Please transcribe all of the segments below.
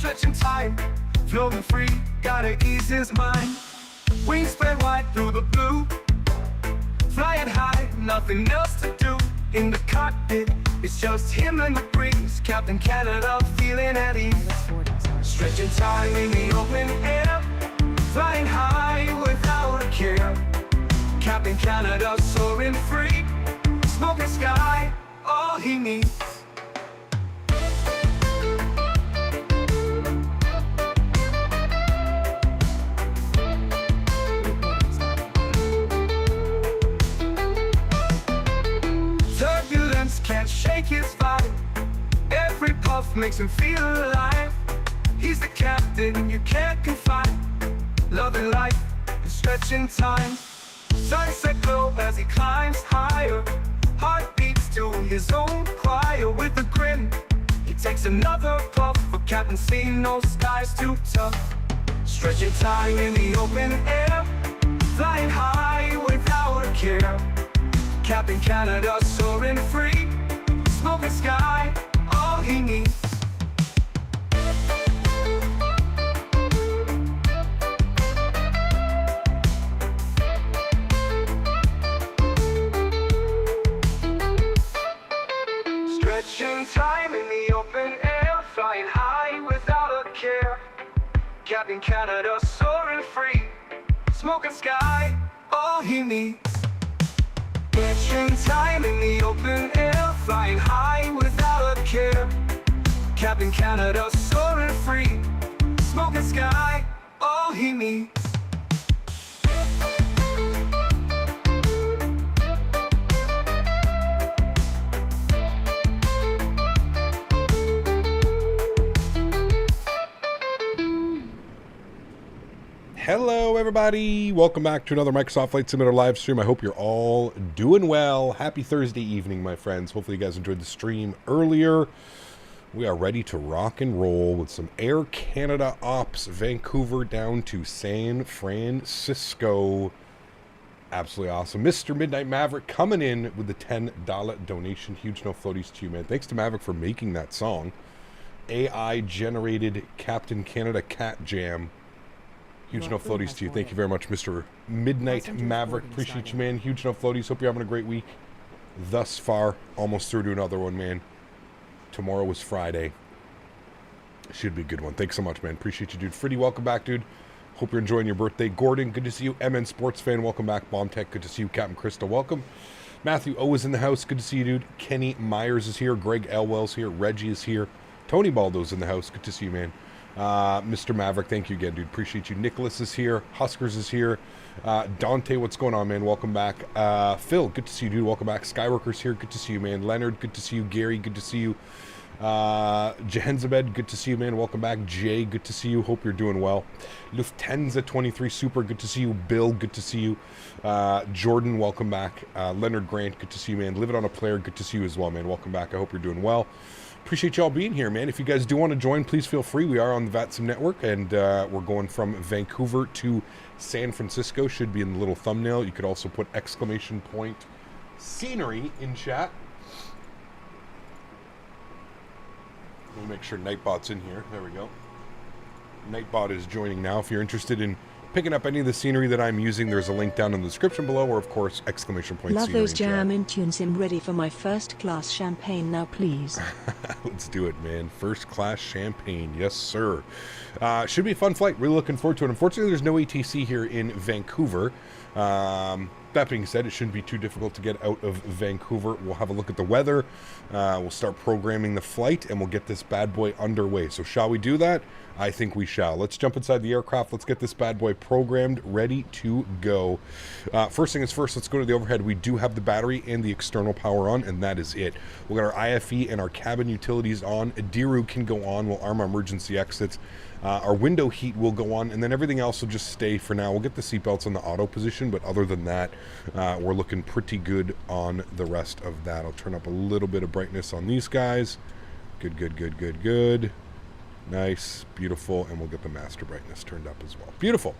stretching time, floating free, gotta ease his mind. Wings spread wide through the blue, flying high, nothing else to do. In the cockpit, it's just him and the breeze. Captain Canada feeling at ease. Stretching time in the open air, flying high without a care. Captain Canada soaring free, smoking sky, all he needs. Turbulence can't shake his vibe, every puff makes him feel alive. He's the captain you can't confide, loving life and stretching time. Sunset glow as he climbs higher, heart beats to his own choir. With a grin, he takes another puff, but Captain C knows sky's too tough. Stretching time in the open air, flying high without a care. Captain Canada soaring free, smoking sky, all he needs. Stretching time in the open air, flying high without a care. Captain Canada soaring free, smoking sky, all he needs. Stretching time in the open air, flying high without a care. Captain Canada soaring free, smoking sky, all he needs. Hello everybody, welcome back to another Microsoft Flight Simulator live stream. I hope you're all doing well. Happy Thursday evening, my friends. Hopefully you guys enjoyed the stream earlier. We are ready to rock and roll with some Air Canada ops, Vancouver down to San Francisco. Absolutely awesome. Mr. Midnight Maverick coming in with the $10 donation. Huge no floaties to you, man. Thanks to Maverick for making that song. AI generated Captain Canada Cat Jam. Huge no floaties to you. Thank you very much, Mr. Midnight Maverick. Appreciate you, man. Huge no floaties. Hope you're having a great week. Thus far, almost through to another one, man. Tomorrow was Friday. Should be a good one. Thanks so much, man. Appreciate you, dude. Freddy, welcome back, dude. Hope you're enjoying your birthday. Gordon, good to see you. MN Sports Fan, welcome back. Bomb Tech, good to see you. Captain Crystal, welcome. Matthew O is in the house. Good to see you, dude. Kenny Myers is here. Greg Elwell's here. Reggie is here. TonyBaldo's in the house. Good to see you, man. Mr. Maverick, thank you again, dude. Appreciate you. Nicholas is here. Huskers is here. Dante, what's going on, man? Welcome back. Phil, good to see you, dude. Welcome back. Skyworker's here. Good to see you, man. Leonard, good to see you. Gary, good to see you. Jehenzabed, good to see you, man. Welcome back. Jay, good to see you. Hope you're doing well. Lufthansa 23, super good to see you. Bill, good to see you. Jordan, welcome back. Leonard Grant, good to see you, man. Live It on a Player, good to see you as well, man. Welcome back. I hope you're doing well. Appreciate y'all being here, man. If you guys do want to join, please feel free. We are on the VATSIM network, and we're going from Vancouver to San Francisco. Should be in the little thumbnail. You could also put exclamation point scenery in chat. Let me make sure Nightbot's in here. There we go. Nightbot is joining now. If you're interested in picking up any of the scenery that I'm using, there's a link down in the description below, or of course, exclamation point Love scenery those in jam chat. in tunes. I'm ready for my first class champagne now, please. Let's do it, man. First class champagne. Yes, sir. Should be a fun flight. Really looking forward to it. Unfortunately, there's no ATC here in Vancouver. That being said, it shouldn't be too difficult to get out of Vancouver. We'll have a look at the weather. We'll start programming the flight, and we'll get this bad boy underway. So shall we do that? I think we shall. Let's jump inside the aircraft. Let's get this bad boy programmed, ready to go. First thing is first, let's go to the overhead. We do have the battery and the external power on, and that is it. We'll get our IFE and our cabin utilities on. Adiru can go on. We'll arm our emergency exits. Our window heat will go on, and then everything else will just stay for now. We'll get the seatbelts in the auto position, but other than that, we're looking pretty good on the rest of that. I'll turn up a little bit of brightness on these guys. Good, good, good, good, good. Nice, beautiful, and we'll get the master brightness turned up as well. Beautiful.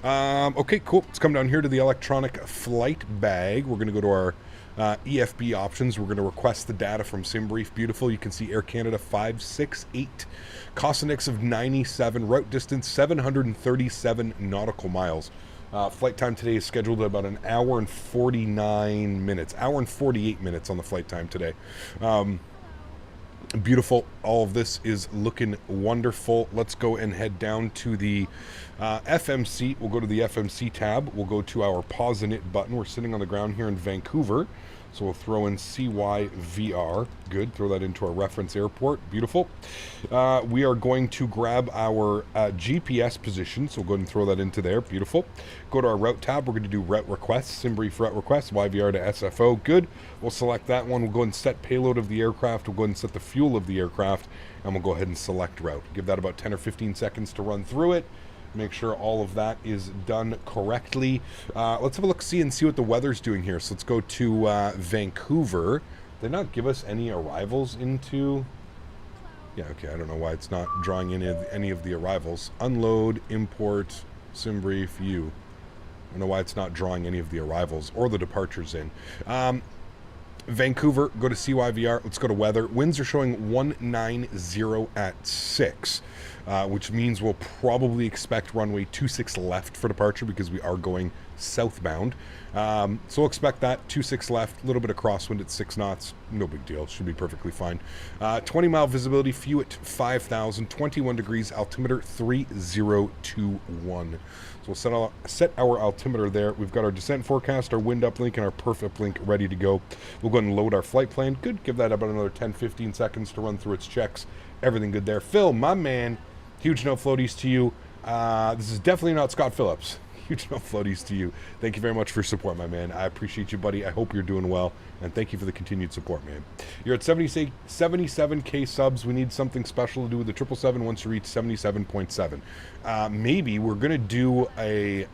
Okay, cool. Let's come down here to the electronic flight bag. We're going to go to our EFB options, we're going to request the data from SimBrief. Beautiful. You can see Air Canada 568, cost index of 97, route distance 737 nautical miles. Flight time today is scheduled at about an hour and 49 minutes, hour and 48 minutes on the flight time today. Beautiful. All of this is looking wonderful. Let's go and head down to the FMC. We'll go to the FMC tab. We'll go to our pause and it button. We're sitting on the ground here in Vancouver. So we'll throw in CYVR. Good. Throw that into our reference airport. Beautiful. We are going to grab our GPS position. So we'll go ahead and throw that into there. Beautiful. Go to our route tab. We're going to do route requests. SimBrief route requests. YVR to SFO. Good. We'll select that one. We'll go ahead and set payload of the aircraft. We'll go ahead and set the fuel of the aircraft. And we'll go ahead and select route. Give that about 10 or 15 seconds to run through it. Make sure all of that is done correctly. Let's have a look, see what the weather's doing here. So let's go to Vancouver. Did they not give us any arrivals into... Yeah, okay, I don't know why it's not drawing in any of the arrivals. Unload, import, SimBrief, U. I don't know why it's not drawing any of the arrivals or the departures in. Vancouver, go to CYVR. Let's go to weather. Winds are showing 190 at 6. Which means we'll probably expect runway 26 left for departure because we are going southbound. So we'll expect that 26 left, a little bit of crosswind at 6 knots. No big deal. Should be perfectly fine. 20-mile visibility, few at 5,000, 21 degrees, altimeter 3021. So we'll set our altimeter there. We've got our descent forecast, our wind uplink, and our perf uplink ready to go. We'll go ahead and load our flight plan. Good. Give that about another 10-15 seconds to run through its checks. Everything good there. Phil, my man. Huge no floaties to you. This is definitely not Scott Phillips. Huge no floaties to you. Thank you very much for your support, my man. I appreciate you, buddy. I hope you're doing well, and thank you for the continued support, man. You're at 77K subs. We need something special to do with the 777 once you reach 77.7. Maybe we're gonna do a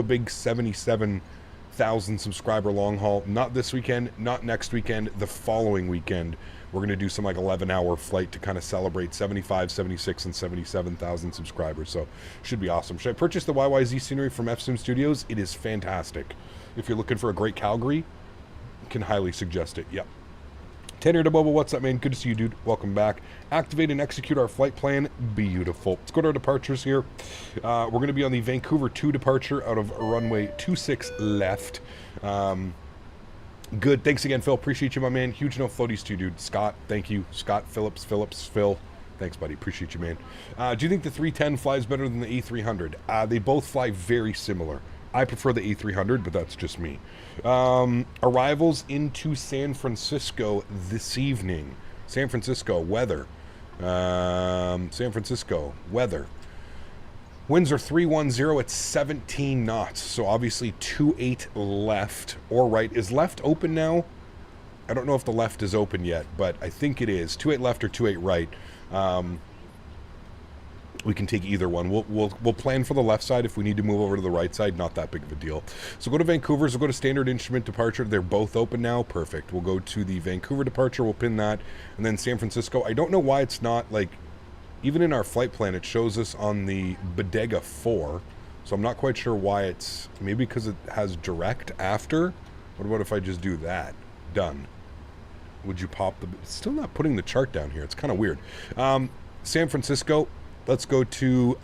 big 77,000 subscriber long haul. Not this weekend, not next weekend, the following weekend. We're going to do some like 11-hour flight to kind of celebrate 75, 76, and 77,000 subscribers. So should be awesome. Should I purchase the YYZ scenery from FSim Studios? It is fantastic. If you're looking for a great Calgary, can highly suggest it. Yep. Tanner DeBobo, what's up, man? Good to see you, dude. Welcome back. Activate and execute our flight plan. Beautiful. Let's go to our departures here. We're going to be on the Vancouver 2 departure out of runway 26 left. Good. Thanks again, Phil. Appreciate you, my man. Huge no floaties to you, dude. Scott, thank you. Scott, Phillips, Phil. Thanks, buddy. Appreciate you, man. Do you think the 310 flies better than the A300? They both fly very similar. I prefer the A300, but that's just me. Arrivals into San Francisco this evening. San Francisco, weather. Winds are 310 at 17 knots, so obviously 28 left or right. Is left open now? I don't know if the left is open yet, but I think it is. 28 left or 28 right. We can take either one. We'll plan for the left side. If we need to move over to the right side, not that big of a deal. So go to Vancouver's. We'll go to standard instrument departure. They're both open now. Perfect. We'll go to the Vancouver departure. We'll pin that. And then San Francisco. I don't know why it's not like... Even in our flight plan, it shows us on the Bodega 4. So I'm not quite sure why it's... Maybe because it has direct after? What about if I just do that? Done. Would you pop the... It's still not putting the chart down here. It's kind of weird. San Francisco. Let's go to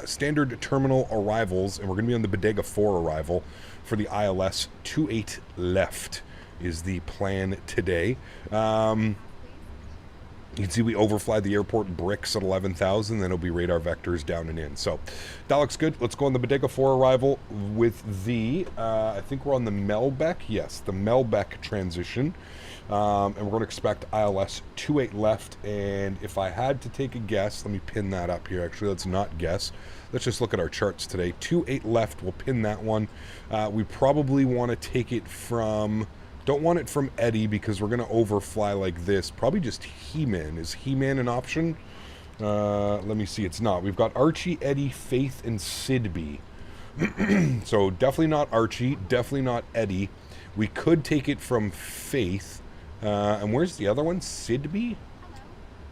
standard terminal arrivals. And we're going to be on the Bodega 4 arrival for the ILS 28 left is the plan today. You can see we overfly the airport bricks at 11,000, then it'll be radar vectors down and in. So that looks good. Let's go on the Bodega 4 arrival with the, I think we're on the Melbeck. Yes, the Melbeck transition. And we're going to expect ILS 28 left. And if I had to take a guess, let me pin that up here. Actually, let's not guess. Let's just look at our charts today. 28 left, we'll pin that one. We probably want to take it from... Don't want it from Eddie because we're going to overfly like this. Probably just He-Man. Is He-Man an option? Let me see. It's not. We've got Archie, Eddie, Faith, and Sidby. So definitely not Archie. Definitely not Eddie. We could take it from Faith. And where's the other one? Sidby?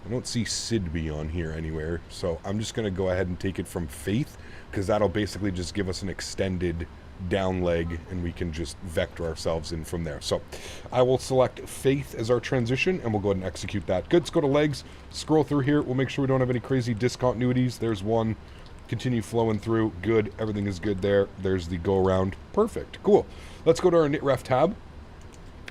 I don't see Sidby on here anywhere. So I'm just going to go ahead and take it from Faith because that'll basically just give us an extended down leg, and we can just vector ourselves in from there. So I will select Faith as our transition, and we'll go ahead and execute that. Good, let's go to legs, scroll through here. We'll make sure we don't have any crazy discontinuities. There's one. Continue flowing through. Good, everything is good there. There's the go around. Perfect, cool. Let's go to our NITREF tab.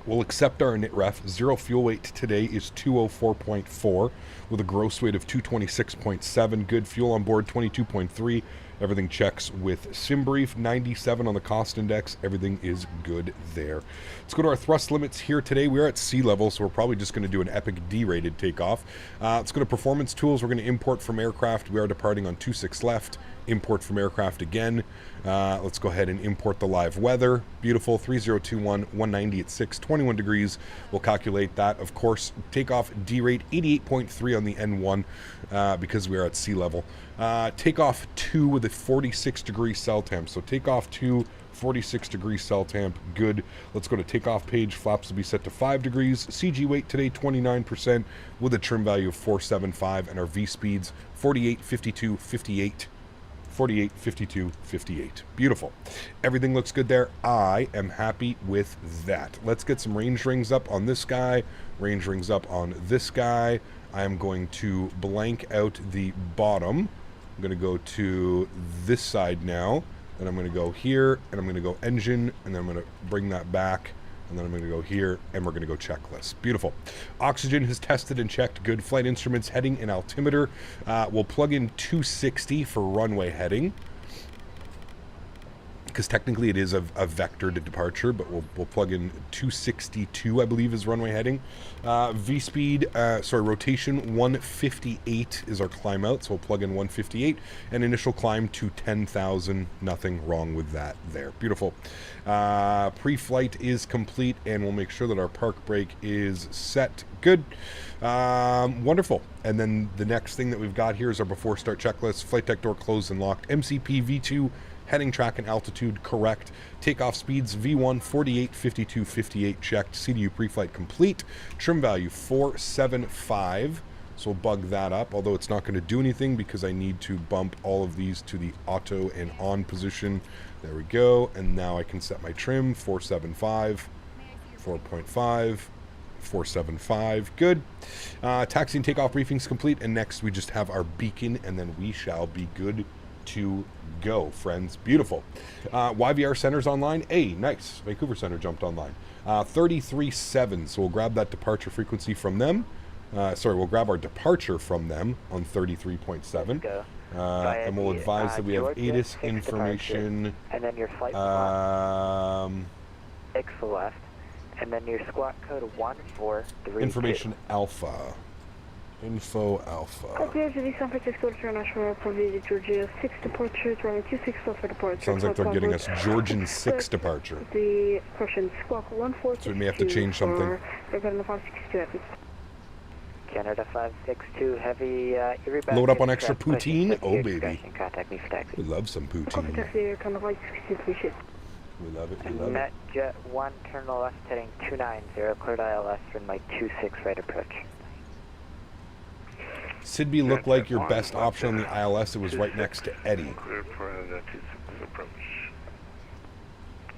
We'll accept our NITREF. Zero fuel weight today is 204.4 with a gross weight of 226.7. Good, fuel on board 22.3. Everything checks with SimBrief. 97 on the cost index. Everything is good there. Let's go to our thrust limits here today. We're at sea level, so we're probably just going to do an epic D-rated takeoff. Let's go to performance tools. We're going to import from aircraft. We are departing on 26 left. Import from aircraft again. Let's go ahead and import the live weather. Beautiful. 3021, 190 at 6, 21 degrees. We'll calculate that. Of course, takeoff D-rate 88.3 on the N1 because we are at sea level. Takeoff 2 with a 46 degree cell temp. So takeoff 2, 46 degree cell temp. Good. Let's go to takeoff page. Flaps will be set to 5 degrees. CG weight today 29% with a trim value of 475, and our V speeds 48, 52, 58. 48, 52, 58. Beautiful. Everything looks good there. I am happy with that. Let's get some range rings up on this guy. Range rings up on this guy. I am going to blank out the bottom. I'm going to go to this side now. Then I'm going to go here, and I'm going to go engine, and then I'm going to bring that back. And then I'm going to go here, and we're going to go checklist. Beautiful. Oxygen has tested and checked. Good. Flight instruments, heading, and altimeter. We'll plug in 260 for runway heading, because technically it is a vectored departure, but we'll plug in 262, I believe, is runway heading. Rotation 158 is our climb out, so we'll plug in 158, and initial climb to 10,000. Nothing wrong with that there. Beautiful. Pre-flight is complete, and we'll make sure that our park brake is set. Good. Wonderful. And then the next thing that we've got here is our before start checklist. Flight deck door closed and locked. MCP V2 heading, track, and altitude correct. Takeoff speeds V1 48, 52, 58 checked. CDU pre-flight complete. Trim value 475. So we'll bug that up, although it's not going to do anything because I need to bump all of these to the auto and on position. There we go. And now I can set my trim 475, 4.5, 475. Good. Taxi and takeoff briefings complete. And next we just have our beacon, and then we shall be good to go, friends. Beautiful. YVR Center's online. Hey, nice. Vancouver Center jumped online. 33.7. So we'll grab that departure frequency from them. We'll grab our departure from them on 33.7. And we'll advise that we have ATIS information. And then your flight 6 left. And then your squawk code 1432. Information alpha. Info alpha. San Francisco International Provided Georgia 6 departure, runway 26 left for departure. Sounds like they're getting us Georgian 6 departure. The question squawk 1432. So we may have to change something. Canada 562 heavy. Load up on extra poutine? Oh, baby. Contact me for taxi. We love some poutine. We love it. We love it. Net Jet 1, turn left heading 290, cleared ILS, runway 26 right approach. Sidby looked like your best option on the ILS. It was right next to Eddie.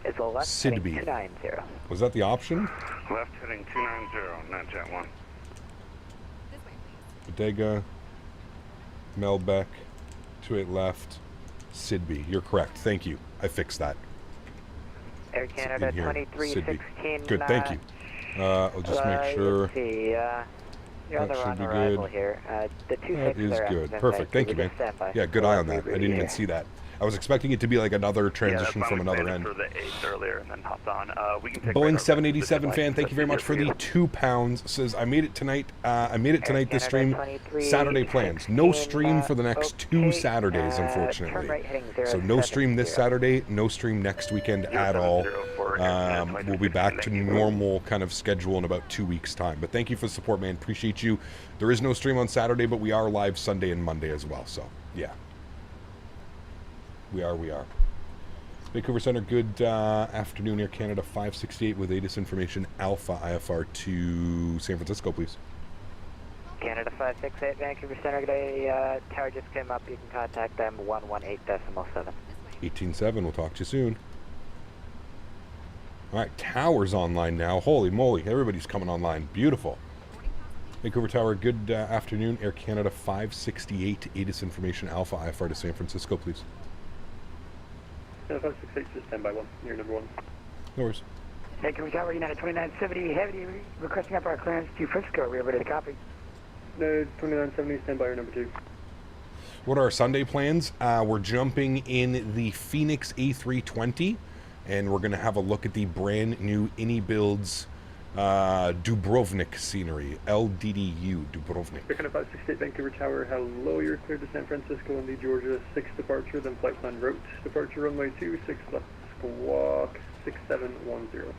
It's a left Sidby. heading 290. Was that the option? Left heading 290, Net Jet 1. Bodega, Melbeck, 28 left, Sidby. You're correct. Thank you. I fixed that. Air Canada 2316. Good, thank you. I'll just make sure. Let's see, you're on the That wrong should be arrival good. here. The That is good. Perfect. Thank you, man. Yeah, good eye on that. I didn't even see that. I was expecting it to be like another transition from another end. For the 8th earlier and then hopped on. We can take Boeing 787 fan, thank you very much for the £2. Says, I made it tonight. This stream. Saturday plans. No stream for the next 2 Saturdays, unfortunately. So no stream this Saturday, no stream next weekend at all. We'll be back to normal kind of schedule in about 2 weeks' time. But thank you for the support, man. Appreciate you. There is no stream on Saturday, but we are live Sunday and Monday as well. So, yeah. We are. Vancouver Center, good afternoon. Air Canada 568 with ATIS information Alpha IFR to San Francisco, please. Canada 568, Vancouver Center, today, tower just came up. You can contact them 118.7. 18.7, we'll talk to you soon. All right, Tower's online now. Holy moly, everybody's coming online. Beautiful. Vancouver Tower, good afternoon. Air Canada 568, ATIS Information Alpha, IFR to San Francisco, please. 568, just stand by 1. You're number 1. No worries. Vancouver Tower, United 2970, heavy requesting up our clearance to Frisco. We are ready to copy. No, 2970, stand by your number 2. What are our Sunday plans? We're jumping in the Phoenix A320, and we're going to have a look at the brand new Builds Dubrovnik scenery, LDDU Dubrovnik. Air Canada 568, Vancouver Tower, hello, you're cleared to San Francisco on the Georgia 6 departure, then flight plan route, departure runway 26 left, squawk 6710.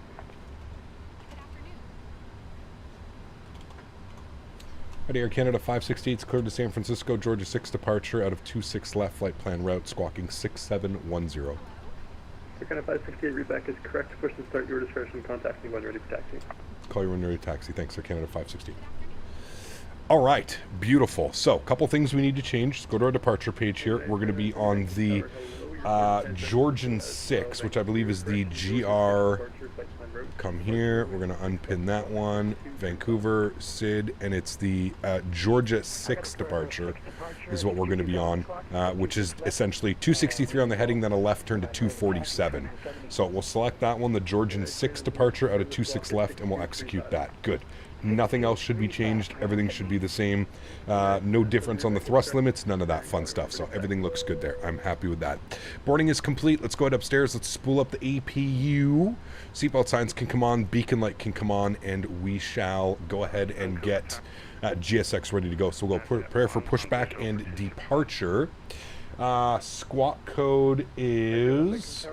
At Air Canada 568 is cleared to San Francisco, Georgia 6 departure out of 26 left, flight plan route, squawking 6710. Air Canada 568, readback is correct, push and start your discretion, contact me when ready for taxi. Call you when ready to taxi. Thanks, Air Canada 568. All right, beautiful. So, a couple things we need to change. Let's go to our departure page here. We're going to be on the Georgian 6, which I believe is the GR. Come here. We're going to unpin that one. Vancouver, SID, and it's the Georgia 6 departure is what we're going to be on, which is essentially 263 on the heading, then a left turn to 247. So we'll select that one, the Georgian 6 departure out of 26 left, and we'll execute that. Good. Nothing else should be changed. Everything should be the same. No difference on the thrust limits. None of that fun stuff. So everything looks good there. I'm happy with that. Boarding is complete. Let's go ahead upstairs. Let's spool up the APU. Seatbelt signs can come on. Beacon light can come on. And we shall go ahead and get GSX ready to go. So we'll go prepare for pushback and departure. Squawk code is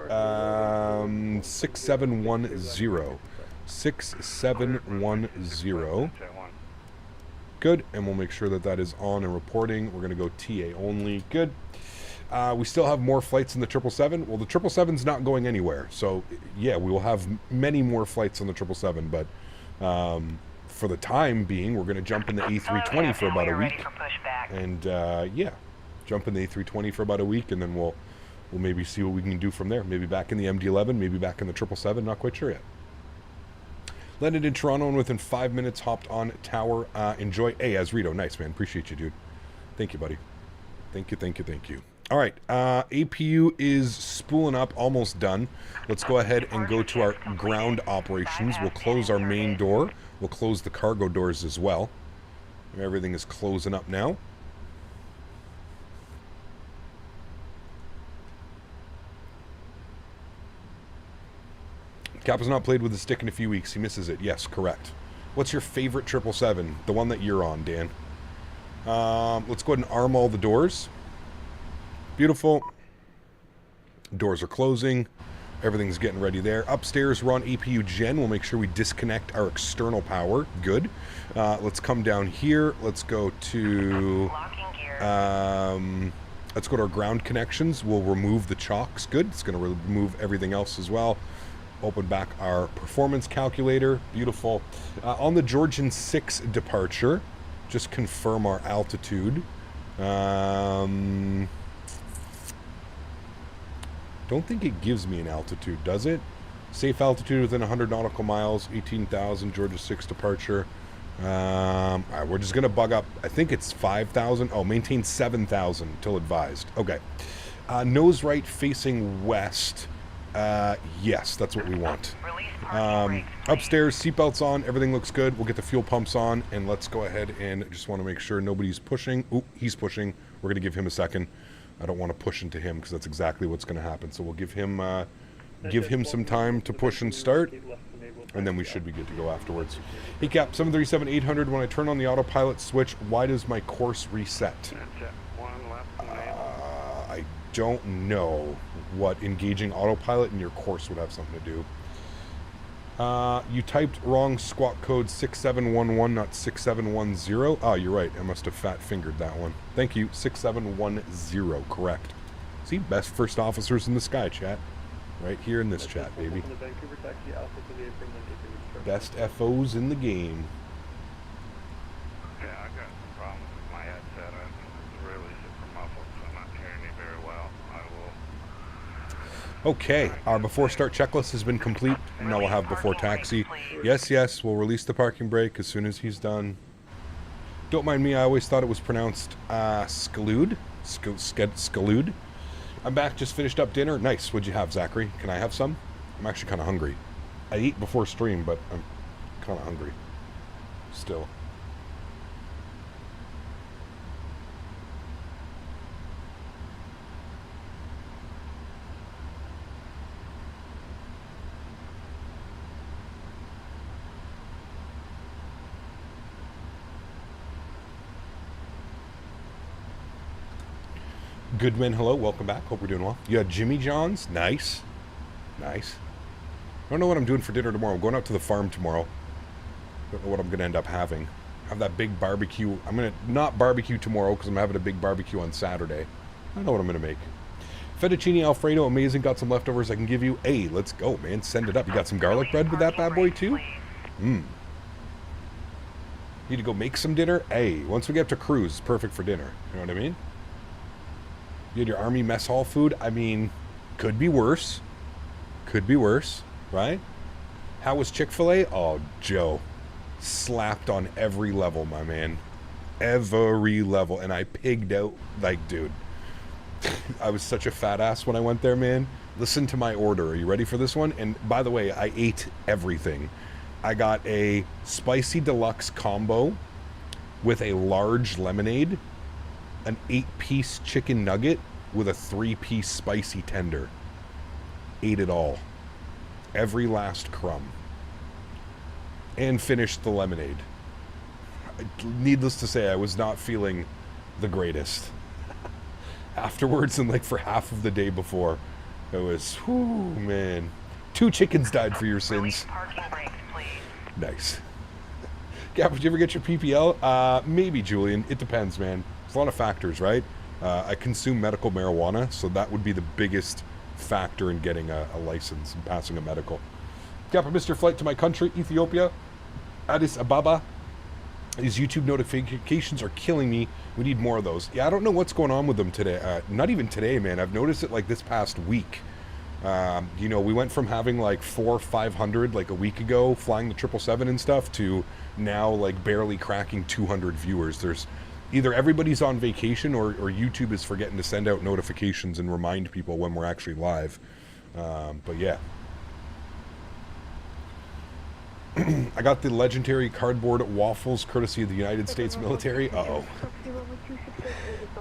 6710. 6710. Good, and we'll make sure that that is on and reporting. We're going to go TA only. Good. We still have more flights in the 777. Well, the 777's not going anywhere. So, yeah, we will have many more flights on the 777. But for the time being, we're going to jump in the A320 for about a week. And, yeah, jump in the A320 for about a week, and then we'll maybe see what we can do from there. Maybe back in the MD-11, maybe back in the 777. Not quite sure yet. Landed in Toronto and within 5 minutes hopped on Tower. Enjoy. Hey, Azrito, nice, man. Appreciate you, dude. Thank you, buddy. Thank you, thank you, thank you. All right, APU is spooling up, almost done. Let's go ahead and go to our ground operations. We'll close our main door. We'll close the cargo doors as well. Everything is closing up now. Cap has not played with the stick in a few weeks. He misses it. Yes, correct. What's your favorite 777? The one that you're on, Dan. Let's go ahead and arm all the doors. Beautiful. Doors are closing. Everything's getting ready there. Upstairs, we're on APU Gen. We'll make sure we disconnect our external power. Good. Let's come down here. Let's go to... let's go to our ground connections. We'll remove the chocks. Good. It's going to remove everything else as well. Open back our performance calculator. Beautiful. On the Georgian 6 departure, just confirm our altitude. Don't think it gives me an altitude, does it? Safe altitude within 100 nautical miles, 18,000, Georgia 6 departure. All right, we're just going to bug up. I think it's 5,000. Oh, maintain 7,000 till advised. Okay. Nose right facing west. Yes, that's what we want. Upstairs, seatbelts on, everything looks good. We'll get the fuel pumps on, and let's go ahead and just want to make sure nobody's pushing. Ooh, he's pushing. We're going to give him a second. I don't want to push into him because that's exactly what's going to happen. So we'll give him some time to push and start, and then we should be good to go afterwards. Hey Cap, 737-800, when I turn on the autopilot switch, why does my course reset? I don't know what engaging autopilot in your course would have something to do. You typed wrong squawk code 6711, not 6710. Oh, you're right. I must have fat-fingered that one. Thank you. 6710, correct. See, best first officers in the sky, chat. Right here in this chat, baby. Best FOs in the game. Yeah, I got some problems with my headset. It's really super muffled, so I'm not hearing you very well. I will Okay, our before start checklist has been complete. Now we'll have before taxi. Yes, we'll release the parking brake as soon as he's done. Don't mind me, I always thought it was pronounced Skalood. Skalood. I'm back, just finished up dinner. Nice, what'd you have, Zachary? Can I have some? I'm actually kind of hungry. I ate before stream, but I'm kind of hungry still. Goodman, hello, welcome back. Hope we're doing well. You had Jimmy John's? Nice. Nice. I don't know what I'm doing for dinner tomorrow. I'm going out to the farm tomorrow. Don't know what I'm going to end up having. Have that big barbecue. I'm going to not barbecue tomorrow because I'm having a big barbecue on Saturday. I don't know what I'm going to make. Fettuccine Alfredo, amazing. Got some leftovers I can give you. Hey, let's go, man. Send it up. You got some garlic bread with that bad boy, too? Need to go make some dinner? Hey, once we get to cruise, perfect for dinner. You know what I mean? You had your Army mess hall food. I mean, could be worse. Could be worse, right? How was Chick-fil-A? Oh, Joe. Slapped on every level, my man. Every level. And I pigged out, like, dude. I was such a fat ass when I went there, man. Listen to my order. Are you ready for this one? And by the way, I ate everything. I got a spicy deluxe combo with a large lemonade, an 8-piece chicken nugget with a 3-piece spicy tender. Ate it all. Every last crumb. And finished the lemonade. Needless to say, I was not feeling the greatest. Afterwards, and like for half of the day before, it was, whew, man. 2 chickens died for your sins. Nice. Gap, did you ever get your PPL? Maybe, Julian. It depends, man. There's a lot of factors, right? I consume medical marijuana, so that would be the biggest factor in getting a license and passing a medical. Gap, I missed your flight to my country, Ethiopia. Addis Ababa. These YouTube notifications are killing me. We need more of those. Yeah, I don't know what's going on with them today. Not even today, man. I've noticed it like this past week. You know, we went from having like 400 or 500 like a week ago flying the 777 and stuff to now like barely cracking 200 viewers. There's either everybody's on vacation or YouTube is forgetting to send out notifications and remind people when we're actually live. But yeah. I got the legendary cardboard waffles courtesy of the United States military. Uh-oh.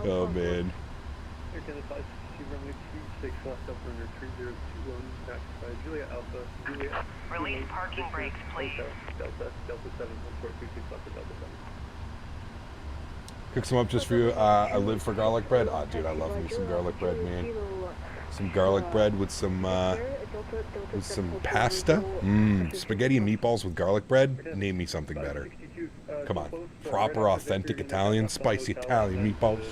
Oh, man. Release parking brakes, please. Cook some up just for you. I live for garlic bread. Oh, dude, I love me some garlic bread, man. Some garlic bread with some pasta. Spaghetti and meatballs with garlic bread. Name me something better. Come on. Proper, authentic Italian, spicy Italian meatballs.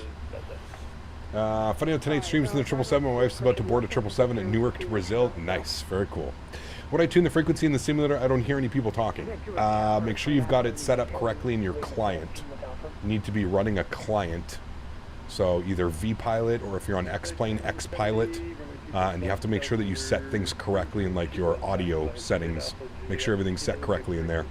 Funny how tonight's streams in the 777. My wife's about to board a 777 at Newark to Brazil. Nice. Very cool. When I tune the frequency in the simulator, I don't hear any people talking. Make sure you've got it set up correctly in your client. You need to be running a client. So either vPilot or if you're on X-Plane, X-Pilot. And you have to make sure that you set things correctly in like your audio settings. Make sure everything's set correctly in there.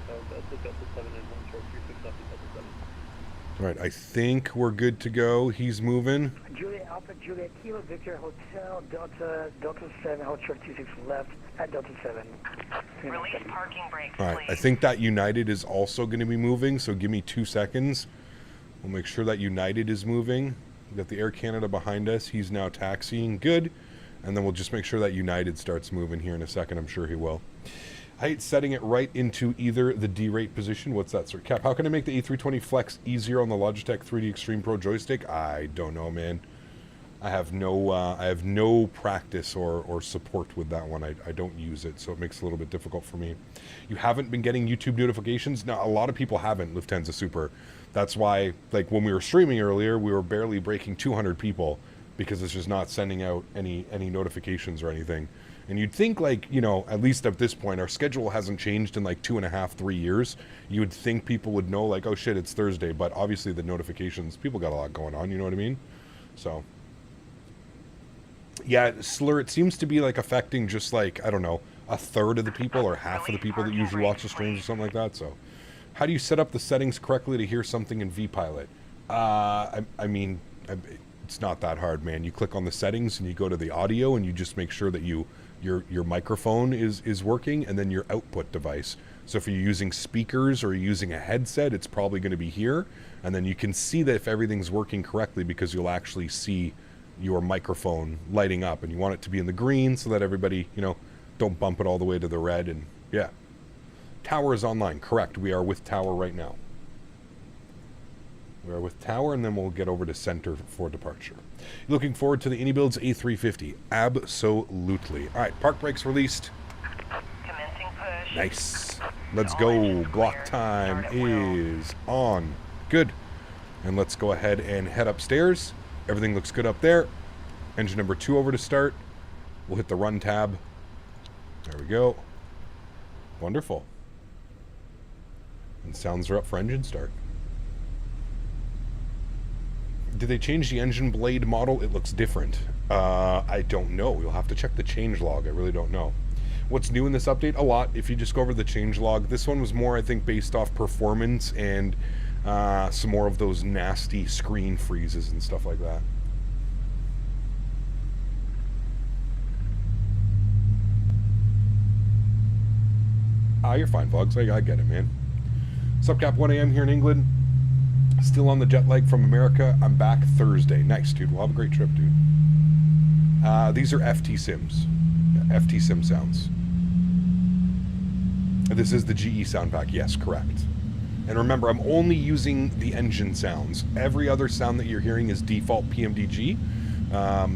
Alright, I think we're good to go. He's moving. Juliet Alpha, Juliet Kilo, Victor Hotel, Delta 7, Hotel 26 left at Delta 7. Release parking brakes, Alright, I think that United is also going to be moving, so give me 2 seconds. We'll make sure that United is moving. We've got the Air Canada behind us. He's now taxiing. Good. And then we'll just make sure that United starts moving here in a second. I'm sure he will. I hate setting it right into either the D-rate position. What's that, sir? Cap, how can I make the A320 flex easier on the Logitech 3D Extreme Pro joystick? I don't know, man. I have no practice or support with that one. I don't use it, so it makes it a little bit difficult for me. You haven't been getting YouTube notifications? Now, a lot of people haven't, Lufthansa Super. That's why, like, when we were streaming earlier, we were barely breaking 200 people because it's just not sending out any notifications or anything. And you'd think, like, you know, at least at this point, our schedule hasn't changed in like 2.5, 3 years. You would think people would know, like, oh shit, it's Thursday. But obviously the notifications, people got a lot going on, you know what I mean? So, Yeah, slur, it seems to be like affecting just like, I don't know, a third of the people or half of the people that usually watch the streams or something like that. So how do you set up the settings correctly to hear something in vPilot? I mean, it's not that hard, man. You click on the settings and you go to the audio and you just make sure that your microphone is working, and then your output device. So if you're using speakers or you're using a headset, it's probably going to be here. And then you can see that if everything's working correctly, because you'll actually see your microphone lighting up, and you want it to be in the green so that everybody, you know, don't bump it all the way to the red. And yeah, Tower is online. Correct. We are with Tower right now. We are with Tower, and then we'll get over to center for departure. Looking forward to the IndyBuilds A350. Absolutely. All right, park brakes released. Commencing push. Nice. Let's go. Block time is on. Good. And let's go ahead and head upstairs. Everything looks good up there. Engine number 2 over to start. We'll hit the run tab. There we go. Wonderful. And sounds are up for engine start. Did they change the engine blade model? It looks different. I don't know. You'll have to check the change log. I really don't know. What's new in this update? A lot. If you just go over the change log, this one was more, I think, based off performance and some more of those nasty screen freezes and stuff like that. You're fine, Vlogs. I get it, man. Subcap 1 a.m. here in England. Still on the jet lag from America. I'm back Thursday. Nice, dude. We'll have a great trip, dude. These are FT Sims. FT Sim sounds. This is the GE sound pack. Yes, correct. And remember, I'm only using the engine sounds. Every other sound that you're hearing is default PMDG.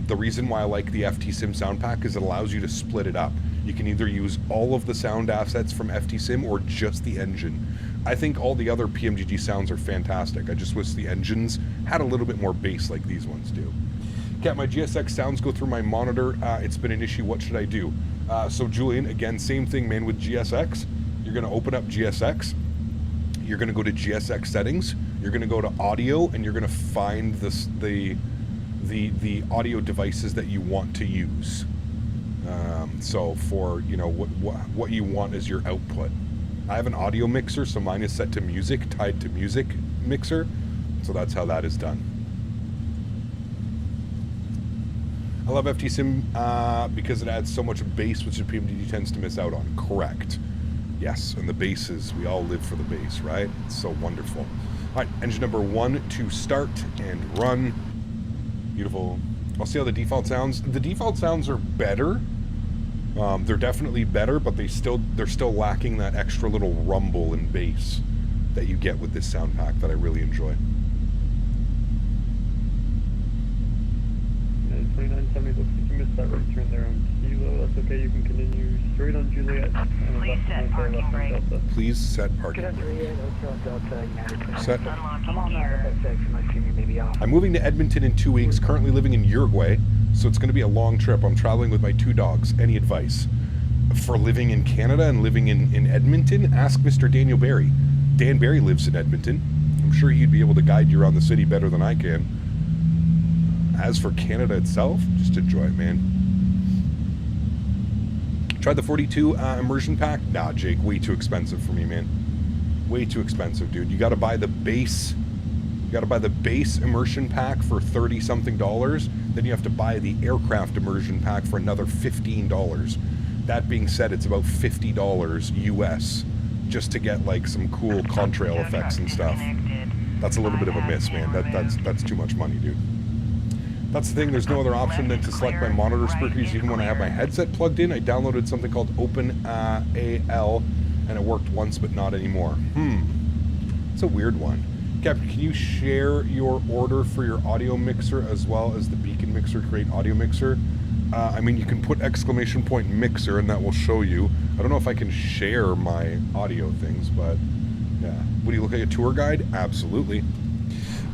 The reason why I like the FT Sim sound pack is it allows you to split it up. You can either use all of the sound assets from FT Sim or just the engine. I think all the other PMDG sounds are fantastic. I just wish the engines had a little bit more bass like these ones do. Cat, my GSX sounds go through my monitor. It's been an issue. What should I do? So Julian, again, same thing, man, with GSX. You're going to open up GSX. You're going to go to GSX settings. You're going to go to audio, and you're going to find the audio devices that you want to use. So for, you know, what you want as your output. I have an audio mixer, so mine is set to music, tied to music mixer. So that's how that is done. I love FT Sim because it adds so much bass, which the PMDG tends to miss out on. Correct. Yes, and the basses, we all live for the bass, right? It's so wonderful. All right, engine number 1 to start and run. Beautiful. I'll see how the default sounds. The default sounds are better. They're definitely better, but they're still lacking that extra little rumble and bass that you get with this sound pack that I really enjoy. 2970 looks like you missed that right turn there on Kilo. That's okay, you can continue straight on Juliet. Please set parking brake. Please set parking brake. Set. I'm on MSFS. My senior may be off. I'm moving to Edmonton in 2 weeks, currently living in Uruguay, so it's going to be a long trip. I'm traveling with my 2 dogs. Any advice? For living in Canada and living in Edmonton, ask Mr. Daniel Barry. Dan Barry lives in Edmonton. I'm sure he'd be able to guide you around the city better than I can. As for Canada itself, just enjoy it, man. Tried the 42 immersion pack? Nah, Jake, way too expensive for me, man. Way too expensive, dude. You got to buy the base. You got to buy the base immersion pack for $30-something. Then you have to buy the aircraft immersion pack for another $15. That being said, it's about $50 US just to get like some cool contrail effects and stuff. That's a little bit of a miss, man. That's too much money, dude. That's the thing, there's no other option than to select my monitor speakers even when I have my headset plugged in. I downloaded something called OpenAL, and it worked once but not anymore. It's a weird one. Captain, can you share your order for your audio mixer as well as the beacon mixer, create audio mixer? I mean, you can put ! mixer and that will show you. I don't know if I can share my audio things, but yeah. Would you look at a tour guide? Absolutely.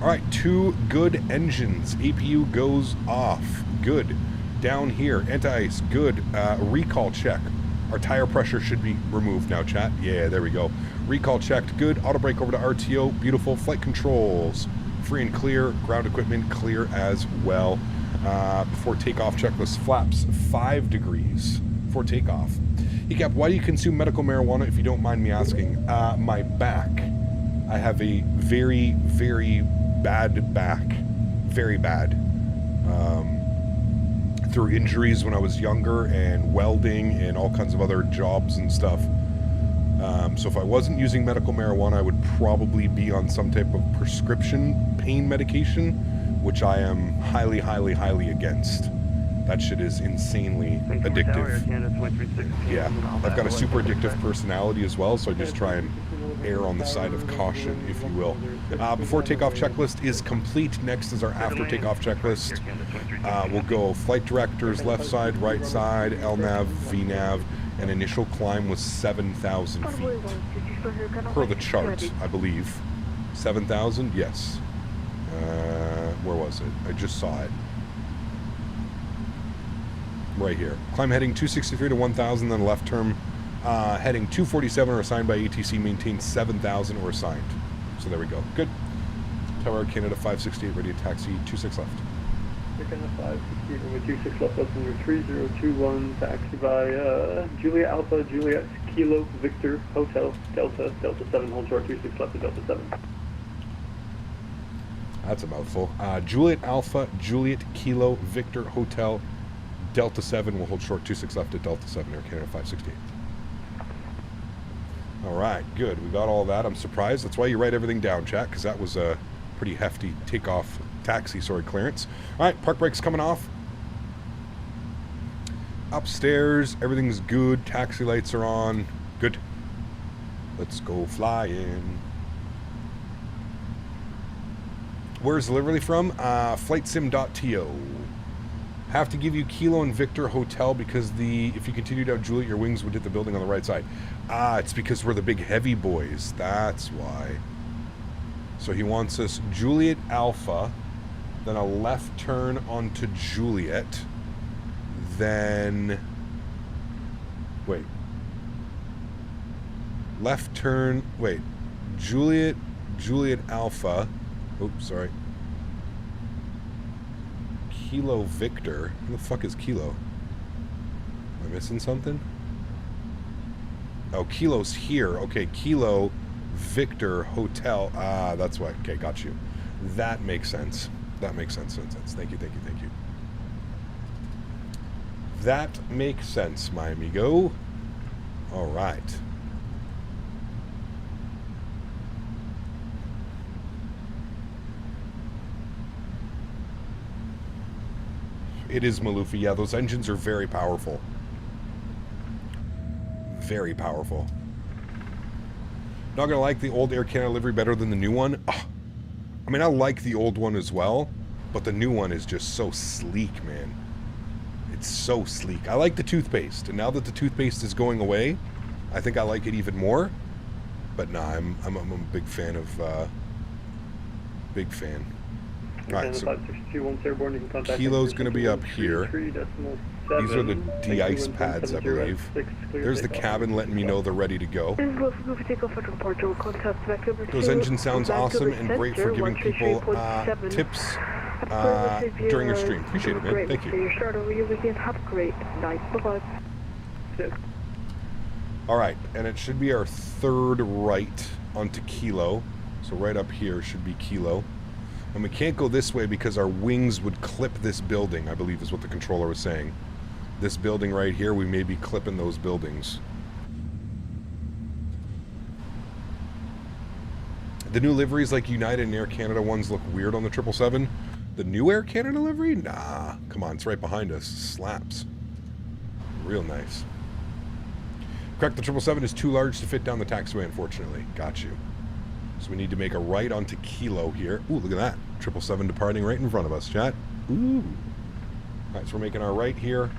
All right, 2 good engines. APU goes off. Good. Down here, anti-ice. Good. Recall check. Our tire pressure should be removed now, chat. Yeah, there we go. Recall checked. Good. Auto brake over to RTO. Beautiful. Flight controls. free and clear. Ground equipment clear as well. Before takeoff checklist, flaps 5 degrees before takeoff. Cap, why do you consume medical marijuana if you don't mind me asking? My back. I have a very, very bad back. Very bad. Through injuries when I was younger and welding and all kinds of other jobs and stuff. So if I wasn't using medical marijuana, I would probably be on some type of prescription pain medication, which I am highly, highly, highly against. That shit is insanely addictive. Yeah, I've got a super addictive personality as well, so I just try and err on the side of caution, if you will. Before takeoff checklist is complete. Next is our after takeoff checklist. We'll go flight directors, left side, right side, LNAV, VNAV, and initial climb was 7,000 feet. Per the chart, I believe. 7,000? Yes. Where was it? I just saw it. Right here. Climb heading 263 to 1,000, then left turn heading 247 or assigned by ATC, maintain 7,000 or assigned. So there we go. Good. Tower Canada 568, ready to taxi, 26 left. Canada 568 with 26 left, that's under 3021, taxi by Juliet Alpha, Juliet Kilo, Victor, Hotel, Delta, Delta 7, hold short, 26 left to Delta 7. That's a mouthful. Juliet Alpha, Juliet Kilo, Victor, Hotel, Delta 7 will hold short, 26 left at Delta 7, Air Canada 568. Alright, good. We got all that. I'm surprised. That's why you write everything down, chat, because that was a pretty hefty takeoff clearance. Alright, park brakes coming off. Upstairs, everything's good. Taxi lights are on. Good. Let's go flying. Where's delivery from? Flightsim.to. Have to give you Kilo and Victor Hotel because if you continue to have Juliet, your wings would hit the building on the right side. It's because we're the big heavy boys. That's why. So he wants us Juliet Alpha, then a left turn onto Juliet, then... Wait. Left turn... Wait. Juliet Alpha... Oops, sorry. Kilo Victor. Who the fuck is Kilo? Am I missing something? Oh, Kilo's here. Okay, Kilo Victor Hotel. That's why. Okay, got you. That makes sense. That makes sense. Thank you. That makes sense, my amigo. All right. It is Malufi. Yeah, those engines are very powerful. Very powerful. Not gonna like the old Air Canada livery better than the new one. Oh, I mean, I like the old one as well, but the new one is just so sleek, man. It's so sleek. I like the toothpaste, and now that the toothpaste is going away, I think I like it even more. But nah, I'm a big fan of big fan. Alright, so Kilo's going to be up here. These are the de-ice pads, I believe. There's the cabin letting me know they're ready to go. Those engine sounds awesome and great for giving people tips during your stream. Appreciate it, man. Thank you. Have a great night. Bye-bye. Alright, and it should be our third right onto Kilo. So right up here should be Kilo. And we can't go this way because our wings would clip this building, I believe is what the controller was saying. This building right here, we may be clipping those buildings. The new liveries like United and Air Canada ones look weird on the 777. The new Air Canada livery? Nah. Come on, it's right behind us. Slaps. Real nice. Correct, the 777 is too large to fit down the taxiway, unfortunately. Got you. So we need to make a right onto Kilo here. Ooh, look at that. 777 departing right in front of us, chat. Ooh. Alright, so we're making our right here.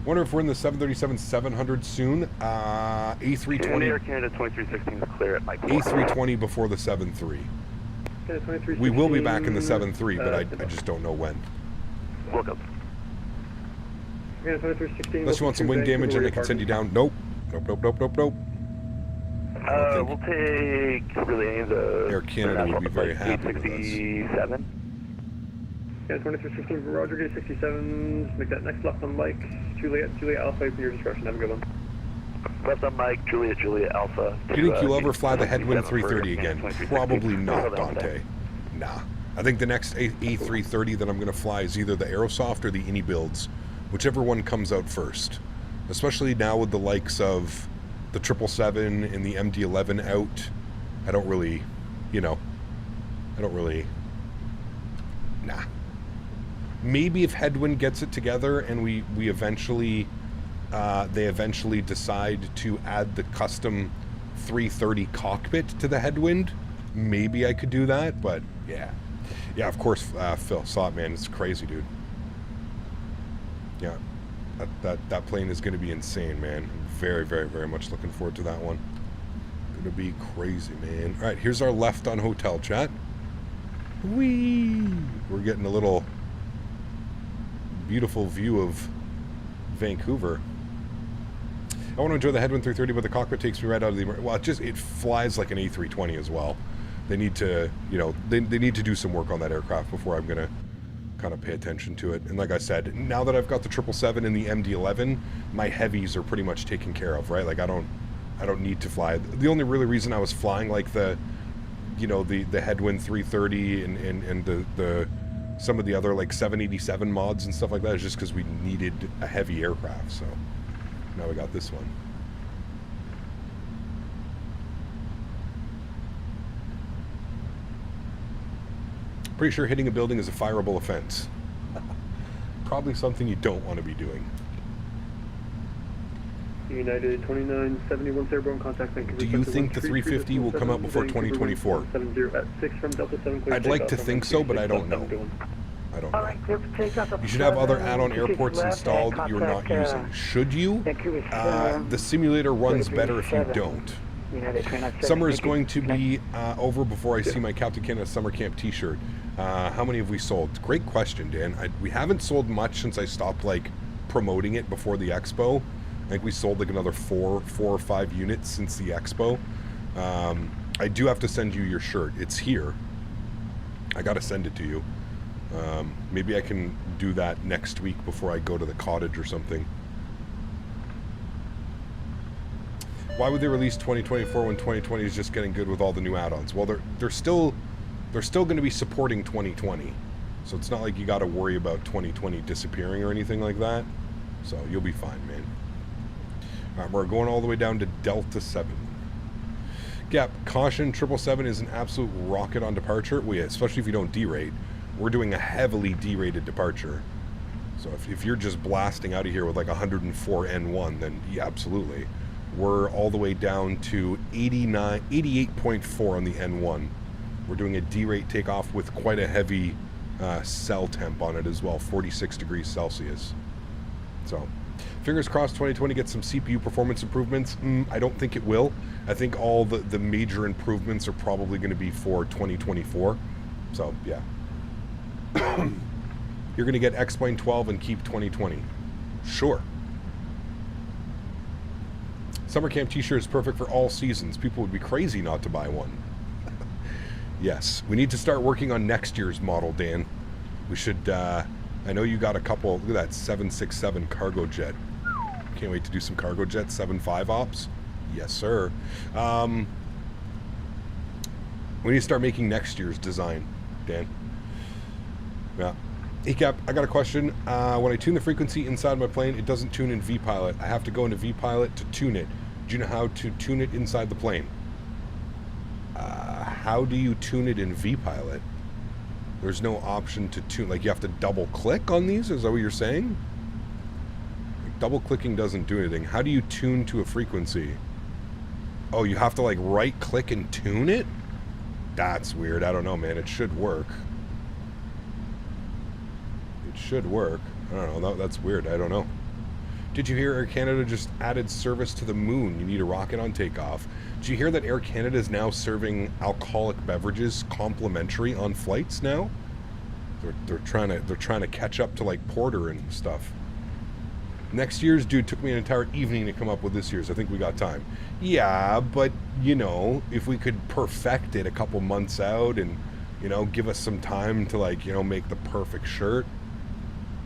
Wonder if we're in the 737-700 soon. A320. Air Canada 2316 is clear at Mike. A320 before the 73. We will be back in the 73, but I just don't know when. Welcome. Unless you want some wing damage and I can send you down. Nope. Nope. don't We'll think take really the Air Canada would be very happy with us. 867. Yeah, 2316 Roger, gate 67. Make that next left on Mike. Juliet Alpha, at your discretion. Have a good one. Left on Mike, Juliet Alpha. Do you think you'll ever fly the Headwind 330 again? Probably not, Dante. Nah. I think the next A330 that I'm going to fly is either the Aerosoft or the Innie builds, whichever one comes out first. Especially now with the likes of the 777 and the MD-11 out, I don't really, nah. Maybe if Headwind gets it together and we eventually, they eventually decide to add the custom 330 cockpit to the Headwind, maybe I could do that, but yeah. Yeah, of course, Phil, saw it, man. It's crazy, dude. Yeah, that plane is going to be insane, man. I'm very, very, very much looking forward to that one. Going to be crazy, man. All right, here's our left on hotel, chat. Whee! We're getting a little beautiful view of Vancouver. I want to enjoy the Headwind 330, but the cockpit takes me right out of the... Well, it flies like an A320 as well. They need to, they need to do some work on that aircraft before I'm going to kind of pay attention to it. And like I said, now that I've got the 777 and the MD-11, my heavies are pretty much taken care of, right? Like I don't need to fly. The only really reason I was flying like the Headwind 330 and the some of the other like 787 mods and stuff like that is just because we needed a heavy aircraft. So now we got this one. Pretty sure hitting a building is a fireable offense. Probably something you don't want to be doing. United 2971 airborne contact Vancouver. Do you think the 350 will come out before 2024? 70 at 6 from Delta 7. I'd like to think so, but I don't know. I don't know. You should have other add-on airports installed that you're not using. Should you? The simulator runs better if you don't. Summer is going to be over before I see my Captain Canada Summer Camp t-shirt. How many have we sold? Great question, Dan. We haven't sold much since I stopped promoting it before the expo. I think we sold another four or five units since the expo. I do have to send you your shirt. It's here. I got to send it to you. Maybe I can do that next week before I go to the cottage or something. Why would they release 2024 when 2020 is just getting good with all the new add-ons? Well, they're still going to be supporting 2020, so it's not like you got to worry about 2020 disappearing or anything like that. So you'll be fine, man. All right, we're going all the way down to Delta 7. Gap, caution, 777 is an absolute rocket on departure. Well, yeah, especially if you don't derate. We're doing a heavily derated departure. So if you're just blasting out of here with 104 N1, then yeah, absolutely. We're all the way down to 88.4 on the N1. We're doing a derate takeoff with quite a heavy cell temp on it as well, 46 degrees Celsius. So, fingers crossed 2020 gets some CPU performance improvements. I don't think it will. I think all the major improvements are probably going to be for 2024. So, yeah. You're going to get X-Plane 12 and keep 2020. Sure. Summer camp t-shirt is perfect for all seasons. People would be crazy not to buy one. Yes, we need to start working on next year's model, Dan. We should, I know you got a couple, look at that 767 cargo jet. Can't wait to do some cargo jet 75 ops. Yes, sir. We need to start making next year's design, Dan. Yeah. Hey Cap, I got a question. When I tune the frequency inside my plane, it doesn't tune in VPilot. I have to go into VPilot to tune it. Do you know how to tune it inside the plane? How do you tune it in VPilot? There's no option to tune. You have to double click on these? Is that what you're saying? Double clicking doesn't do anything. How do you tune to a frequency? Oh, you have to right click and tune it? That's weird. I don't know, man. It should work. It should work. I don't know. That's weird. I don't know. Did you hear Air Canada just added service to the moon? You need a rocket on takeoff. Did you hear that Air Canada is now serving alcoholic beverages complimentary on flights now? They're trying to catch up to porter and stuff. Next year's, dude, took me an entire evening to come up with this year's. I think we got time. Yeah, but, you know, if we could perfect it a couple months out and, you know, give us some time to, like, you know, make the perfect shirt.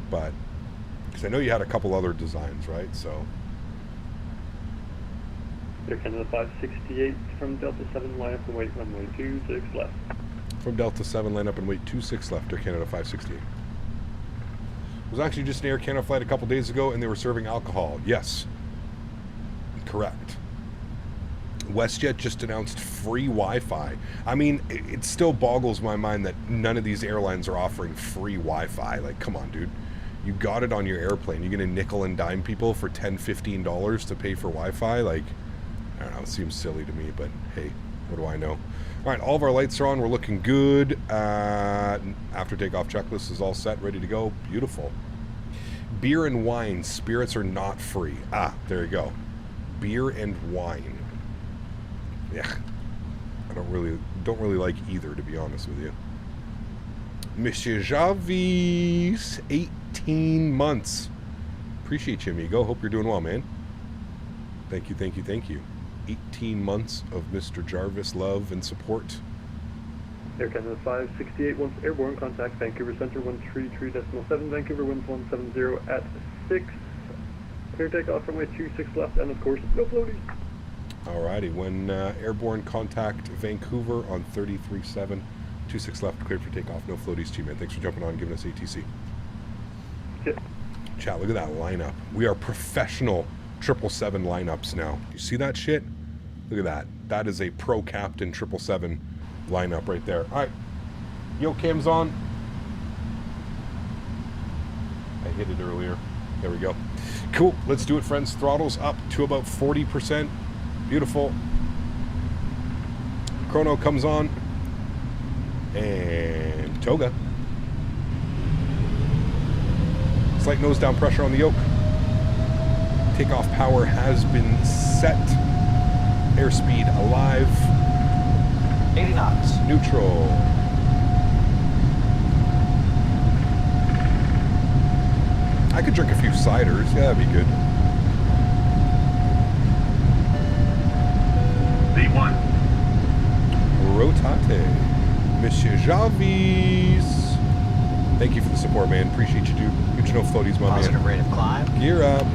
But, because I know you had a couple other designs, right? So. Air Canada 568 from Delta 7, line up and wait runway 26 left. From Delta 7, line up and wait 26 left, Air Canada 568. Was actually just an Air Canada flight a couple days ago, and they were serving alcohol. Yes, correct. WestJet just announced free Wi-Fi. I mean, it still boggles my mind that none of these airlines are offering free Wi-Fi. Like, come on, dude. You got it on your airplane. You're going to nickel and dime people for $10, $15 to pay for Wi-Fi? Like, I don't know. It seems silly to me, but hey, what do I know? All right, all of our lights are on. We're looking good. After takeoff checklist is all set, ready to go. Beautiful. Beer and wine. Spirits are not free. Ah, there you go. Beer and wine. Yeah, I don't really like either, to be honest with you. Monsieur Javis, 18 months. Appreciate you, amigo. Hope you're doing well, man. Thank you, thank you, thank you. 18 months of Mr. Jarvis love and support. Air Canada 568, once airborne, contact Vancouver Center 133.7, Vancouver winds 170 at 6. Clear takeoff runway 26 left, and of course, no floaties. Alrighty, when airborne, contact Vancouver on 33.7, 26 left, cleared for takeoff, no floaties, G-Man. Thanks for jumping on and giving us ATC. Yeah. Chat, look at that lineup. We are professional 777 lineups now. You see that shit? Look at that. That is a pro captain 777 lineup right there. All right, yo, cam's on. I hit it earlier. There we go. Cool. Let's do it, friends. Throttles up to about 40%. Beautiful. Chrono comes on. And toga. Slight nose down pressure on the yoke. Takeoff power has been set. Airspeed alive. 80 knots. Neutral. I could drink a few ciders. Yeah, that'd be good. V1. Rotate. Monsieur Javis. Thank you for the support, man. Appreciate you, dude. Huge no floaties, my Positive man. rate of climb. Gear up.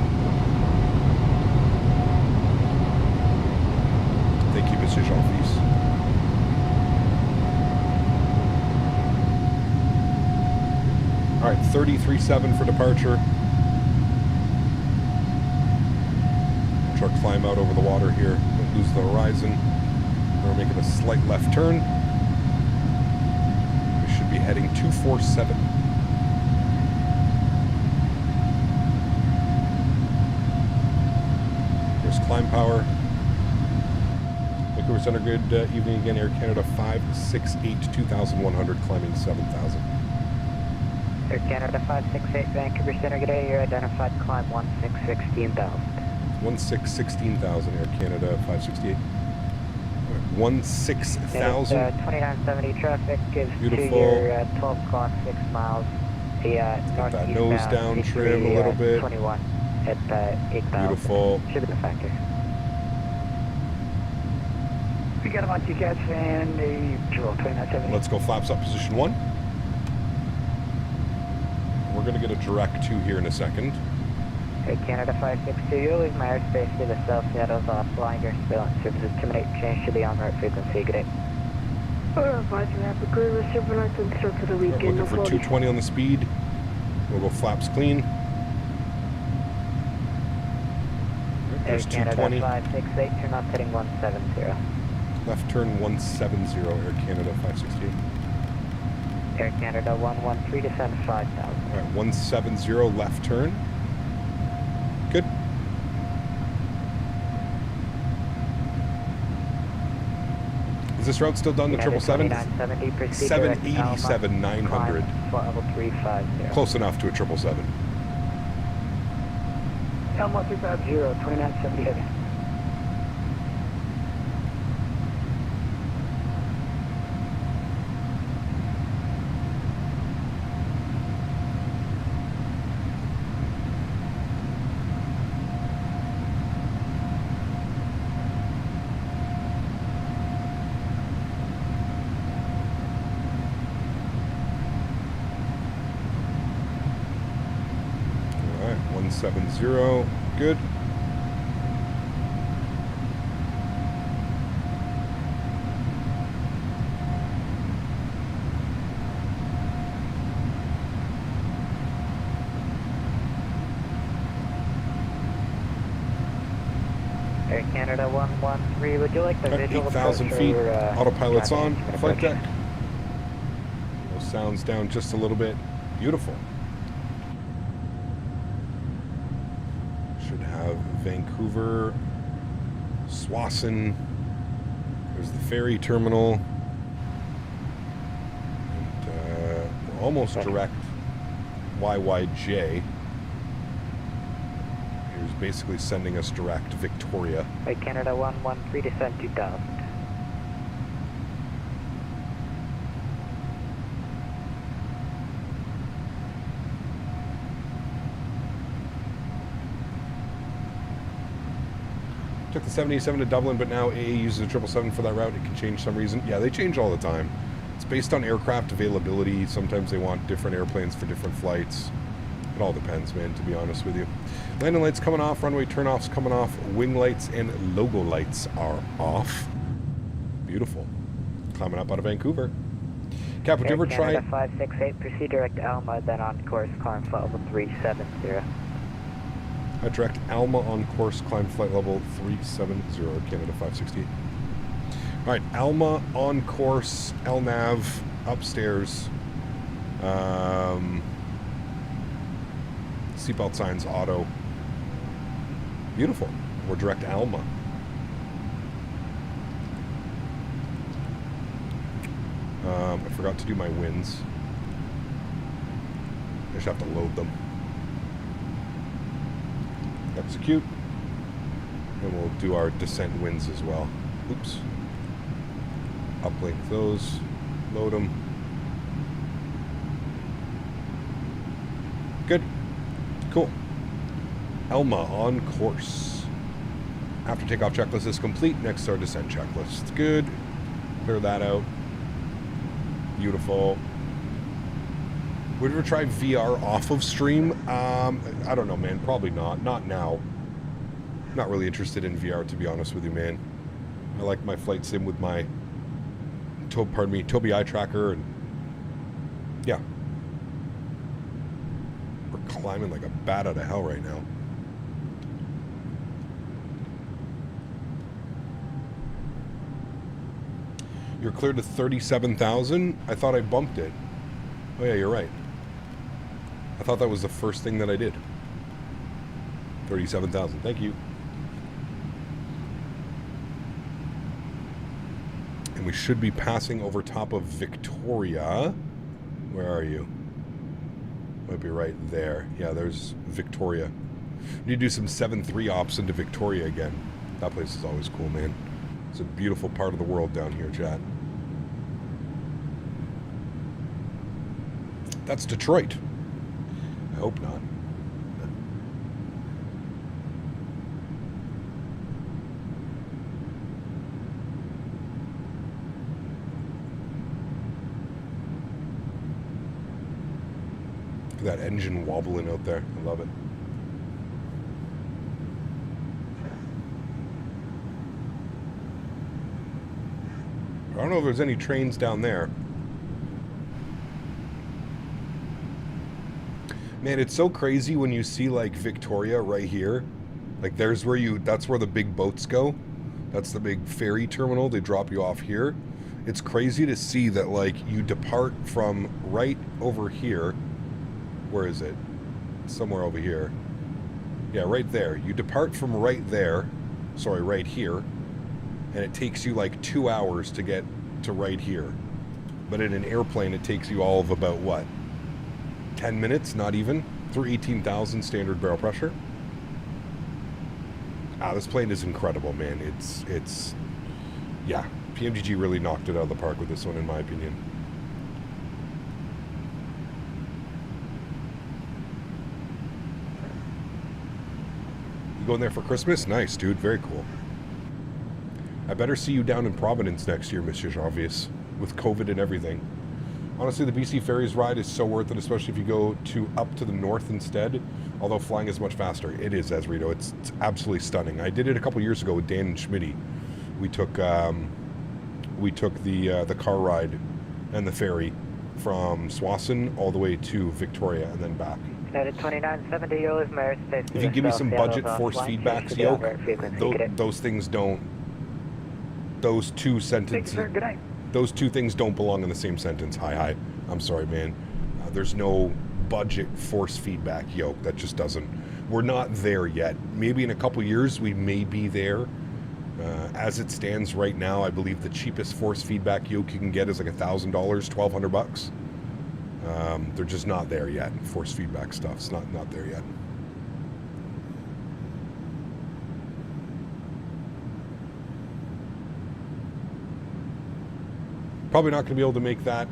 Thank you, Monsieur Javis. All right, 33.7 for departure. Truck climb out over the water here. Don't lose the horizon. We're making a slight left turn. We should be heading 247. There's climb power. Vancouver Center, good evening again. Air Canada 568, 2,100, climbing 7,000. Air Canada 568, Vancouver Center, good day. You're identified climb 16,000. 16,000, Air Canada 568. 16,000. 2970 traffic gives Beautiful. to your 12 o'clock, 6 miles. The northeast that nose down trim a little bit. 21 at 8,000. Beautiful. Should be the factor. We got him on TCAS and the 2970. Let's go flaps up, position 1. We're going to get a direct 2 here in a second. Air Canada 562, you'll leave my airspace to the south shadows offline. Your surveillance services terminate. Change to the on-route frequency. Good day. Advisor, have a good rest of your night and start for the weekend. Looking for 220 on the speed. We'll go flaps clean. There's Air Canada 220. 568, turn off heading 170. Left turn 170, Air Canada 568. Air Canada 113, descend 5,000. All right, 170, left turn. Good. Is this route still done to 777? 770, 787, 900. Level 350. Close enough to a 777. Elma 350, 2970 heavy. 3770. Good. Air Canada 113, would you like the At visual 8,000 approach feet, or, autopilot's on, Johnny, flight approach? deck. Those sounds down just a little bit. Beautiful. Should have Vancouver, Swassen. There's the ferry terminal. And we're almost direct YYJ. He's basically sending us direct Victoria. Air Canada 113, descend 2000. Took the 787 to Dublin, but now AA uses a 777 for that route. It can change some reason. Yeah, they change all the time. It's based on aircraft availability. Sometimes they want different airplanes for different flights. It all depends, man, to be honest with you. Landing lights coming off, runway turnoffs coming off, wing lights and logo lights are off. Beautiful. Climbing up out of Vancouver. Cap, would you ever try... Canada 568, proceed direct Alma, then on course, climb flight level 370. direct Alma on course, climb flight level 370, Canada 568. All right, Alma on course, LNAV, upstairs. Seatbelt signs, auto. Beautiful. We're direct Alma. I forgot to do my winds. I just have to load them. Execute. And we'll do our descent winds as well. Oops. Uplink those. Load them. Good. Cool. Alma on course. After takeoff checklist is complete. Next, our descent checklist. Good. Clear that out. Beautiful. Would you ever try VR off of stream? I don't know, man. Probably not. Not now. Not really interested in VR, to be honest with you, man. I like my flight sim with my, Tobii eye tracker, and yeah. We're climbing like a bat out of hell right now. You're cleared to 37,000? I thought I bumped it. Oh yeah, you're right. I thought that was the first thing that I did. 37,000. Thank you. And we should be passing over top of Victoria. Where are you? Might be right there. Yeah, there's Victoria. We need to do some 7-3 ops into Victoria again. That place is always cool, man. It's a beautiful part of the world down here, chat. That's Detroit. I hope not. Look at that engine wobbling out there. I love it. I don't know if there's any trains down there. Man, it's so crazy when you see like Victoria right here. Like there's where that's where the big boats go. That's the big ferry terminal. They drop you off here. It's crazy to see that like you depart from right over here. Where is it? Somewhere over here. Yeah, right there. You depart from right there. Sorry, right here. And it takes you like 2 hours to get to right here. But in an airplane, it takes you all of about what? 10 minutes, not even, through 18,000 standard barrel pressure. This plane is incredible, man. It's yeah, PMDG really knocked it out of the park with this one, in my opinion. You going there for Christmas? Nice, dude. Very cool. I better see you down in Providence next year, Monsieur Jarvis, with COVID and everything. Honestly, the BC Ferries ride is so worth it, especially if you go up to the north instead. Although flying is much faster. It is, Esrito. It's absolutely stunning. I did it a couple years ago with Dan and Smitty. We took the car ride and the ferry from Swassen all the way to Victoria and then back. United 2970, you'll leave my airspace. If you give me some budget force feedbacks, Yoke, those things don't. Those two sentences. Good night. Those two things don't belong in the same sentence. Hi. I'm sorry, man. There's no budget force feedback, Yoke. That just doesn't. We're not there yet. Maybe in a couple years we may be there. As it stands right now, I believe the cheapest force feedback yoke you can get is like $1,000, $1,200. They're just not there yet. Force feedback stuff's not there yet. Probably not going to be able to make that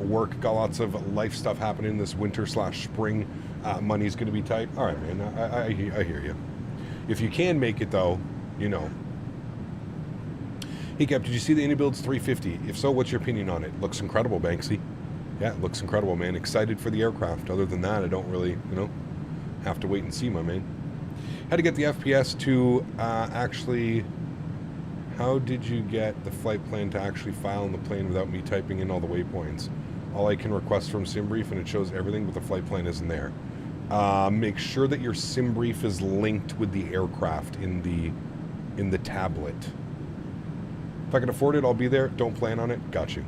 work. Got lots of life stuff happening this winter/spring. Money's going to be tight. All right, man. I hear you. If you can make it, though, you know. Hey, Cap, did you see the Anybuilds 350? If so, what's your opinion on it? Looks incredible, Banksy. Yeah, it looks incredible, man. Excited for the aircraft. Other than that, I don't really, have to wait and see, my man. Had to get the FPS to actually... How did you get the flight plan to actually file on the plane without me typing in all the waypoints? All I can request from SimBrief, and it shows everything, but the flight plan isn't there. Make sure that your SimBrief is linked with the aircraft in the tablet. If I can afford it, I'll be there. Don't plan on it. Got you.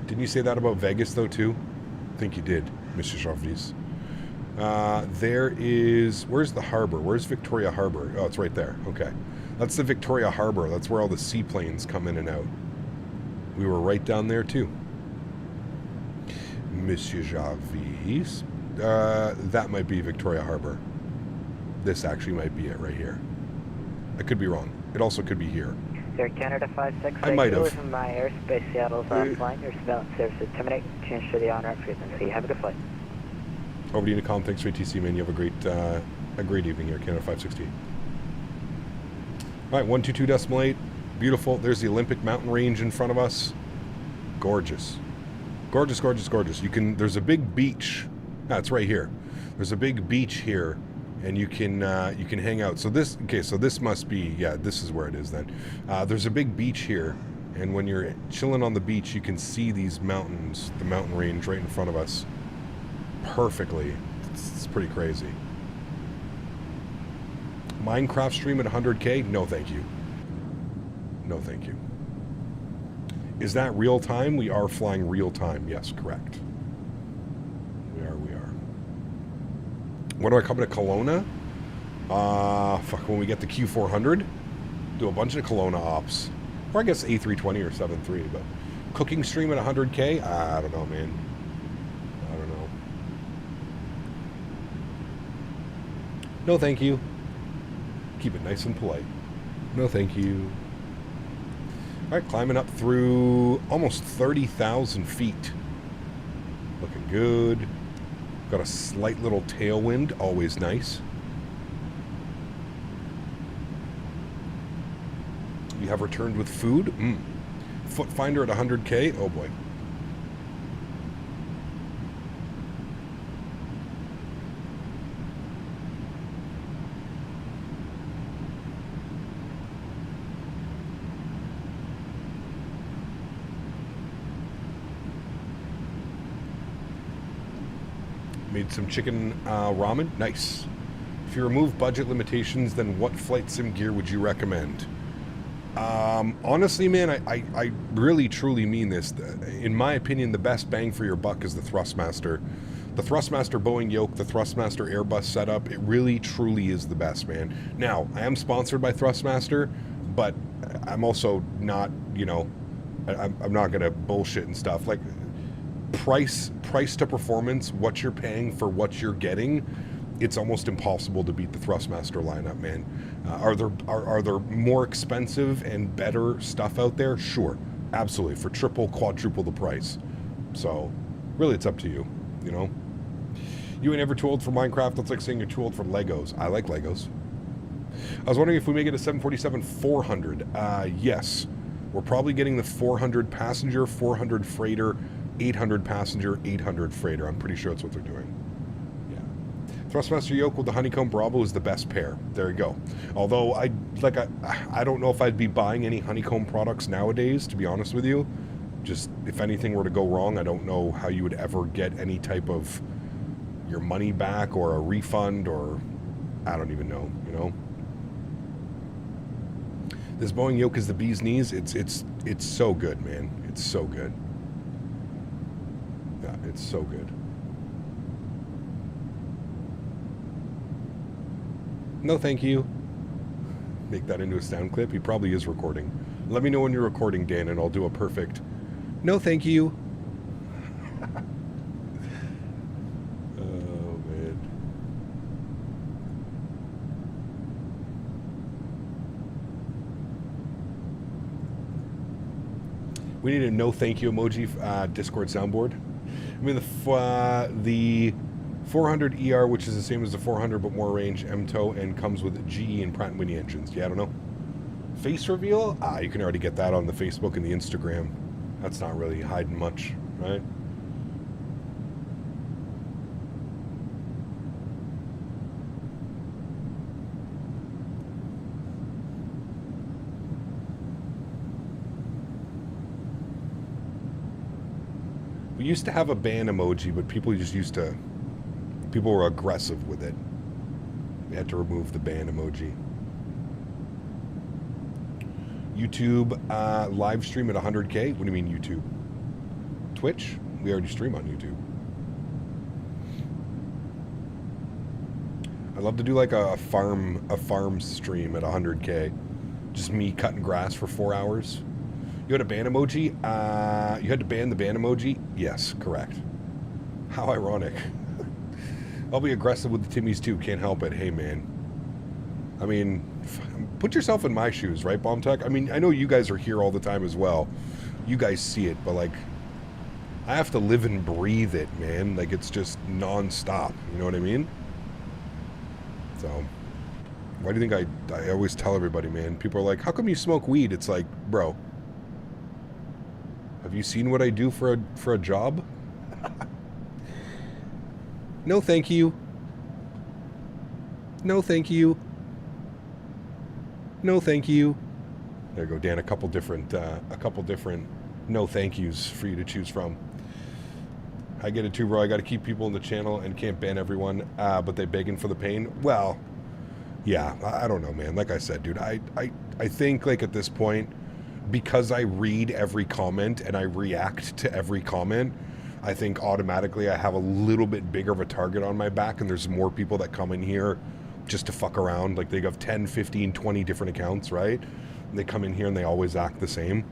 Didn't you say that about Vegas, though, too? I think you did, Mr. Javdis. There is... Where's the harbor? Where's Victoria Harbor? Oh, it's right there. Okay. That's the Victoria Harbor. That's where all the seaplanes come in and out. We were right down there, too. Monsieur Javis. That might be Victoria Harbor. This actually might be it right here. I could be wrong. It also could be here. Air Canada 568, I might have. From my airspace, Seattle's offline. Your surveillance services terminate. Change to the on-ramp frequency. Have a good flight. Over to you, Unicom. Thanks for ATC, man. You have a great evening here, Canada 568. All right, 122.8. Beautiful. There's the Olympic mountain range in front of us. Gorgeous. Gorgeous. There's a big beach. It's right here. There's a big beach here, and you can hang out. So this must be, this is where it is then. There's a big beach here, and when you're chilling on the beach, you can see these mountains, the mountain range right in front of us, perfectly. It's pretty crazy. Minecraft stream at 100K? No, thank you. Is that real time? We are flying real time. Yes, correct. We are. When do I come to Kelowna? When we get the Q400, do a bunch of Kelowna ops. Or I guess A320 or 73, but cooking stream at 100K? I don't know, man. I don't know. No, thank you. Keep it nice and polite. No, thank you. All right, climbing up through almost 30,000 feet. Looking good. Got a slight little tailwind, always nice. You have returned with food. Foot finder at 100K. Oh boy. Made some chicken ramen. Nice. If you remove budget limitations, then what flight sim gear would you recommend? Honestly, man, I really truly mean this. In my opinion, the best bang for your buck is the Thrustmaster. The Thrustmaster Boeing yoke, the Thrustmaster Airbus setup, it really truly is the best, man. Now, I am sponsored by Thrustmaster, but I'm also not, I'm not going to bullshit and stuff. Like, price to performance, what you're paying for what you're getting, it's almost impossible to beat the Thrustmaster lineup, man. Are there more expensive and better stuff out there? Sure, absolutely, for triple, quadruple the price. So, really, it's up to you, You ain't ever too old for Minecraft. That's like saying you're too old for Legos. I like Legos. I was wondering if we make it a 747-400. Yes. We're probably getting the 400 passenger, 400 freighter, 800 passenger, 800 freighter. I'm pretty sure that's what they're doing. Yeah. Thrustmaster yoke with the honeycomb Bravo is the best pair. There you go. Although I don't know if I'd be buying any honeycomb products nowadays, to be honest with you. Just if anything were to go wrong, I don't know how you would ever get any type of your money back or a refund, or I don't even know, you know. This Boeing yoke is the bee's knees. It's so good, man. It's so good. Yeah, it's so good. No, thank you. Make that into a sound clip. He probably is recording. Let me know when you're recording, Dan, and I'll do a perfect. No, thank you. Oh, man. We need a no thank you emoji Discord soundboard. I mean, the 400 ER, which is the same as the 400 but more range, MTOW, and comes with GE and Pratt & Whitney engines. Yeah, I don't know. Face reveal? You can already get that on the Facebook and the Instagram. That's not really hiding much, right? We used to have a ban emoji, but people were aggressive with it. We had to remove the ban emoji. YouTube live stream at 100K? What do you mean YouTube? Twitch? We already stream on YouTube. I'd love to do like a farm stream at 100K. Just me cutting grass for 4 hours. You had a ban emoji? You had to ban the ban emoji? Yes, correct. How ironic. I'll be aggressive with the Timmies too, can't help it. Hey man. I mean, put yourself in my shoes, right, Bomb Tech? I mean, I know you guys are here all the time as well. You guys see it, but like, I have to live and breathe it, man. Like, it's just non-stop. You know what I mean? So, why do you think I always tell everybody, man? People are like, how come you smoke weed? It's like, bro, have you seen what I do for a job? No, thank you. No, thank you. No, thank you. There you go, Dan. A couple different no thank yous for you to choose from. I get it too, bro. I got to keep people in the channel and can't ban everyone, but they begging for the pain. Well, yeah, I don't know, man. Like I said, dude, I think like at this point, because I read every comment and I react to every comment, I think automatically I have a little bit bigger of a target on my back, and there's more people that come in here just to fuck around. Like they have 10, 15, 20 different accounts, right? And they come in here and they always act the same.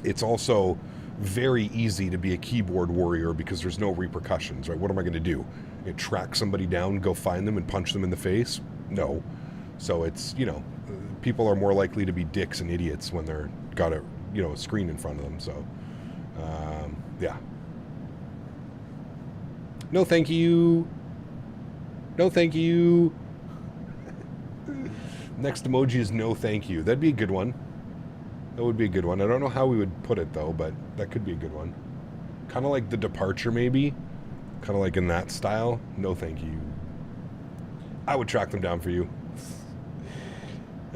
It's also very easy to be a keyboard warrior because there's no repercussions, right? What am I going to do? Track somebody down, go find them and punch them in the face? No. So it's, you know, people are more likely to be dicks and idiots when they're got a, you know, a screen in front of them. So, yeah. No, thank you. No, thank you. Next emoji is no, thank you. That'd be a good one. That would be a good one. I don't know how we would put it, though, but that could be a good one. Kind of like the departure, maybe. Kind of like in that style. No, thank you. I would track them down for you.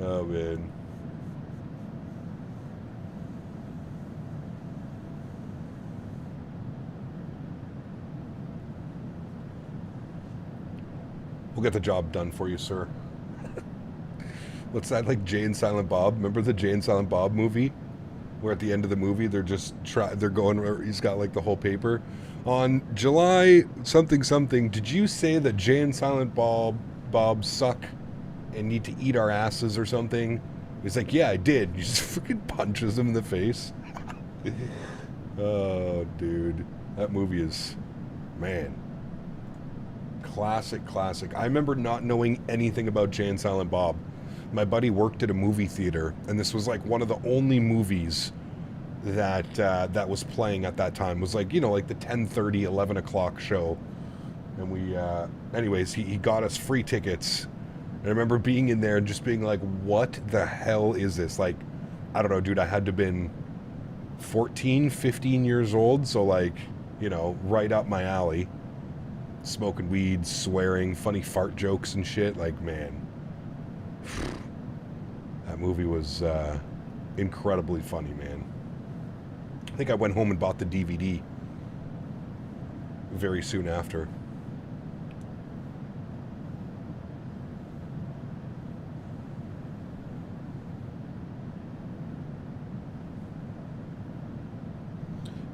Oh, man. We'll get the job done for you, sir. What's that, like Jay and Silent Bob? Remember the Jay and Silent Bob movie? Where at the end of the movie, they're just they're going, he's got like the whole paper. On July something something, did you say that Jay and Silent Bob suck and need to eat our asses or something? He's like, yeah, I did. He just freaking punches him in the face. Oh, dude. That movie is, man. Classic. I remember not knowing anything about Jay and Silent Bob. My buddy worked at a movie theater, and this was like one of the only movies that that was playing at that time. It was like, you know, like the 10:30, 11 o'clock show. And we, anyways, he got us free tickets. And I remember being in there and just being like, what the hell is this? Like, I don't know, dude, I had to have been 14, 15 years old, so like, you know, right up my alley. Smoking weed, swearing, funny fart jokes and shit. Like, man, that movie was incredibly funny, man. I think I went home and bought the DVD very soon after.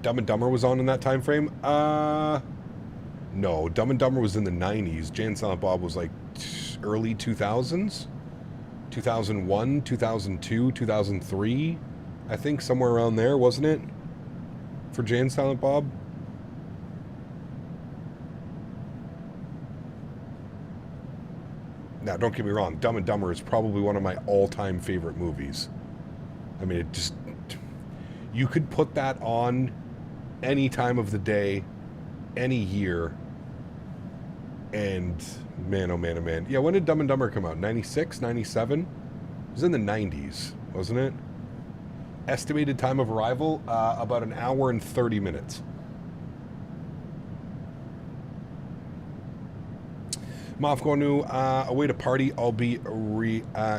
Dumb and Dumber was on in that time frame? No, Dumb and Dumber was in the 90s. Jay and Silent Bob was like early 2000s? 2001, 2002, 2003? I think somewhere around there, wasn't it? For Jay and Silent Bob? Now, don't get me wrong. Dumb and Dumber is probably one of my all-time favorite movies. I mean, it just... You could put that on any time of the day, any year, and man, oh man, oh man. Yeah, when did Dumb and Dumber come out? 96, 97? It was in the 90s, wasn't it? Estimated time of arrival, about an hour and 30 minutes. Mofgonu, away to party. I'll be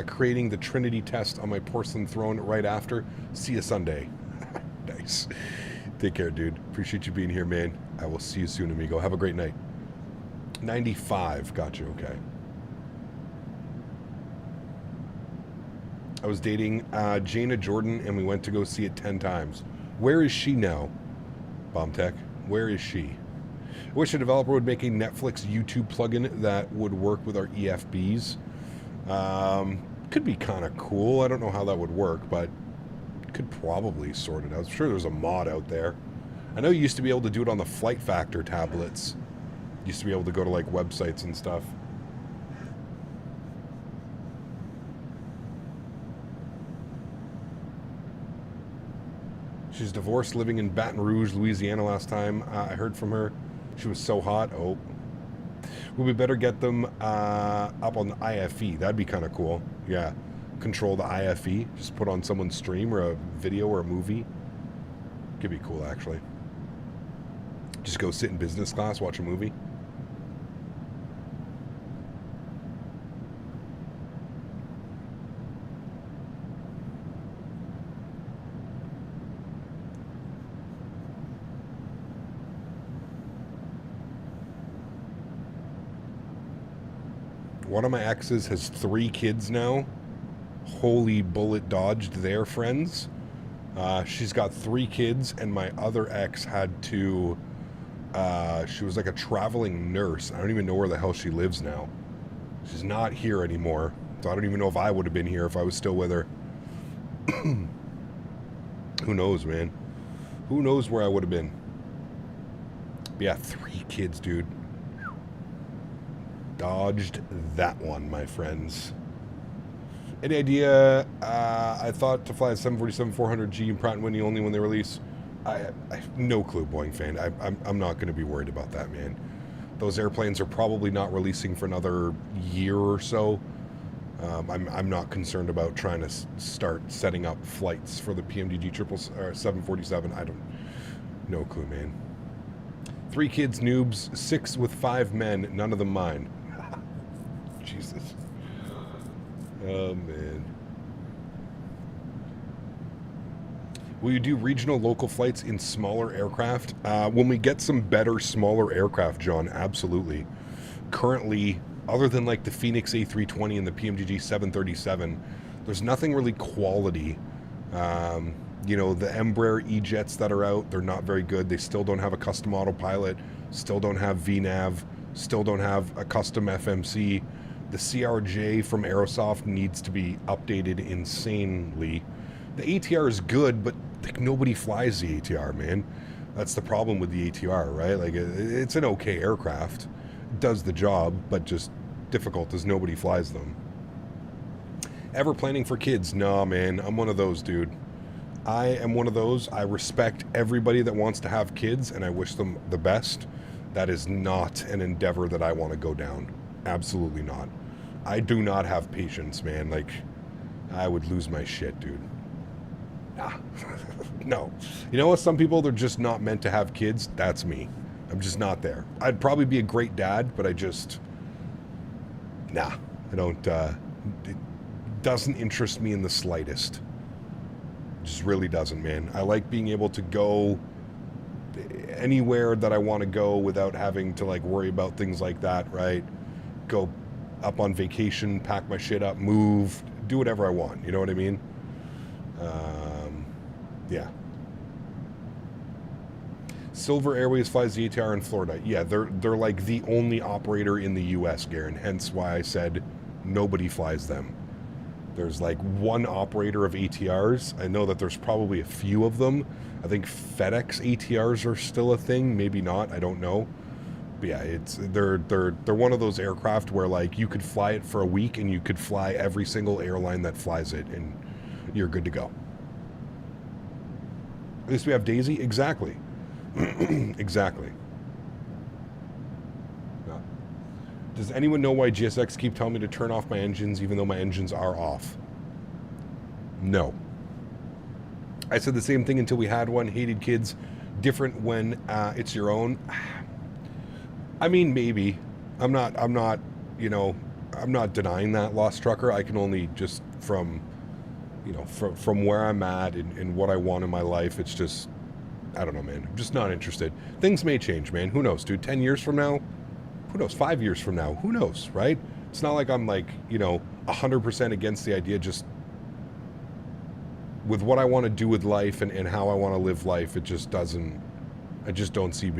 creating the Trinity test on my porcelain throne right after. See you Sunday. Nice. Take care, dude. Appreciate you being here, man. I will see you soon, amigo. Have a great night. 95. Got you. Okay. I was dating Jana Jordan, and we went to go see it 10 times. Where is she now? Bombtech. Where is she? I wish a developer would make a Netflix YouTube plugin that would work with our EFBs. Could be kind of cool. I don't know how that would work, but could probably sort it out. I'm sure there's a mod out there. I know you used to be able to do it on the Flight Factor tablets. Used to be able to go to like websites and stuff. She's divorced, living in Baton Rouge, Louisiana last time I heard from her. She was so hot. Oh. We better get them up on the IFE. That'd be kind of cool. Yeah. Control the IFE. Just put on someone's stream or a video or a movie. Could be cool, actually. Just go sit in business class, watch a movie. One of my exes has 3 kids now. Holy bullet dodged their friends. She's got 3 kids, and my other ex had to... she was like a traveling nurse. I don't even know where the hell she lives now. She's not here anymore. So I don't even know if I would have been here if I was still with her. Who knows, man? Who knows where I would have been? But yeah, 3 kids, dude. Dodged that one, my friends. Any idea? I thought to fly a 747-400G and Pratt & Whitney only when they release. I have no clue, Boeing fan. I'm not going to be worried about that, man. Those airplanes are probably not releasing for another year or so. I'm not concerned about trying to start setting up flights for the PMDG 747. I don't... No clue, man. 3 kids, noobs, 6 with 5 men, none of them mine. Jesus. Oh, man. Will you do regional local flights in smaller aircraft? When we get some better, smaller aircraft, John, absolutely. Currently, other than like the Phoenix A320 and the PMDG 737, there's nothing really quality. You know, the Embraer E-Jets that are out, they're not very good. They still don't have a custom autopilot, still don't have VNAV, still don't have a custom FMC. The CRJ from Aerosoft needs to be updated insanely. The ATR is good, but like, nobody flies the ATR, man. That's the problem with the ATR, right? Like, it's an okay aircraft. It does the job, but just difficult as nobody flies them. Ever planning for kids? No, man. I'm one of those, dude. I am one of those. I respect everybody that wants to have kids, and I wish them the best. That is not an endeavor that I want to go down. Absolutely not. I do not have patience, man. Like, I would lose my shit, dude. Nah. No. You know what? Some people, they're just not meant to have kids. That's me. I'm just not there. I'd probably be a great dad, but I just... Nah. I don't... it doesn't interest me in the slightest. It just really doesn't, man. I like being able to go anywhere that I want to go without having to, like, worry about things like that, right? Go up on vacation, pack my shit up, move, do whatever I want. You know what I mean? Yeah. Silver Airways flies the ATR in Florida. Yeah, they're like the only operator in the U.S., Garen. Hence why I said nobody flies them. There's like one operator of ATRs. I know that there's probably a few of them. I think FedEx ATRs are still a thing. Maybe not. I don't know. But yeah, they're one of those aircraft where like you could fly it for a week and you could fly every single airline that flies it and you're good to go. At least we have Daisy. Exactly. Exactly. Yeah. Does anyone know why GSX keep telling me to turn off my engines even though my engines are off? No. I said the same thing until we had one. Hated kids. Different when it's your own. I mean, maybe. I'm not, you know, I'm not denying that, Lost Trucker. I can only just from, you know, from where I'm at and what I want in my life, it's just, I don't know, man. I'm just not interested. Things may change, man. Who knows, dude? 10 years from now? Who knows? 5 years from now? Who knows, right? It's not like I'm like, you know, 100% against the idea. Just with what I want to do with life and how I want to live life, it just doesn't, I just don't see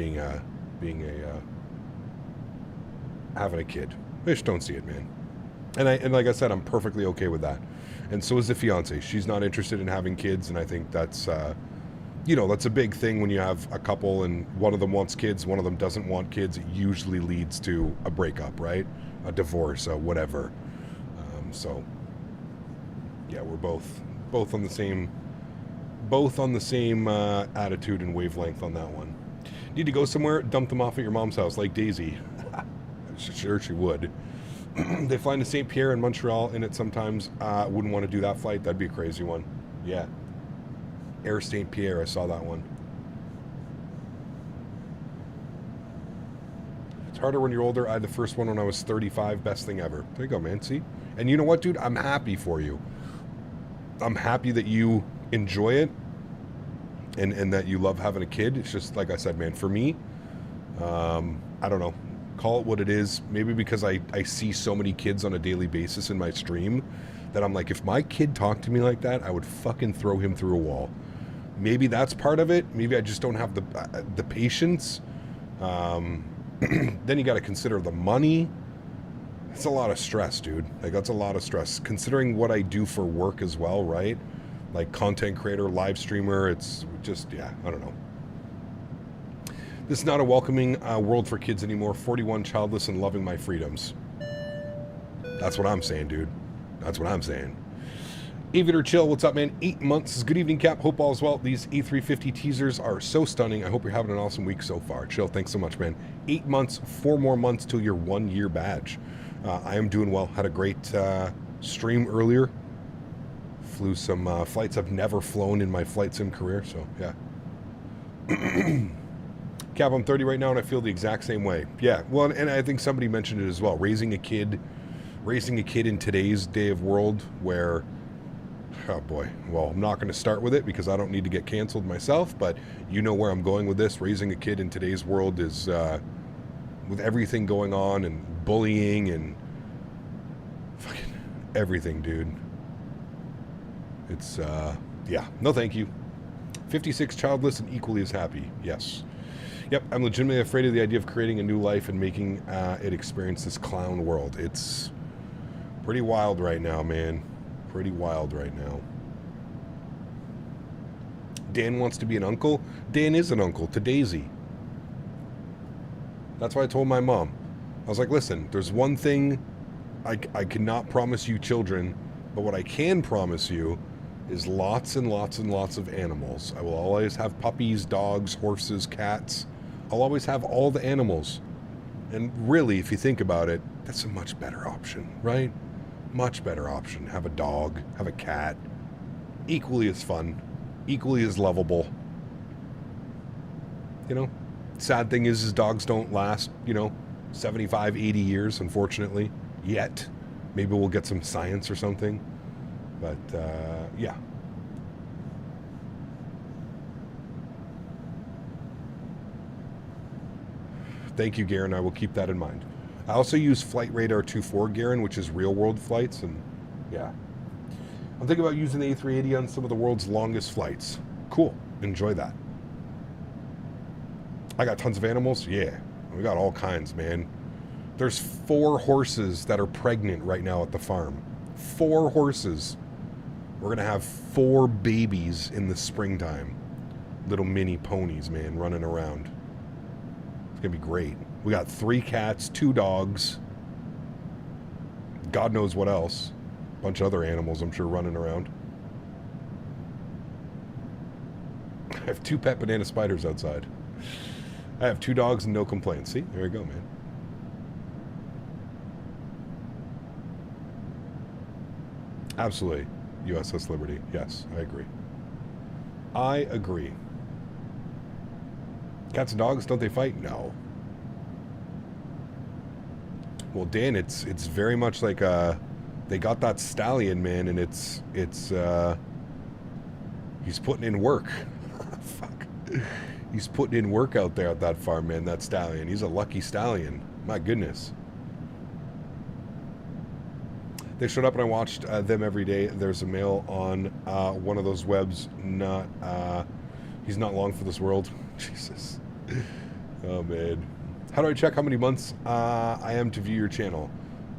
having a kid. I just don't see it, man. And like I said, I'm perfectly okay with that. And so is the fiance. She's not interested in having kids, and I think that's, you know, that's a big thing when you have a couple and one of them wants kids, one of them doesn't want kids. It usually leads to a breakup, right? A divorce, whatever. So, yeah, we're both on the same attitude and wavelength on that one. Need to go somewhere? Dump them off at your mom's house, like Daisy. Sure, she would. They fly into St. Pierre and Montreal in it sometimes. Wouldn't want to do that flight. That'd be a crazy one. Yeah. Air St. Pierre, I saw that one. It's harder when you're older. I had the first one when I was 35. Best thing ever. There you go, man. See? And you know what, dude? I'm happy for you. I'm happy that you enjoy it and that you love having a kid. It's just, like I said, man, for me, I don't know. Call it what it is. Maybe because I see so many kids on a daily basis in my stream that I'm like, if my kid talked to me like that, I would fucking throw him through a wall. Maybe that's part of it. Maybe I just don't have the patience. Then you got to consider the money. It's a lot of stress, dude. Like, that's a lot of stress. Considering what I do for work as well, right? Like content creator, live streamer, it's just, yeah, I don't know. This is not a welcoming world for kids anymore. 41, childless, and loving my freedoms. That's what I'm saying, dude. That's what I'm saying. Aviator Chill, what's up, man? 8 months. Good evening, Cap. Hope all is well. These A350 teasers are so stunning. I hope you're having an awesome week so far. Chill, thanks so much, man. 8 months, 4 more months till your 1 year badge. I am doing well. Had a great stream earlier. Flew some flights I've never flown in my flight sim career, so yeah. Cap, I'm 30 right now, and I feel the exact same way. Yeah, well, and I think somebody mentioned it as well. Raising a kid in today's day of world where, oh boy, well, I'm not going to start with it because I don't need to get canceled myself, but you know where I'm going with this. Raising a kid in today's world is, with everything going on and bullying and fucking everything, dude. It's, yeah, no thank you. 56, childless, and equally as happy. Yes. Yep, I'm legitimately afraid of the idea of creating a new life and making it experience this clown world. It's pretty wild right now, man. Pretty wild right now. Dan wants to be an uncle. Dan is an uncle to Daisy. That's why I told my mom. I was like, listen, there's one thing I cannot promise you children, but what I can promise you is lots and lots and lots of animals. I will always have puppies, dogs, horses, cats. I'll always have all the animals. And really, if you think about it, that's a much better option, right? Much better option. Have a dog, have a cat. Equally as fun. equally as lovable. You know, sad thing is dogs don't last, 75, 80 years, unfortunately, yet. Maybe we'll get some science or something. But, yeah. Thank you, Garen. I will keep that in mind. I also use Flight Radar 2.4, Garen, which is real-world flights, and, yeah. I'm thinking about using the A380 on some of the world's longest flights. Cool. Enjoy that. I got tons of animals. Yeah. We got all kinds, man. There's 4 horses that are pregnant right now at the farm. 4 horses. We're going to have 4 babies in the springtime. Little mini ponies, man, running around. It's going to be great. We got 3 cats, 2 dogs. God knows what else. A bunch of other animals, I'm sure, running around. I have 2 pet banana spiders outside. I have 2 dogs and no complaints. See? There you go, man. Absolutely. USS Liberty. Yes, I agree. I agree. Cats and dogs, don't they fight? No. Well, Dan, it's very much like they got that stallion, man, and it's he's putting in work. Fuck. He's putting in work out there at that farm, man, that stallion. He's a lucky stallion. My goodness. They showed up and I watched them every day. There's a male on one of those webs. He's not long for this world. Jesus. Oh, man. How do I check how many months I am to view your channel?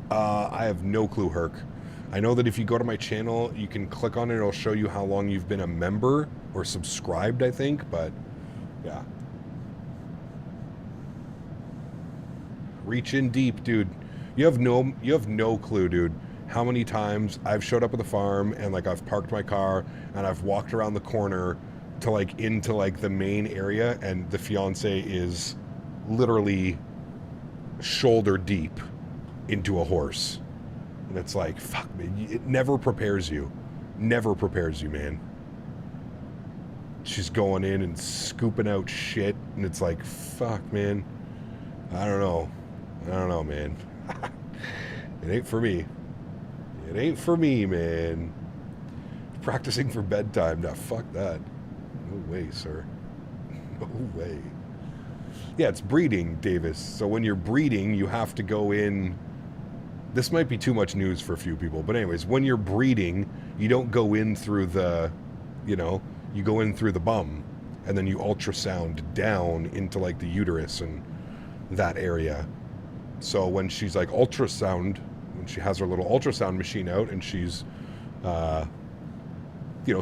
I have no clue, Herc. I know that if you go to my channel, you can click on it. It'll show you how long you've been a member or subscribed, I think. But, yeah. Reach in deep, dude. You have no clue, dude, how many times I've showed up at the farm and, like, I've parked my car and I've walked around the corner to, like, into, like, the main area, and the fiance is literally shoulder deep into a horse. And it's like, fuck, man, it never prepares you. Never prepares you, man. She's going in and scooping out shit, and it's like, fuck, man. I don't know, man. It ain't for me. It ain't for me, man. Practicing for bedtime. Now, fuck that. No way, sir. No way. Yeah, it's breeding, Davis. So when you're breeding, you have to go in. This might be too much news for a few people, but anyways, when you're breeding, you don't go in through the, you go in through the bum, and then you ultrasound down into, like, the uterus and that area. So when she's, like, when she has her little ultrasound machine out and she's,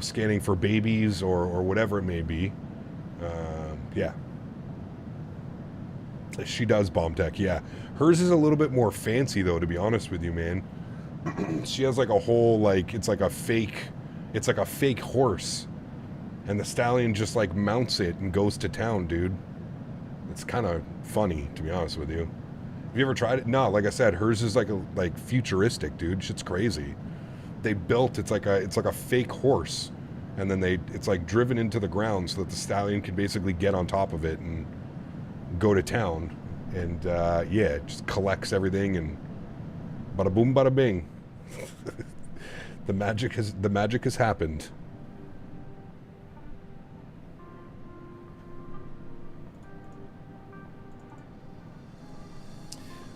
scanning for babies or whatever it may be, yeah. She does bomb tech, yeah. Hers is a little bit more fancy, though, to be honest with you, man. She has, like, a whole, like, it's like a fake horse. And the stallion just, like, mounts it and goes to town, dude. It's kind of funny, to be honest with you. Have you ever tried it? No, like I said, hers is like futuristic, dude. Shit's crazy. They built, it's like a fake horse. And then it's like driven into the ground so that the stallion can basically get on top of it and go to town. And yeah, it just collects everything and bada boom, bada bing. The magic has happened.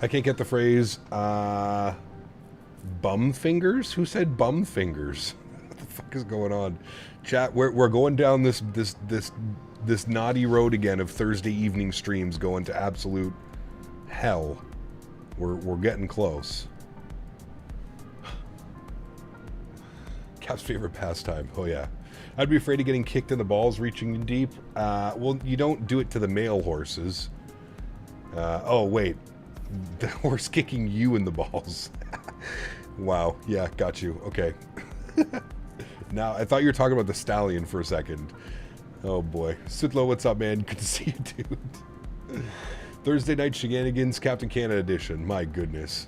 I can't get the phrase, bum fingers? Who said bum fingers? What the fuck is going on? Chat, we're going down this naughty road again of Thursday evening streams going to absolute hell. We're getting close. Cap's favorite pastime. Oh yeah. I'd be afraid of getting kicked in the balls reaching deep. Well, you don't do it to the male horses. Oh wait. The horse kicking you in the balls. Wow. Yeah, got you. Okay. Now, I thought you were talking about the stallion for a second. Oh, boy. Sutlo, what's up, man? Good to see you, dude. Thursday night shenanigans, Captain Canada edition. My goodness.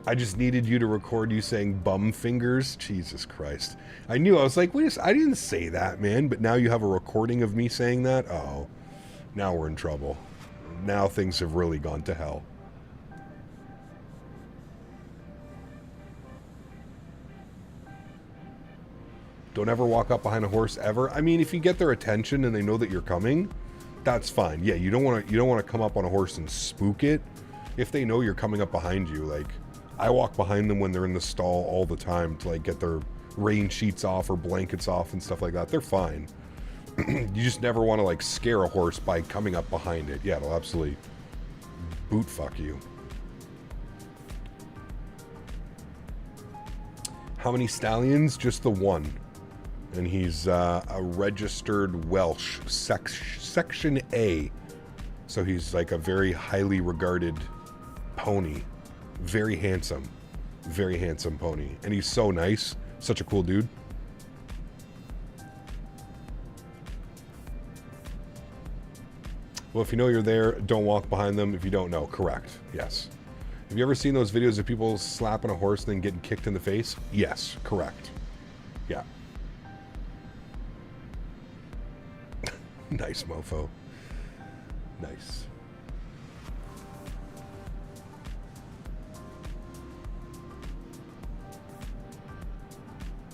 I just needed you to record you saying bum fingers. Jesus Christ. I knew. I was like, wait, I didn't say that, man. But now you have a recording of me saying that? Oh, now we're in trouble. Now things have really gone to hell. Don't ever walk up behind a horse ever. I mean, if you get their attention and they know that you're coming, that's fine. Yeah, you don't want to come up on a horse and spook it. If they know you're coming up behind you, like, I walk behind them when they're in the stall all the time to, like, get their rain sheets off or blankets off and stuff like that. They're fine. You just never want to, like, scare a horse by coming up behind it. Yeah, it'll absolutely boot fuck you. How many stallions? Just the one. And he's a registered Welsh, Section A. So he's like a very highly regarded pony. Very handsome pony. And he's so nice. Such a cool dude. Well, if you know you're there, don't walk behind them. If you don't know, correct. Yes. Have you ever seen those videos of people slapping a horse and then getting kicked in the face? Yes, correct. Yeah. Nice, mofo. Nice.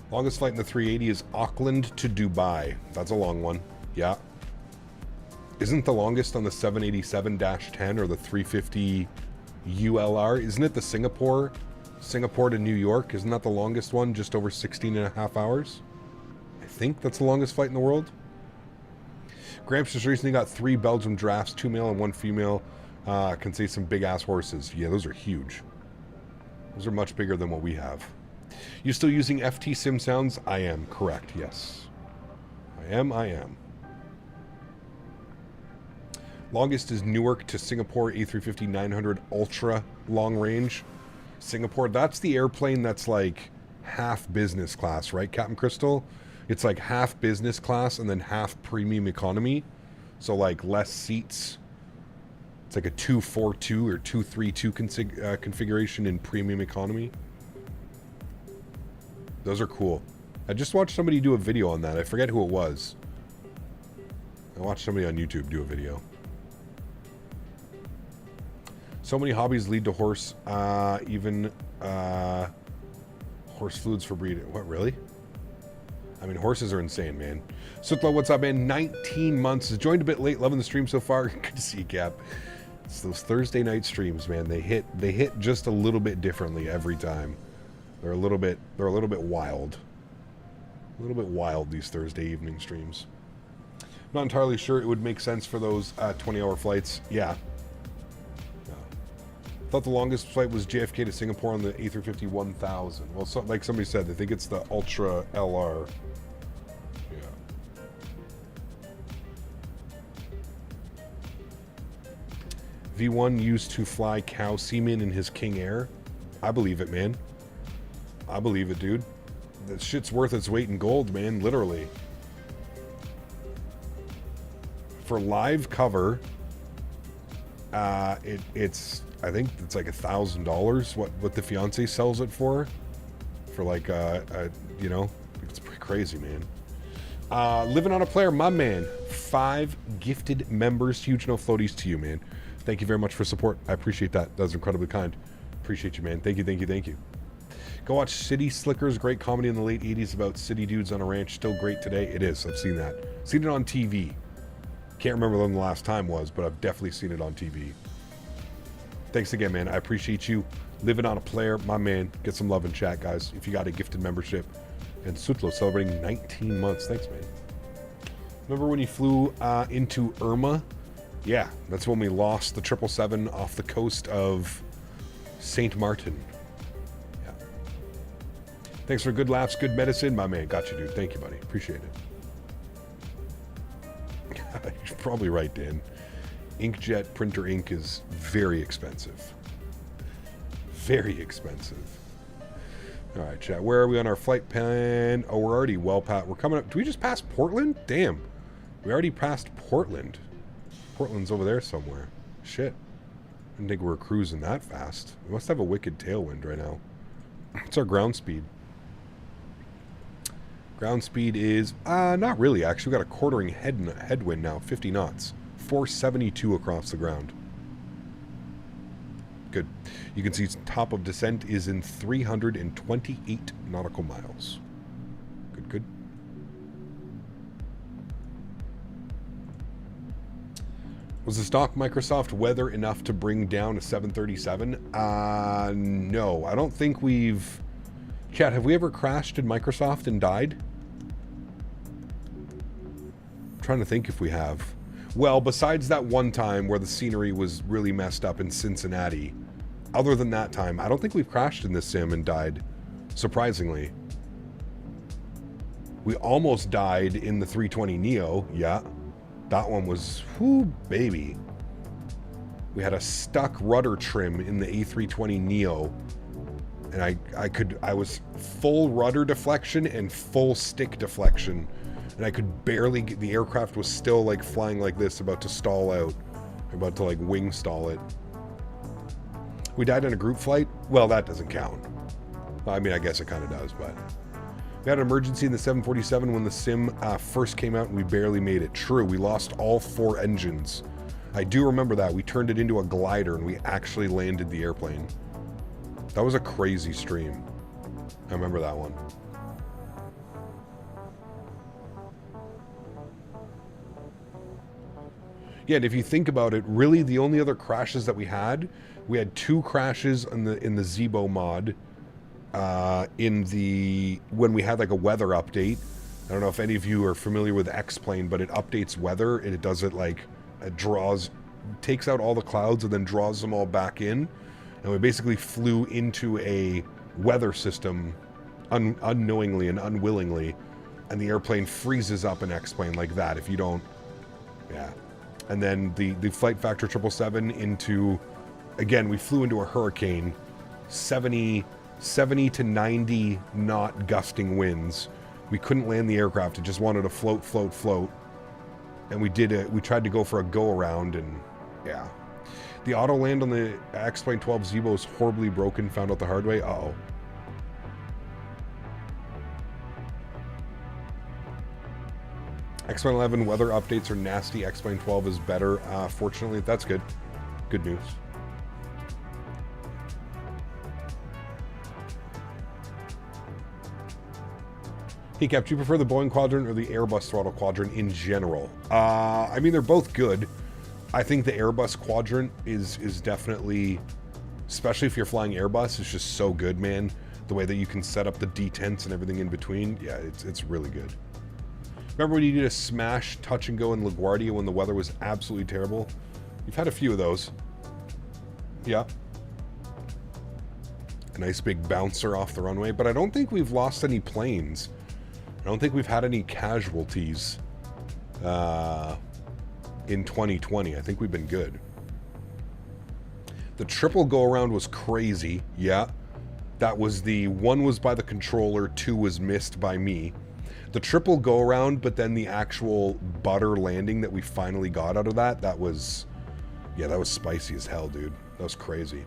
Longest flight in the 380 is Auckland to Dubai. That's a long one. Yeah. Isn't the longest on the 787-10 or the 350 ULR? Isn't it the Singapore to New York? Isn't that the longest one? Just over 16 and a half hours? I think that's the longest flight in the world. Gramps just recently got 3 Belgium drafts, 2 male and 1 female. Can say some big ass horses. Yeah, those are huge. Those are much bigger than what we have. You still using FT sim sounds? I am, correct, yes. I am. Longest is Newark to Singapore, A350-900 ultra long range. Singapore, that's the airplane that's like half business class, right, Captain Crystal? It's like half business class and then half premium economy. So like less seats. It's like a 242 or 232 configuration in premium economy. Those are cool. I just watched somebody do a video on that. I forget who it was. I watched somebody on YouTube do a video. So many hobbies lead to horse, even horse fluids for breeding. What, really? I mean, horses are insane, man. Sutla, what's up, man? 19 months. Has joined a bit late. Loving the stream so far. Good to see you, Cap. It's those Thursday night streams, man. They hit just a little bit differently every time. They're a little bit wild. A little bit wild, these Thursday evening streams. Not entirely sure it would make sense for those 20-hour flights. Yeah. Thought the longest flight was JFK to Singapore on the A350-1000. Well, like somebody said, I think it's the Ultra LR. Yeah. V1 used to fly cow semen in his King Air. I believe it, man. I believe it, dude. That shit's worth its weight in gold, man, literally. For live cover, it's I think it's like $1,000 what the fiance sells it for like you know, it's pretty crazy, man. Living on a player, my man. 5 gifted members. Huge no floaties to you, man. Thank you very much for support. I appreciate that. That's incredibly kind. Appreciate you, man. Thank you. Go watch City Slickers, great comedy in the late 80s about city dudes on a ranch. Still great today. It is. I've seen that. Seen it on TV. Can't remember when the last time was, but I've definitely seen it on TV. Thanks again, man. I appreciate you. Living on a player, my man. Get some love in chat, guys, if you got a gifted membership. And Sutlo celebrating 19 months. Thanks, man. Remember when you flew into Irma? Yeah, that's when we lost the 777 off the coast of St. Martin. Yeah. Thanks for good laughs, good medicine, my man. Got you, dude. Thank you, buddy. Appreciate it. You're probably right, Dan. Inkjet printer ink is very expensive. Very expensive. All right, chat. Where are we on our flight plan? Oh, we're already well past. We're coming up. Do we just pass Portland? Damn. We already passed Portland. Portland's over there somewhere. Shit. Didn't think we were cruising that fast. We must have a wicked tailwind right now. What's our ground speed? Ground speed is, not really actually. We've got a quartering headwind now, 50 knots. 472 across the ground. Good. You can see top of descent is in 328 nautical miles. Good, good. Was the stock Microsoft weather enough to bring down a 737? No. I don't think we've... Chat, have we ever crashed in Microsoft and died? I'm trying to think if we have. Well, besides that one time where the scenery was really messed up in Cincinnati, other than that time, I don't think we've crashed in this sim and died, surprisingly. We almost died in the 320neo, yeah. That one was, whoo, baby. We had a stuck rudder trim in the A320neo, and I was full rudder deflection and full stick deflection, and I could barely get, the aircraft was still like flying like this, about to stall out, about to like wing stall it. We died in a group flight? Well, that doesn't count. I mean, I guess it kind of does, but... We had an emergency in the 747 when the sim first came out and we barely made it. True, we lost all 4 engines. I do remember that. We turned it into a glider and we actually landed the airplane. That was a crazy stream. I remember that one. Yeah, and if you think about it, really the only other crashes that we had 2 crashes in the Zebo mod. When we had like a weather update. I don't know if any of you are familiar with X-Plane, but it updates weather and it does it like, takes out all the clouds and then draws them all back in. And we basically flew into a weather system unknowingly and unwillingly, and the airplane freezes up in X-Plane like that if you don't, yeah. And then the flight factor 777 into, again, we flew into a hurricane, 70 to 90 knot gusting winds. We couldn't land the aircraft. It just wanted to float, float, float. And we tried to go for a go around, and yeah. The auto land on the X-Plane 12 Zebo is horribly broken, found out the hard way. Uh-oh. X-Plane 11 weather updates are nasty. X-Plane 12 is better. Fortunately, that's good. Good news. Hey Cap, do you prefer the Boeing quadrant or the Airbus throttle quadrant in general? I mean, they're both good. I think the Airbus quadrant is definitely, especially if you're flying Airbus, it's just so good, man. The way that you can set up the detents and everything in between, yeah, it's really good. Remember when you did a smash touch and go in LaGuardia when the weather was absolutely terrible? You've had a few of those. Yeah. A nice big bouncer off the runway, but I don't think we've lost any planes. I don't think we've had any casualties in 2020. I think we've been good. The triple go-around was crazy. Yeah. That was the... 1 was by the controller, 2 was missed by me. The triple go-around, but then the actual butter landing that we finally got out of that was... Yeah, that was spicy as hell, dude. That was crazy.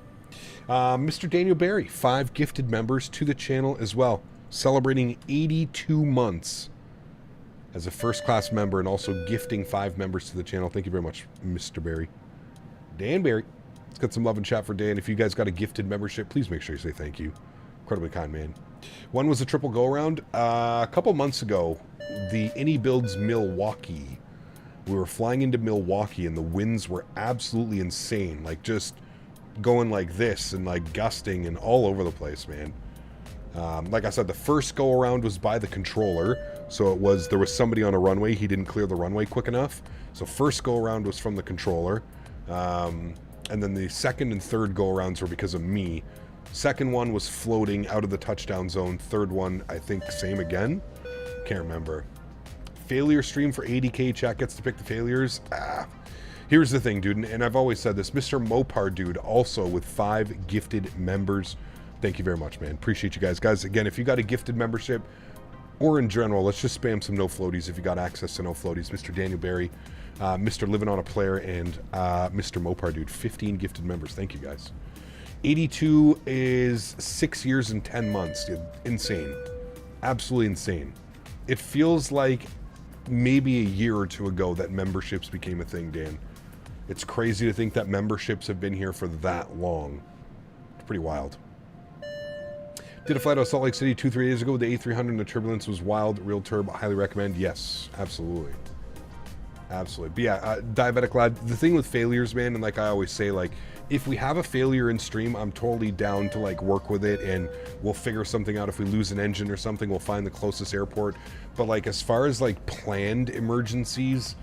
Mr. Daniel Barry, 5 gifted members to the channel as well. Celebrating 82 months as a first-class member and also gifting 5 members to the channel. Thank you very much, Mr. Barry. Dan Barry. Let's get some love and chat for Dan. If you guys got a gifted membership, please make sure you say thank you. Incredibly kind, man. One was a triple go-around. A couple months ago, the Innie builds Milwaukee. We were flying into Milwaukee and the winds were absolutely insane. Like just going like this and like gusting and all over the place, man. Like I said, the first go-around was by the controller. So there was somebody on a runway. He didn't clear the runway quick enough. So first go-around was from the controller. And then the second and third go-arounds were because of me. Second one was floating out of the touchdown zone. Third one, I think, same again. Can't remember. Failure stream for 80k. Chat gets to pick the failures. Here's the thing, dude, and I've always said this. Mr. Mopar, dude, also with 5 gifted members. Thank you very much, man. Appreciate you guys. Guys, again, if you got a gifted membership, or in general, let's just spam some no floaties if you got access to no floaties. Mr. Daniel Barry, Mr. Living on a Player, and Mr. Mopar Dude. 15 gifted members. Thank you, guys. 82 is 6 years and 10 months. Dude. Insane. Absolutely insane. It feels like maybe a year or two ago that memberships became a thing, Dan. It's crazy to think that memberships have been here for that long. It's pretty wild. Did a flight out of Salt Lake City 2-3 days ago with the A300 and the turbulence was wild. Real turb, highly recommend. Yes, absolutely. Absolutely. But yeah, Diabetic Lad, the thing with failures, man, and like I always say, like, if we have a failure in stream, I'm totally down to like work with it and we'll figure something out. If we lose an engine or something, we'll find the closest airport. But like as far as like planned emergencies,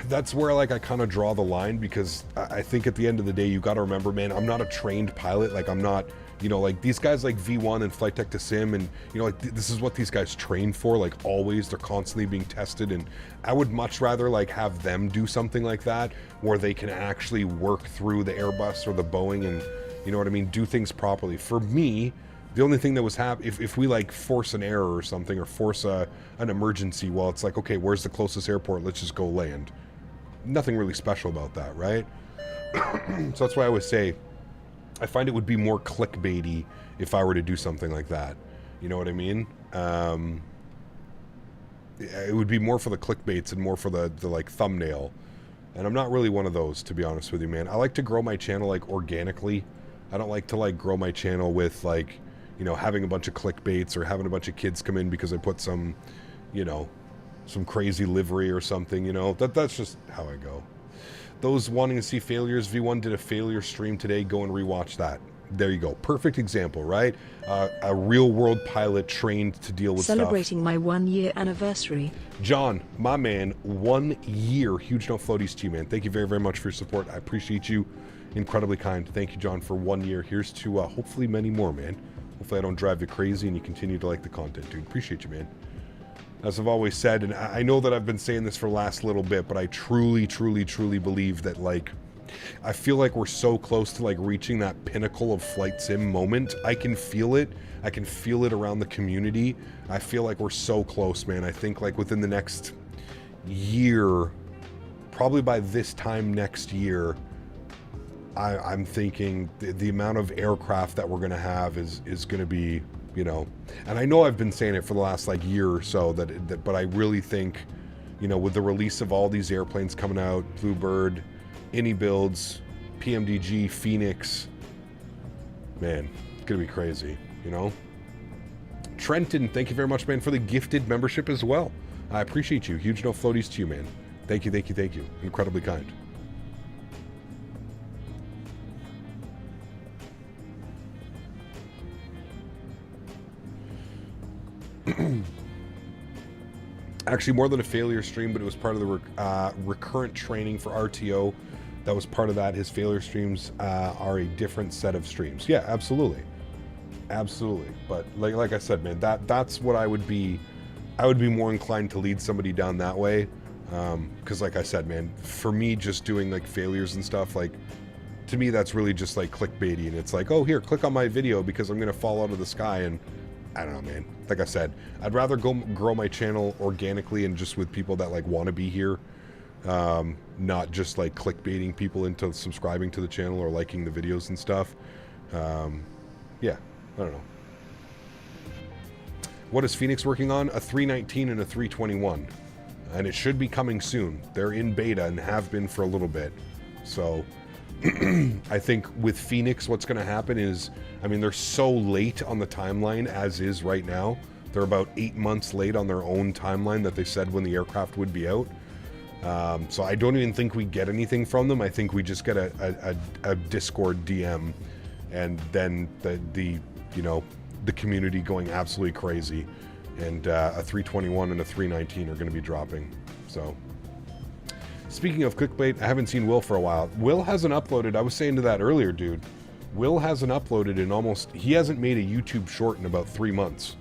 that's where like I kind of draw the line, because I think at the end of the day, you got to remember, man, I'm not a trained pilot. Like I'm not, you know, like these guys like V1 and Flight Tech to Sim, and you know, like this is what these guys train for. Like always, they're constantly being tested, and I would much rather like have them do something like that where they can actually work through the Airbus or the Boeing and, you know what I mean, do things properly. For me, the only thing that was if we like force an error or something, or force an emergency, well, it's like, okay, where's the closest airport? Let's just go land. Nothing really special about that, right? So that's why I always say, I find it would be more clickbaity if I were to do something like that. You know what I mean? It would be more for the clickbaits and more for the like thumbnail. And I'm not really one of those, to be honest with you, man. I like to grow my channel like organically. I don't like to like grow my channel with like, you know, having a bunch of clickbaits or having a bunch of kids come in because I put some, you know, some crazy livery or something, you know. That's just how I go. Those wanting to see failures, V1 did a failure stream today. Go and rewatch that. There you go. Perfect example, right? A real world pilot trained to deal with Celebrating my 1 year anniversary. John, my man, 1 year. Huge no floaties to you, man. Thank you very, very much for your support. I appreciate you. Incredibly kind. Thank you, John, for 1 year. Here's to hopefully many more, man. Hopefully I don't drive you crazy and you continue to like the content, dude. Appreciate you, man. As I've always said, and I know that I've been saying this for the last little bit, but I truly, truly, truly believe that, like, I feel like we're so close to, like, reaching that pinnacle of flight sim moment. I can feel it. I can feel it around the community. I feel like we're so close, man. I think, like, within the next year, probably by this time next year, I'm thinking the amount of aircraft that we're going to have is going to be, you know, and I know I've been saying it for the last like year or so but I really think, you know, with the release of all these airplanes coming out, Bluebird, Any builds, PMDG, Phoenix, man, it's gonna be crazy, you know. Trenton, thank you very much, man, for the gifted membership as well. I appreciate you. Huge no floaties to you, man. Thank you, thank you, thank you. Incredibly kind. Actually, more than a failure stream, but it was part of the recurrent training for RTO. That was part of that. His failure streams are a different set of streams. Yeah, absolutely, absolutely. But like I said, man, that's what I would be more inclined to lead somebody down that way. Because like I said, man, for me, just doing like failures and stuff, like, to me, that's really just like clickbaity, and it's like, oh, here, click on my video because I'm gonna fall out of the sky. And I don't know, man. Like I said, I'd rather grow my channel organically and just with people that like want to be here, not just like clickbaiting people into subscribing to the channel or liking the videos and stuff. Yeah, I don't know. What is Phoenix working on? A 319 and a 321, and it should be coming soon. They're in beta and have been for a little bit. So I think with Phoenix, what's going to happen is, I mean, they're so late on the timeline as is right now. They're about 8 months late on their own timeline that they said when the aircraft would be out. So I don't even think we get anything from them. I think we just get a Discord DM, and then the you know, the community going absolutely crazy, and a 321 and a 319 are going to be dropping. So speaking of clickbait, I haven't seen Will for a while. Will hasn't uploaded. I was saying to that earlier, dude. Will hasn't uploaded in he hasn't made a YouTube short in about 3 months.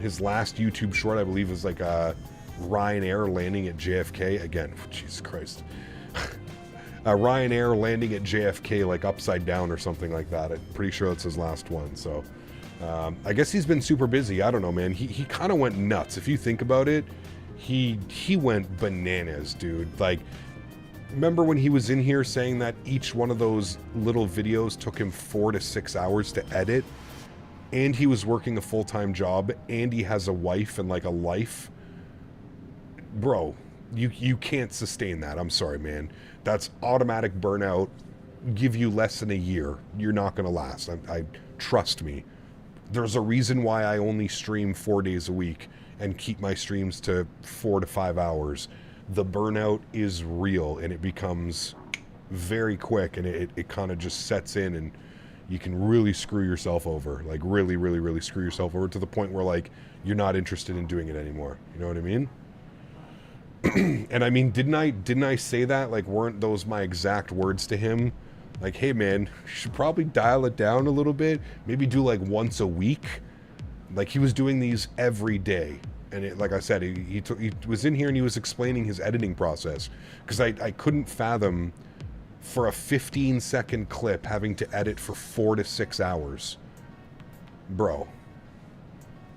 His last YouTube short, I believe, was like Ryanair landing at JFK. Again, Jesus Christ. Ryanair landing at JFK like upside down or something like that. I'm pretty sure that's his last one. So I guess he's been super busy. I don't know, man. He kind of went nuts. If you think about it, he went bananas, dude. Like, remember when he was in here saying that each one of those little videos took him 4 to 6 hours to edit? And he was working a full-time job, and he has a wife and, like, a life? Bro, you can't sustain that. I'm sorry, man. That's automatic burnout. Give you less than a year. You're not going to last. I trust me. There's a reason why I only stream 4 days a week and keep my streams to 4 to 5 hours. The burnout is real, and it becomes very quick, and it kind of just sets in, and you can really screw yourself over. Like, really, really, really screw yourself over to the point where, like, you're not interested in doing it anymore. You know what I mean? And I mean, didn't I say that? Like, weren't those my exact words to him? Like, hey man, you should probably dial it down a little bit. Maybe do like once a week. Like, he was doing these every day. And like I said, he was in here and he was explaining his editing process. Because I couldn't fathom for a 15-second clip having to edit for 4 to 6 hours. Bro.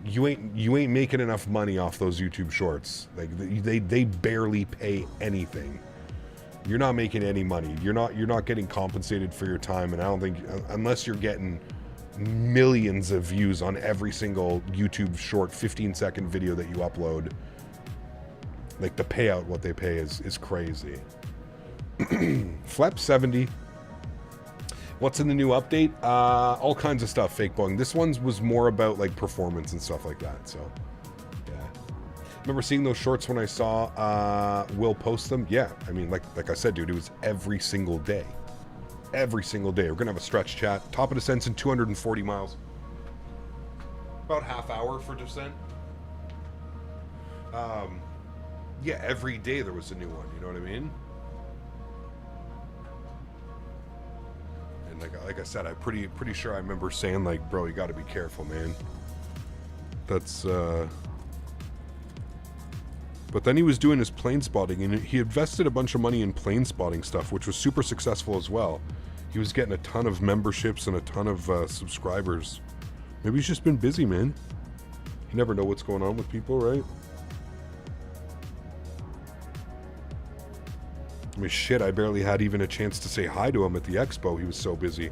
You ain't making enough money off those YouTube shorts. Like, they barely pay anything. You're not making any money. You're not getting compensated for your time, and I don't think, unless you're getting millions of views on every single YouTube short 15-second video that you upload, like, the payout, what they pay is crazy. Flep 70. What's in the new update? All kinds of stuff, Fake Boeing. This one was more about, like, performance and stuff like that, so yeah. Remember seeing those shorts when I saw Will post them? Yeah, I mean, like I said, dude, it was every single day. Every single day. We're gonna have a stretch chat. Top of descent's in 240 miles. About half hour for descent. Yeah, every day there was a new one, you know what I mean? Like I said, I'm pretty sure I remember saying, like, bro, you got to be careful, man. That's But then he was doing his plane spotting, and he invested a bunch of money in plane spotting stuff, which was super successful as well. He was getting a ton of memberships and a ton of subscribers. Maybe he's just been busy, man. You never know what's going on with people, right? I mean, shit, I barely had even a chance to say hi to him at the expo. He was so busy.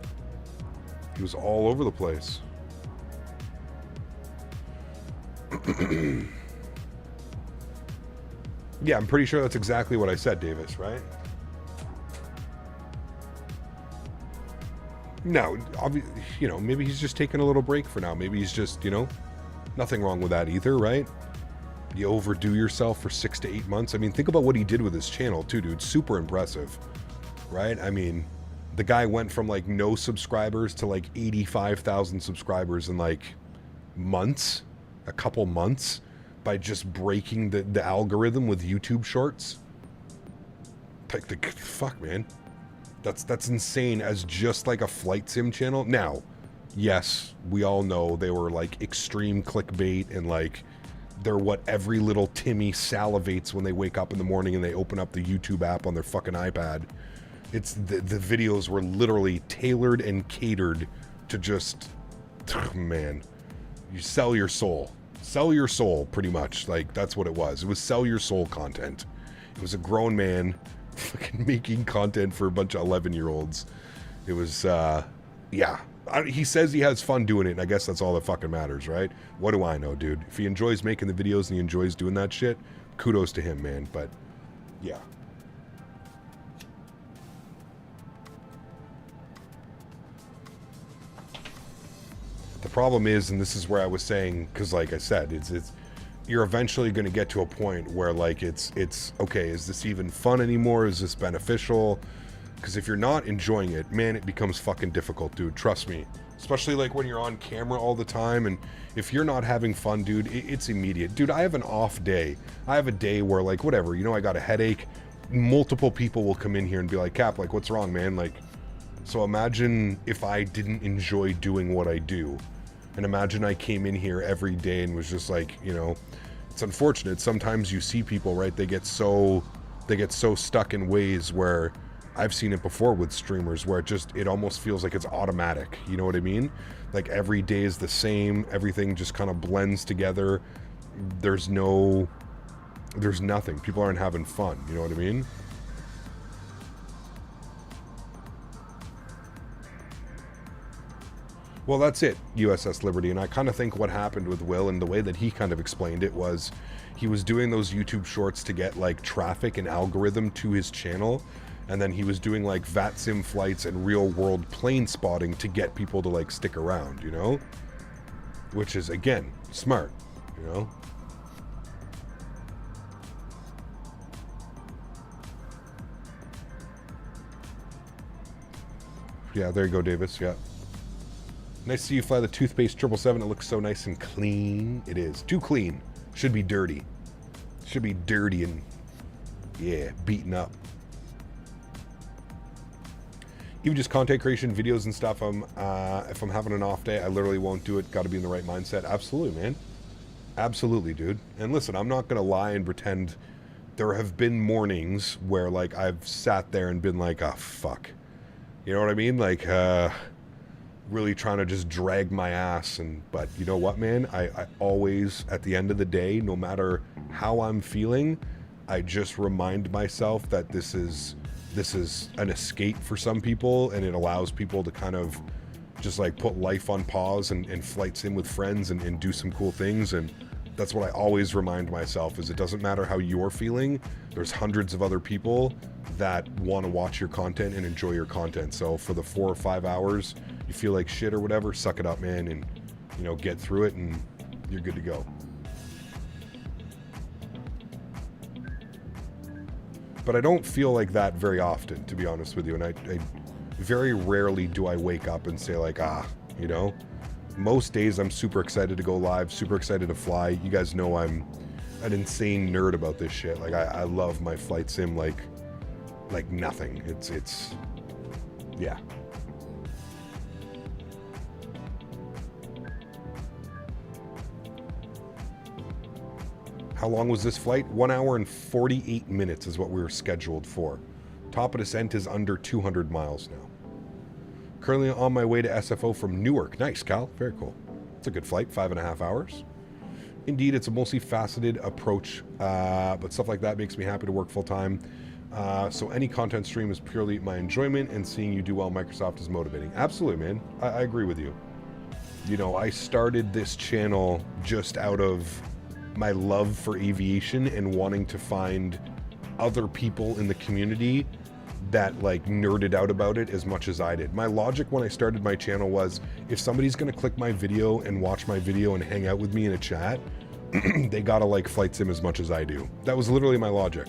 He was all over the place. Yeah, I'm pretty sure that's exactly what I said, Davis, right? No, you know, maybe he's just taking a little break for now. Maybe he's just, you know, nothing wrong with that either, right? You overdo yourself for 6 to 8 months. I mean, think about what he did with his channel too, dude. Super impressive, right? I mean, the guy went from like no subscribers to like 85,000 subscribers in like months, a couple months, by just breaking the algorithm with YouTube shorts. Like, the fuck, man. That's insane as just like a flight sim channel. Now, yes, we all know they were like extreme clickbait, and like they're what every little Timmy salivates when they wake up in the morning and they open up the YouTube app on their fucking iPad. It's the videos were literally tailored and catered to just, man, you sell your soul. Sell your soul, pretty much. Like, that's what it was. It was sell your soul content. It was a grown man fucking making content for a bunch of 11-year-olds. It was, yeah. He says he has fun doing it, and I guess that's all that fucking matters, right? What do I know, dude? If he enjoys making the videos and he enjoys doing that shit, kudos to him, man. But, yeah. The problem is, and this is where I was saying, because like I said, it's you're eventually going to get to a point where like it's okay, is this even fun anymore? Is this beneficial? Because if you're not enjoying it, man, it becomes fucking difficult, dude. Trust me. Especially like when you're on camera all the time, and if you're not having fun, dude, it's immediate. Dude, I have an off day. I have a day where like, whatever, you know, I got a headache. Multiple people will come in here and be like, Cap, like, what's wrong, man? Like, so imagine if I didn't enjoy doing what I do. And imagine I came in here every day and was just like, you know, it's unfortunate. Sometimes you see people, right? They get so stuck in ways where I've seen it before with streamers where it almost feels like it's automatic. You know what I mean? Like every day is the same. Everything just kind of blends together. There's nothing. People aren't having fun. You know what I mean? Well, that's it, USS Liberty. And I kind of think what happened with Will and the way that he kind of explained it was he was doing those YouTube shorts to get like traffic and algorithm to his channel. And then he was doing like VATSIM flights and real world plane spotting to get people to like stick around, you know? Which is, again, smart, you know? Yeah, there you go, Davis, yeah. Nice to see you fly the toothpaste 777. It looks so nice and clean. It is. Too clean. Should be dirty. Should be dirty and, yeah, beaten up. Even just content creation, videos and stuff, if I'm having an off day, I literally won't do it. Got to be in the right mindset. Absolutely, man. Absolutely, dude. And listen, I'm not going to lie and pretend. There have been mornings where, like, I've sat there and been like, oh, fuck. You know what I mean? Like, really trying to just drag my ass. But you know what, man? I always, at the end of the day, no matter how I'm feeling, I just remind myself that this is an escape for some people, and it allows people to kind of just like put life on pause and flight sim with friends and do some cool things. And that's what I always remind myself, is it doesn't matter how you're feeling. There's hundreds of other people that want to watch your content and enjoy your content. So for the 4 or 5 hours you feel like shit or whatever, suck it up, man, and, you know, get through it and you're good to go. But I don't feel like that very often, to be honest with you. And I very rarely do I wake up and say like, you know, most days I'm super excited to go live, super excited to fly. You guys know I'm an insane nerd about this shit. Like I love my flight sim like nothing. It's yeah. How long was this flight? 1 hour and 48 minutes is what we were scheduled for. Top of descent is under 200 miles now. Currently on my way to SFO from Newark. Nice, Karl. Very cool. It's a good flight, 5.5 hours. Indeed, it's a multifaceted approach, but stuff like that makes me happy to work full time. So any content stream is purely my enjoyment, and seeing you do well Microsoft is motivating. Absolutely, man. I agree with you. You know, I started this channel just out of my love for aviation and wanting to find other people in the community that like nerded out about it as much as I did. My logic when I started my channel was, if somebody's gonna click my video and watch my video and hang out with me in a chat, they gotta like flight sim as much as I do. That was literally my logic.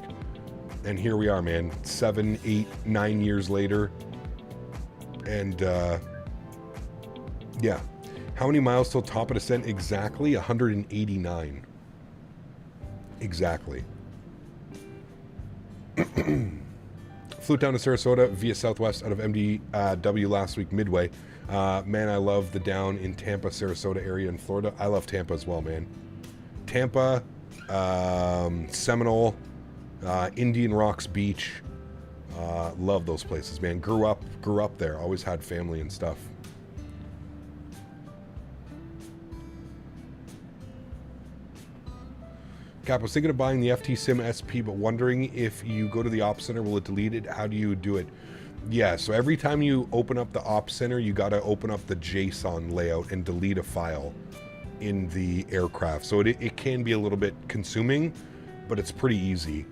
And here we are, man, 7, 8, 9 years later. And yeah. How many miles till top of descent exactly? 189. Exactly. Flew down to Sarasota via Southwest out of MDW last week, Midway. Man, I love the down in Tampa, Sarasota area in Florida. I love Tampa as well, man. Tampa, Seminole, Indian Rocks Beach. Love those places, man. Grew up there. Always had family and stuff. Cap, I was thinking of buying the FT Sim SP, but wondering if you go to the Ops Center, will it delete it? How do you do it? Yeah, so every time you open up the Ops Center, you got to open up the JSON layout and delete a file in the aircraft. So it can be a little bit consuming, but it's pretty easy.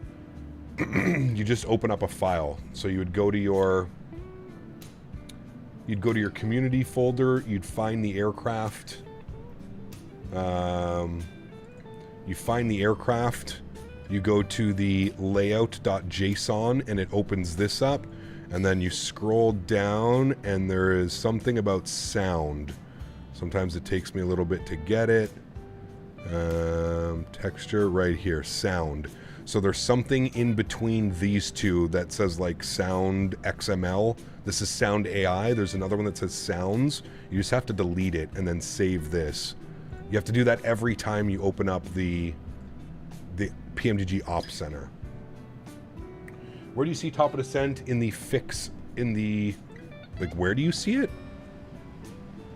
You just open up a file. So you would go to your community folder, you'd find the aircraft. You find the aircraft, you go to the layout.json and it opens this up, and then you scroll down and there is something about sound. Sometimes it takes me a little bit to get it. Texture right here, sound. So there's something in between these two that says like sound XML. This is sound AI. There's another one that says sounds. You just have to delete it and then save this. You have to do that every time you open up the PMDG Ops Center. Where do you see top of descent in the fix, in the, like, where do you see it?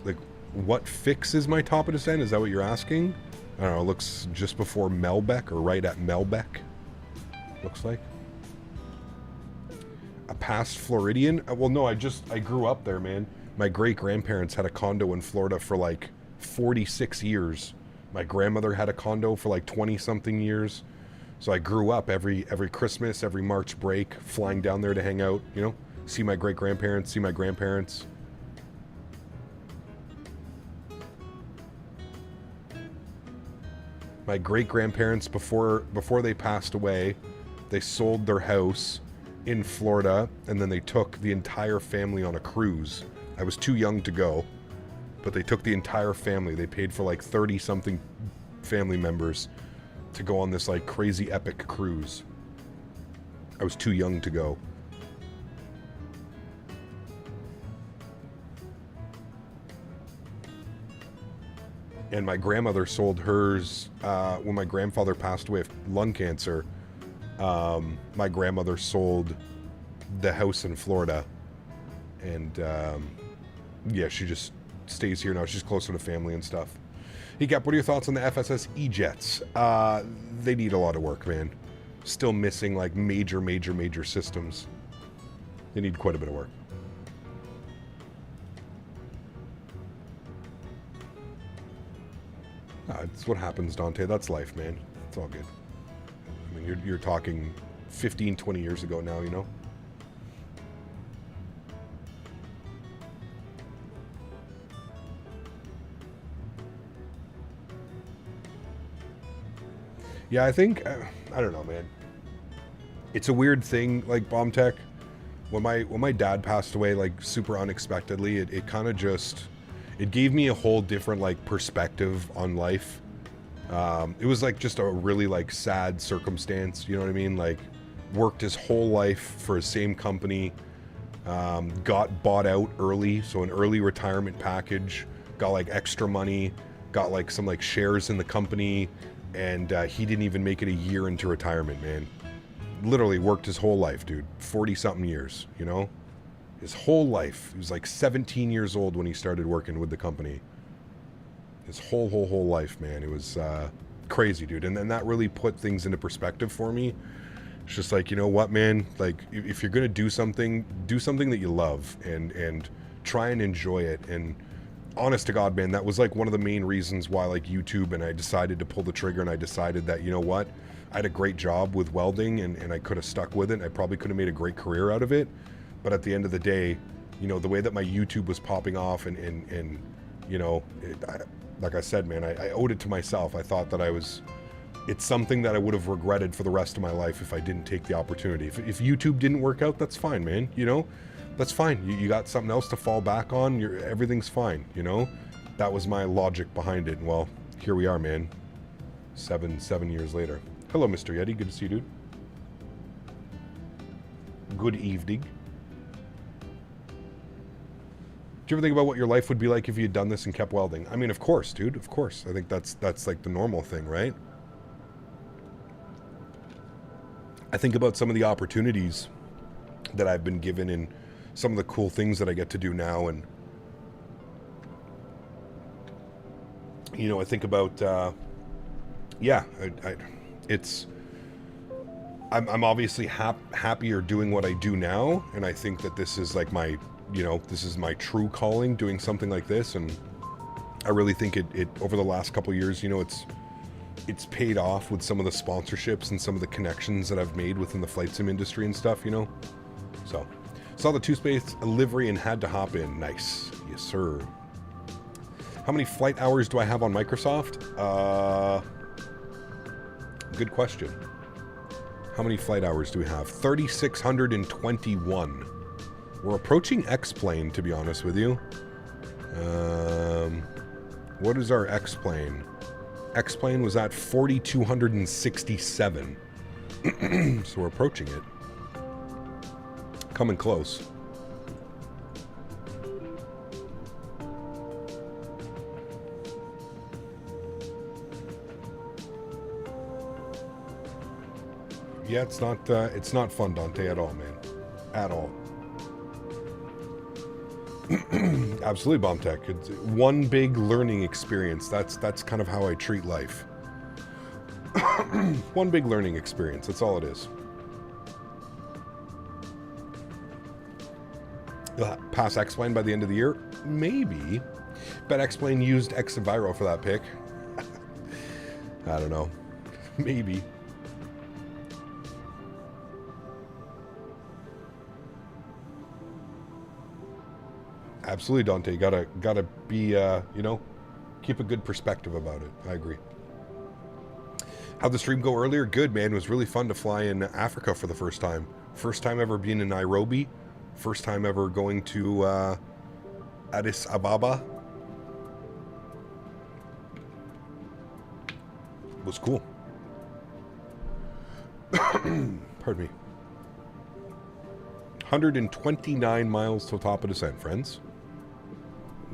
Like, what fix is my top of descent? Is that what you're asking? I don't know, it looks just before Melbeck, or right at Melbeck, looks like. A past Floridian? Well, no, I grew up there, man. My great-grandparents had a condo in Florida for like 46 years. My grandmother had a condo for like 20-something years. So I grew up every Christmas, every March break, flying down there to hang out, you know, see my great-grandparents, see my grandparents. My great-grandparents, before they passed away, they sold their house in Florida, and then they took the entire family on a cruise. I was too young to go, but they took the entire family. They paid for like 30-something family members to go on this like crazy epic cruise. I was too young to go. And my grandmother sold hers when my grandfather passed away of lung cancer. My grandmother sold the house in Florida, and yeah, she just stays here now. She's closer to family and stuff. Hey, Cap, what are your thoughts on the FSS E-Jets? They need a lot of work, man. Still missing like major systems. They need quite a bit of work. It's what happens, Dante. That's life, man. It's all good. I mean, you're talking 15, 20 years ago now, you know? Yeah, I think, I don't know, man. It's a weird thing, like Bomb Tech. When my dad passed away, like super unexpectedly, it kind of just, it gave me a whole different like perspective on life. It was like just a really like sad circumstance, you know what I mean? Like worked his whole life for his same company, got bought out early, so an early retirement package, got like extra money, got like some like shares in the company, and he didn't even make it a year into retirement, man. Literally worked his whole life, dude. 40-something years, you know? His whole life. He was like 17 years old when he started working with the company. His whole life, man. It was crazy, dude. And then that really put things into perspective for me. It's just like, you know what, man? Like, if you're going to do something that you love and try and enjoy it. And honest to God, man, that was like one of the main reasons why like YouTube, and I decided to pull the trigger, and I decided that, you know what? I had a great job with welding, and I could have stuck with it. I probably could have made a great career out of it. But at the end of the day, you know, the way that my YouTube was popping off and you know, like I said, man, I owed it to myself. I thought that it's something that I would have regretted for the rest of my life if I didn't take the opportunity. If YouTube didn't work out, that's fine, man. You know, that's fine. You got something else to fall back on. Everything's fine, you know? That was my logic behind it. And well, here we are, man. Seven years later. Hello, Mr. Yeti. Good to see you, dude. Good evening. Do you ever think about what your life would be like if you had done this and kept welding? I mean, of course, dude. Of course. I think that's like the normal thing, right? I think about some of the opportunities that I've been given and some of the cool things that I get to do now, and you know, I think about yeah, I'm obviously happier doing what I do now, and I think that this is like my, you know, this is my true calling, doing something like this. And I really think it over the last couple of years, you know, it's paid off with some of the sponsorships and some of the connections that I've made within the flight sim industry and stuff, you know. So saw the 2-space livery and had to hop in. Nice. Yes, sir. How many flight hours do I have on Microsoft? Good question. How many flight hours do we have? 3,621. We're approaching X-Plane, to be honest with you. What is our X-Plane? X-Plane was at 4,267. So we're approaching it. Coming close. Yeah, it's not fun, Dante, at all, man. At all. Absolutely, Bomb Tech. It's one big learning experience. That's kind of how I treat life. One big learning experience. That's all it is. Pass X-Plane by the end of the year? Maybe. Bet X-Plane used X-Enviro for that pick. I don't know. Maybe. Absolutely, Dante. Gotta be, you know, keep a good perspective about it. I agree. How'd the stream go earlier? Good, man. It was really fun to fly in Africa for the first time. First time ever being in Nairobi. First time ever going to Addis Ababa. It was cool. Pardon me. 129 miles to the top of descent, friends.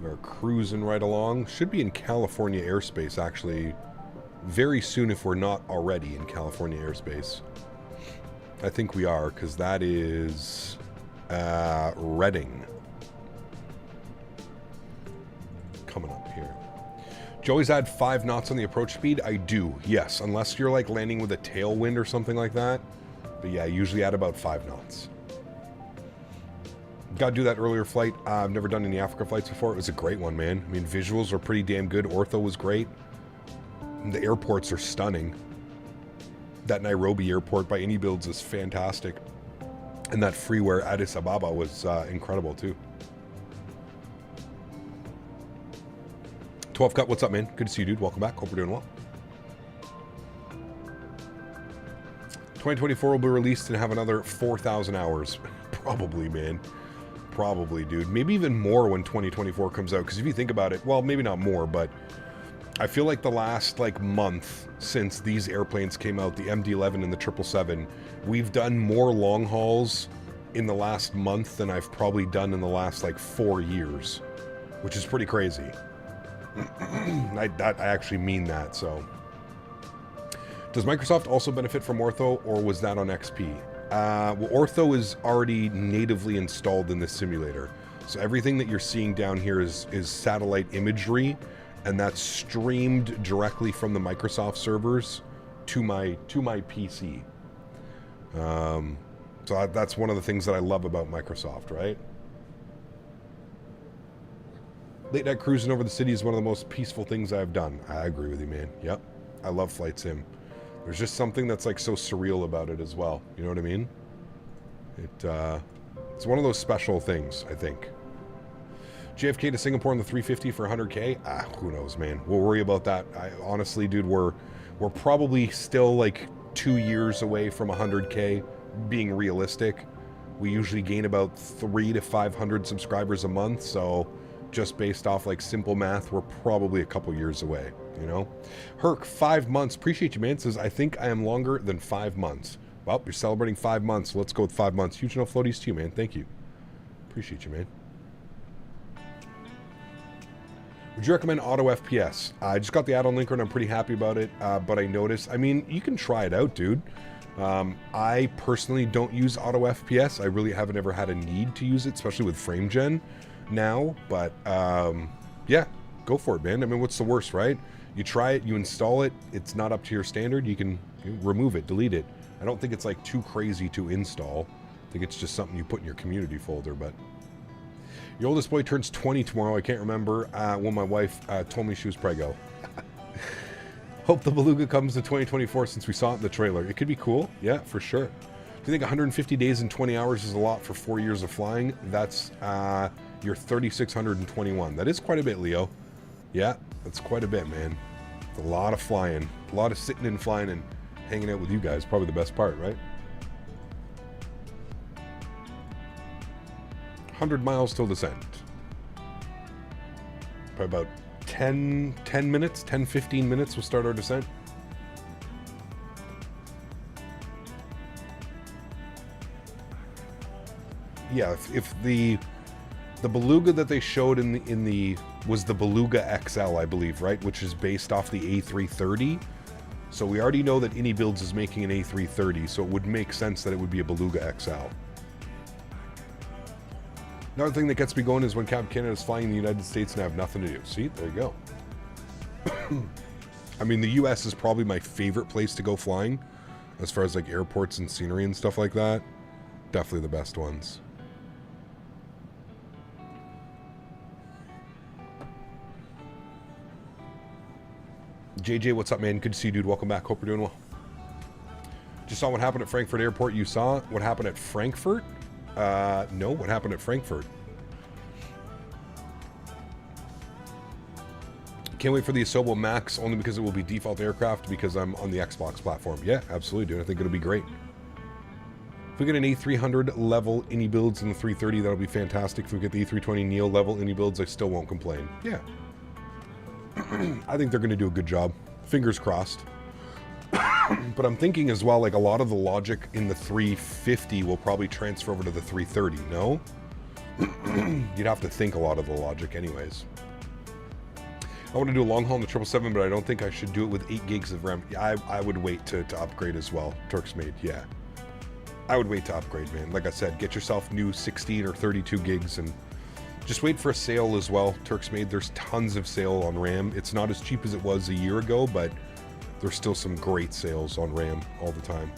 We're cruising right along. Should be in California airspace, actually, very soon if we're not already in California airspace. I think we are, because that is Redding. Coming up here. Do you always add 5 knots on the approach speed? I do, yes. Unless you're like landing with a tailwind or something like that. But yeah, I usually add about 5 knots. Got to do that earlier flight. I've never done any Africa flights before. It was a great one, man. I mean, visuals are pretty damn good. Ortho was great. The airports are stunning. That Nairobi airport by any builds is fantastic. And that freeware Addis Ababa was incredible too. 12 Cut, what's up, man? Good to see you, dude. Welcome back. Hope you're doing well. 2024 will be released and have another 4,000 hours. Probably, man. Probably, dude. Maybe even more when 2024 comes out. Because if you think about it, well, maybe not more, but I feel like the last like month since these airplanes came out, the MD-11 and the 777, we've done more long hauls in the last month than I've probably done in the last like 4 years, which is pretty crazy. I actually mean that. So, does Microsoft also benefit from Ortho, or was that on XP? Well, Ortho is already natively installed in this simulator, so everything that you're seeing down here is satellite imagery, and that's streamed directly from the Microsoft servers to my PC. So that's one of the things that I love about Microsoft, right? Late night cruising over the city is one of the most peaceful things I've done. I agree with you, man. Yep. I love Flight Sim. There's just something that's like so surreal about it as well. You know what I mean? It's one of those special things, I think. JFK to Singapore on the 350 for 100K? Who knows, man. We'll worry about that. Honestly, dude, we're probably still like 2 years away from 100K being realistic. We usually gain about 300 to 500 subscribers a month, so just based off like simple math, we're probably a couple years away, you know? Herc, 5 months. Appreciate you, man. Says, I think I am longer than 5 months. Well, you're celebrating 5 months, so let's go with 5 months. Huge enough floaties to you, man. Thank you. Appreciate you, man. Would you recommend Auto FPS? I just got the add-on linker and I'm pretty happy about it, but I noticed, I mean, you can try it out, dude. I personally don't use Auto FPS. I really haven't ever had a need to use it, especially with frame gen now, but yeah, go for it, man. I mean, what's the worst, right? You try it, you install it, it's not up to your standard, you can remove it, delete it. I don't think it's like too crazy to install. I think it's just something you put in your community folder, but your oldest boy turns 20 tomorrow. I can't remember when my wife told me she was preggo. Hope the Beluga comes to 2024 since we saw it in the trailer. It could be cool. Yeah, for sure. Do you think 150 days and 20 hours is a lot for 4 years of flying? That's your 3,621. That is quite a bit, Leo. Yeah, that's quite a bit, man. It's a lot of flying. A lot of sitting and flying and hanging out with you guys. Probably the best part, right? 100 miles till descent. Probably about 10 minutes, 10-15 minutes we'll start our descent. Yeah, if the Beluga that they showed in the was the Beluga XL, I believe, right? Which is based off the A330. So we already know that AnyBuilds is making an A330, so it would make sense that it would be a Beluga XL. Another thing that gets me going is when Cap Canada is flying in the United States and I have nothing to do. See, there you go. I mean, the US is probably my favorite place to go flying, as far as like airports and scenery and stuff like that. Definitely the best ones. JJ, what's up, man? Good to see you, dude. Welcome back. Hope you're doing well. Just saw what happened at Frankfurt Airport. You saw what happened at Frankfurt? No, what happened at Frankfurt? Can't wait for the Asobo Max, only because it will be default aircraft because I'm on the Xbox platform. Yeah, absolutely, dude. I think it'll be great. If we get an A300 level AnyBuilds in the 330, that'll be fantastic. If we get the A320 Neo level AnyBuilds, I still won't complain. Yeah. I think they're going to do a good job. Fingers crossed. But I'm thinking as well, like a lot of the logic in the 350 will probably transfer over to the 330, no? You'd have to think a lot of the logic anyways. I want to do a long haul in the 777, but I don't think I should do it with 8 gigs of RAM. Yeah, I would wait to upgrade as well. Turks made, yeah. I would wait to upgrade, man. Like I said, get yourself new 16 or 32 gigs and just wait for a sale as well. Turks made, there's tons of sale on RAM. It's not as cheap as it was a year ago, but there's still some great sales on RAM all the time.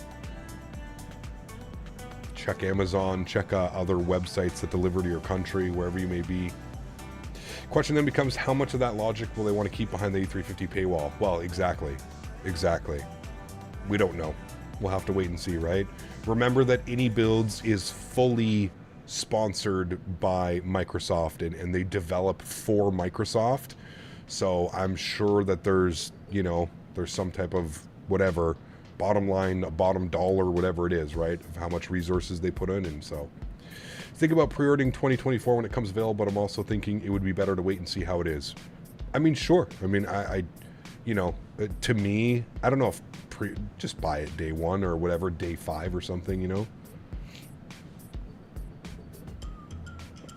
Check Amazon, check other websites that deliver to your country, wherever you may be. Question then becomes, how much of that logic will they want to keep behind the A350 paywall? Well, exactly. We don't know. We'll have to wait and see, right? Remember that AnyBuilds is fully sponsored by Microsoft and they develop for Microsoft. So I'm sure that there's, you know, there's some type of whatever, bottom line, bottom dollar, whatever it is, right? Of how much resources they put in. And so think about pre-ordering 2024 when it comes available, but I'm also thinking it would be better to wait and see how it is. I mean, sure. I mean, I you know, to me, I don't know if just buy it day 1 or whatever, day 5 or something, you know?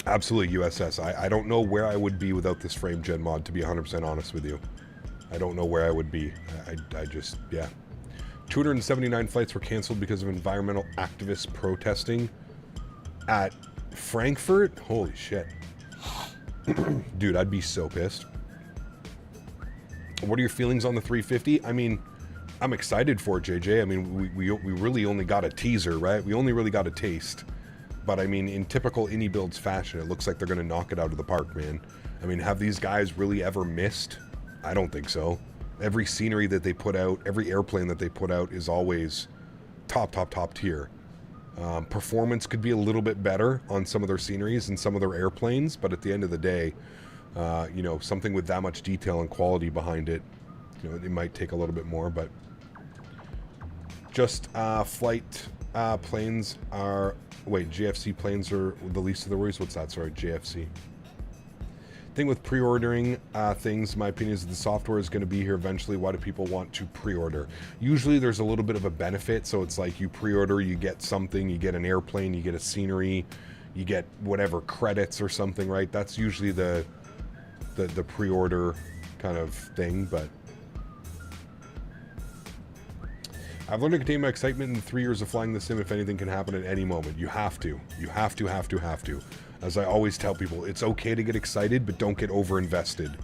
Absolutely, USS. I don't know where I would be without this frame gen mod, to be 100% honest with you. I don't know where I would be. I just, yeah. 279 flights were canceled because of environmental activists protesting at Frankfurt. Holy shit. Dude, I'd be so pissed. What are your feelings on the 350? I mean, I'm excited for it, JJ. I mean, we really only got a teaser, right? We only really got a taste. But I mean, in typical AnyBuilds fashion, it looks like they're going to knock it out of the park, man. I mean, have these guys really ever missed? I don't think so. Every scenery that they put out, every airplane that they put out is always top tier. Performance could be a little bit better on some of their sceneries and some of their airplanes, but at the end of the day, you know, something with that much detail and quality behind it, you know, it might take a little bit more, but just flight planes are, wait, JFC planes are the least of the worries? What's that? Sorry, JFC. Thing with pre-ordering things, my opinion is that the software is going to be here eventually. Why do people want to pre-order? Usually there's a little bit of a benefit, so it's like you pre-order, you get something, you get an airplane, you get a scenery, you get whatever credits or something, right? That's usually the pre-order kind of thing, but I've learned to contain my excitement in 3 years of flying the sim. If anything can happen at any moment, you have to. You have to. As I always tell people, it's okay to get excited, but don't get over-invested.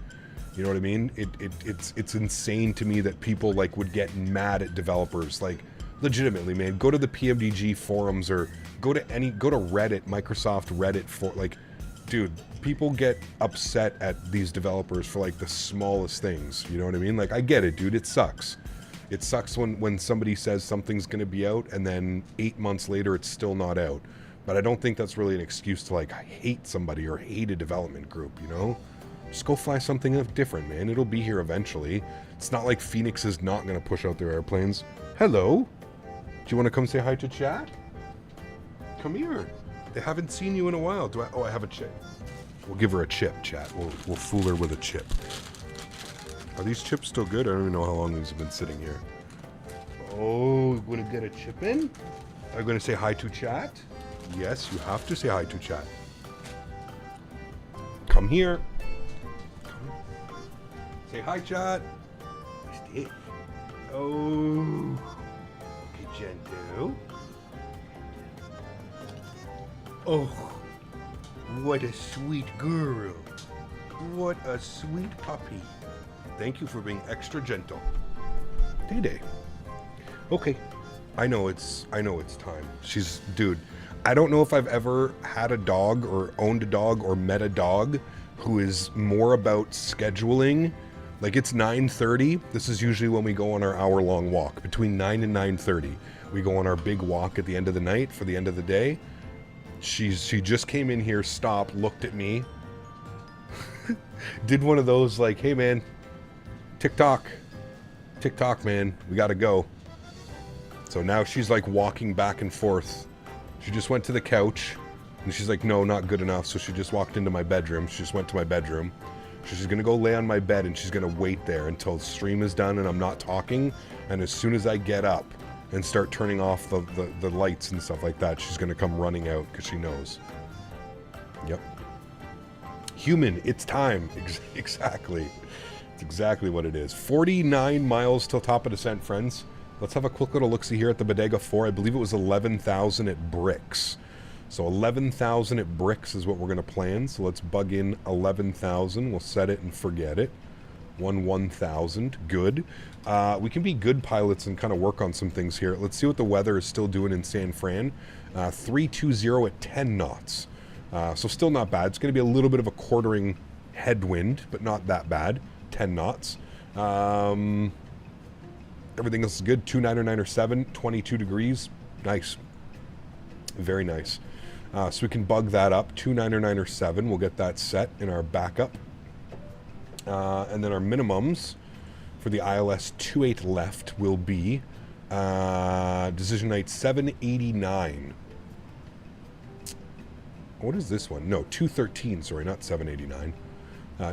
You know what I mean? It's insane to me that people like would get mad at developers. Like, legitimately, man, go to the PMDG forums or go to Reddit, Microsoft Reddit for like, dude, people get upset at these developers for like the smallest things. You know what I mean? Like, I get it, dude. It sucks. It sucks when somebody says something's going to be out and then 8 months later it's still not out. But I don't think that's really an excuse to like hate somebody or hate a development group, you know? Just go fly something different, man. It'll be here eventually. It's not like Phoenix is not going to push out their airplanes. Hello? Do you want to come say hi to chat? Come here. They haven't seen you in a while. Oh, I have a chip. We'll give her a chip, chat. We'll fool her with a chip. Are these chips still good? I don't even know how long these have been sitting here. Oh, you want to get a chip in? Are you going to say hi to chat? Yes, you have to say hi to chat. Come here. Come. Say hi, chat. Oh. Okay, gentle. Oh. What a sweet girl. What a sweet puppy. Thank you for being extra gentle. Day. Okay. I know it's time. Dude, I don't know if I've ever had a dog or owned a dog or met a dog who is more about scheduling. Like, it's 9:30. This is usually when we go on our hour-long walk. Between 9 and 9:30, we go on our big walk at the end of the night for the end of the day. She just came in here, stopped, looked at me, did one of those like, hey man, TikTok, man, we gotta go. So now she's like walking back and forth. She just went to the couch, and she's like, no, not good enough. So she just walked into my bedroom. She just went to my bedroom. She's gonna go lay on my bed, and she's gonna wait there until the stream is done and I'm not talking. And as soon as I get up and start turning off the lights and stuff like that, she's gonna come running out because she knows. Yep. Human, it's time. Exactly. It's exactly what it is. 49 miles till top of descent, friends. Let's have a quick little look-see here at the Bodega 4. I believe it was 11,000 at bricks. So 11,000 at bricks is what we're going to plan. So let's bug in 11,000. We'll set it and forget it. 1,000. Good. We can be good pilots and kind of work on some things here. Let's see what the weather is still doing in San Fran. 320 at 10 knots. So still not bad. It's going to be a little bit of a quartering headwind, but not that bad. 10 knots. Everything else is good. 29907, 22 degrees. Nice. Very nice. So we can bug that up. 29907. We'll get that set in our backup. And then our minimums for the ILS 28 left will be decision night 789. What is this one? No, 213. Sorry, not 789.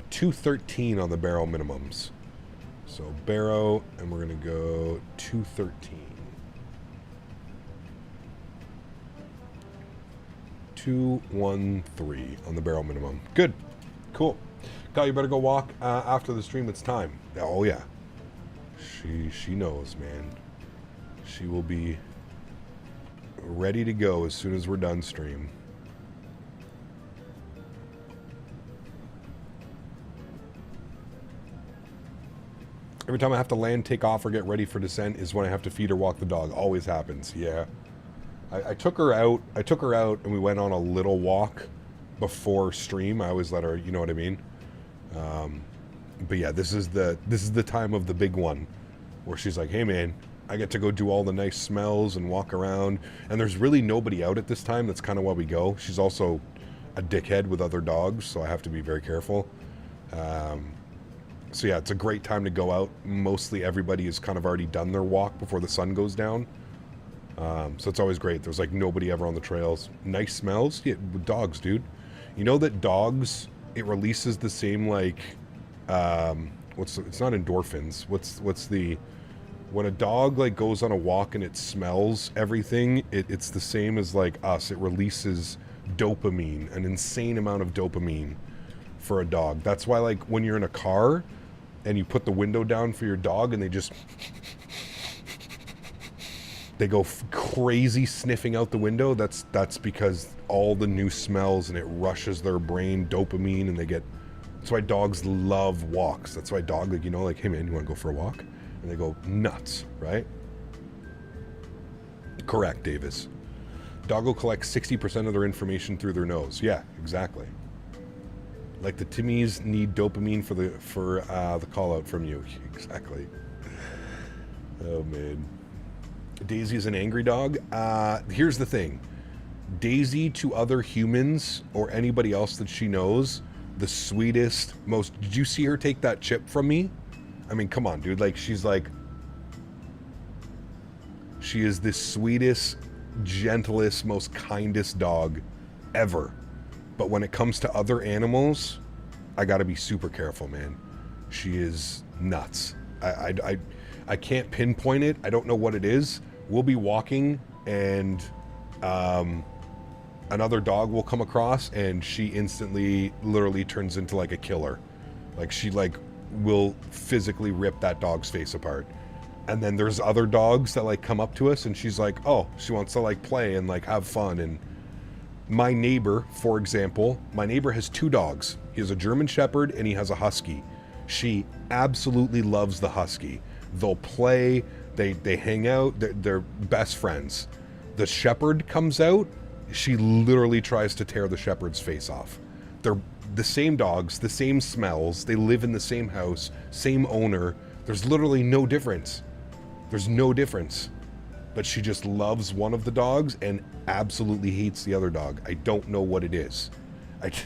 213 on the barrel minimums. So barrow, and we're going to go 213. 213 on the barrel minimum. Good. Cool. Karl, you better go walk after the stream. It's time. Oh, yeah. She knows, man. She will be ready to go as soon as we're done stream. Every time I have to land, take off, or get ready for descent is when I have to feed or walk the dog. Always happens. Yeah. I took her out. And we went on a little walk before stream. I always let her, you know what I mean? But yeah, this is the time of the big one where she's like, hey man, I get to go do all the nice smells and walk around. And there's really nobody out at this time. That's kind of why we go. She's also a dickhead with other dogs, so I have to be very careful. So yeah, it's a great time to go out. Mostly everybody has kind of already done their walk before the sun goes down. So it's always great. There's like nobody ever on the trails. Nice smells. Yeah, with dogs, dude. You know that dogs, it releases the same like, it's not endorphins. What's the, when a dog like goes on a walk and it smells everything, it's the same as like us. It releases dopamine, an insane amount of dopamine for a dog. That's why like when you're in a car and you put the window down for your dog and they go crazy sniffing out the window, that's because all the new smells and it rushes their brain dopamine, and that's why dogs love walks. That's why like, you know, like, hey man, you want to go for a walk? And they go nuts, right? Correct, Davis. Dog will collect 60% of their information through their nose. Yeah, exactly. Like the Timmies need dopamine for the call out from you. Exactly. Oh man. Daisy is an angry dog. Here's the thing. Daisy to other humans or anybody else that she knows, the sweetest, most... Did you see her take that chip from me? I mean, come on, dude. Like, she is the sweetest, gentlest, most kindest dog ever. But when it comes to other animals, I gotta be super careful, man. She is nuts. I can't pinpoint it. I don't know what it is. We'll be walking and another dog will come across and she instantly literally turns into like a killer. Like she like will physically rip that dog's face apart. And then there's other dogs that like come up to us and she's like, oh, she wants to like play and like have fun. And my neighbor, for example, my neighbor has 2 dogs. He has a German Shepherd and he has a Husky. She absolutely loves the Husky. They'll play, they hang out, they're best friends. The Shepherd comes out, she literally tries to tear the Shepherd's face off. They're the same dogs, the same smells, they live in the same house, same owner. There's literally no difference. There's no difference. But she just loves one of the dogs and absolutely hates the other dog. I don't know what it is.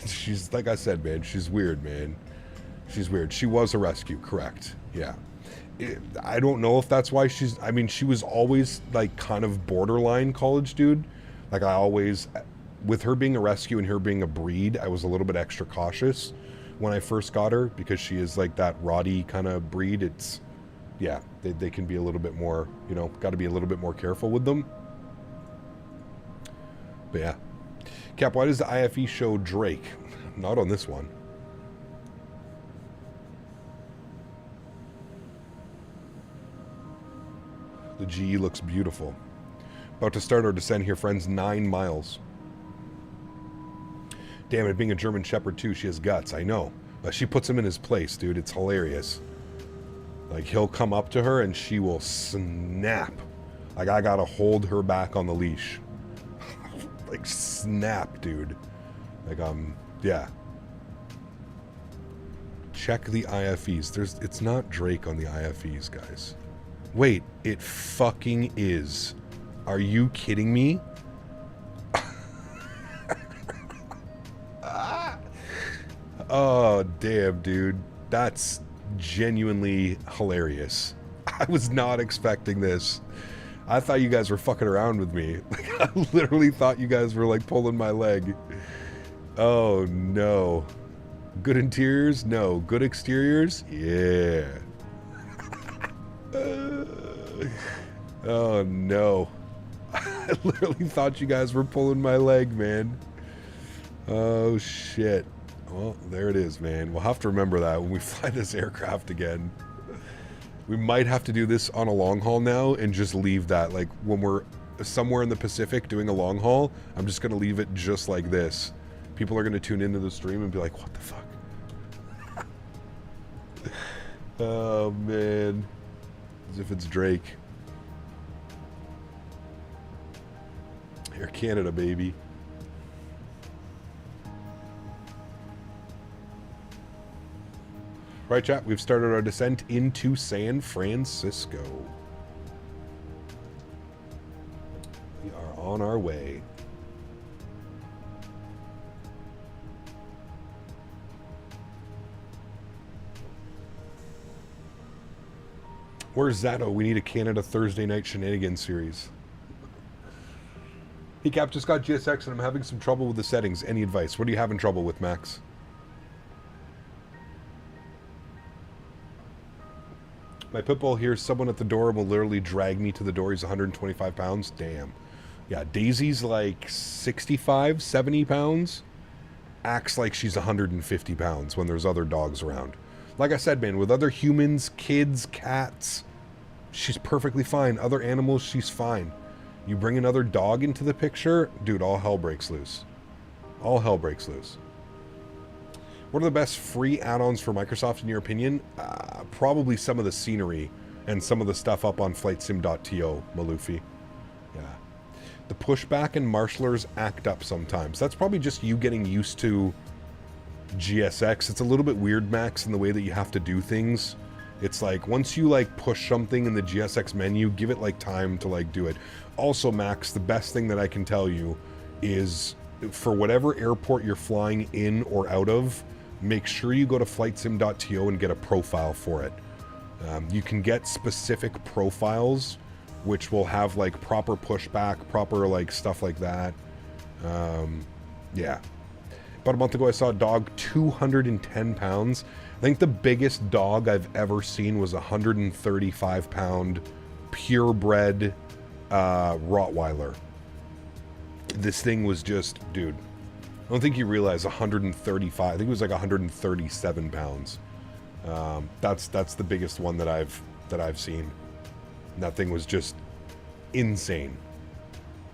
She's, like I said, man, she's weird, man. She's weird. She was a rescue, correct. Yeah. I don't know if that's why she's, I mean, she was always like kind of borderline college dude. Like I always, with her being a rescue and her being a breed, I was a little bit extra cautious when I first got her because she is like that Roddy kind of breed. It's, yeah, they can be a little bit more, you know, got to be a little bit more careful with them. But yeah. Cap, why does the IFE show Drake? Not on this one. The GE looks beautiful. About to start our descent here, friends. 9 miles. Damn it, being a German Shepherd too, she has guts. I know. She puts him in his place, dude. It's hilarious. Like, he'll come up to her and she will snap. Like, I gotta hold her back on the leash. Like, snap, dude. Like, yeah. Check the IFEs. It's not Drake on the IFEs, guys. Wait, it fucking is. Are you kidding me? Oh, damn, dude. That's genuinely hilarious. I was not expecting this. I thought you guys were fucking around with me. Like, I literally thought you guys were like pulling my leg. Oh no. Good interiors? No. Good exteriors? Yeah. Oh no. I literally thought you guys were pulling my leg, man. Oh shit. Well, there it is, man. We'll have to remember that when we fly this aircraft again. We might have to do this on a long haul now and just leave that. Like, when we're somewhere in the Pacific doing a long haul, I'm just going to leave it just like this. People are going to tune into the stream and be like, what the fuck? Oh, man. As if it's Drake. Air Canada, baby. Right, chat, we've started our descent into San Francisco. We are on our way. Where's Zato? We need a Canada Thursday night shenanigans series. Hey, Cap, just got GSX and I'm having some trouble with the settings. Any advice? What are you having trouble with, Max? My pitbull hears someone at the door and will literally drag me to the door. He's 125 pounds. Damn. Yeah, Daisy's like 65, 70 pounds. Acts like she's 150 pounds when there's other dogs around. Like I said, man, with other humans, kids, cats, she's perfectly fine. Other animals, she's fine. You bring another dog into the picture, dude, all hell breaks loose. All hell breaks loose. What are the best free add-ons for Microsoft in your opinion? Probably some of the scenery and some of the stuff up on flightsim.to, Malufi. Yeah. The pushback and marshalers act up sometimes. That's probably just you getting used to GSX. It's a little bit weird, Max, in the way that you have to do things. It's like, once you like push something in the GSX menu, give it like time to like do it. Also, Max, the best thing that I can tell you is for whatever airport you're flying in or out of, make sure you go to flightsim.to and get a profile for it. You can get specific profiles which will have like proper pushback, proper like stuff like that. Yeah. About a month ago I saw a dog 210 pounds. I think the biggest dog I've ever seen was a 135 pound purebred Rottweiler. This thing was just, dude, I don't think you realize 135. I think it was like 137 pounds. That's the biggest one that I've seen. That thing was just insane.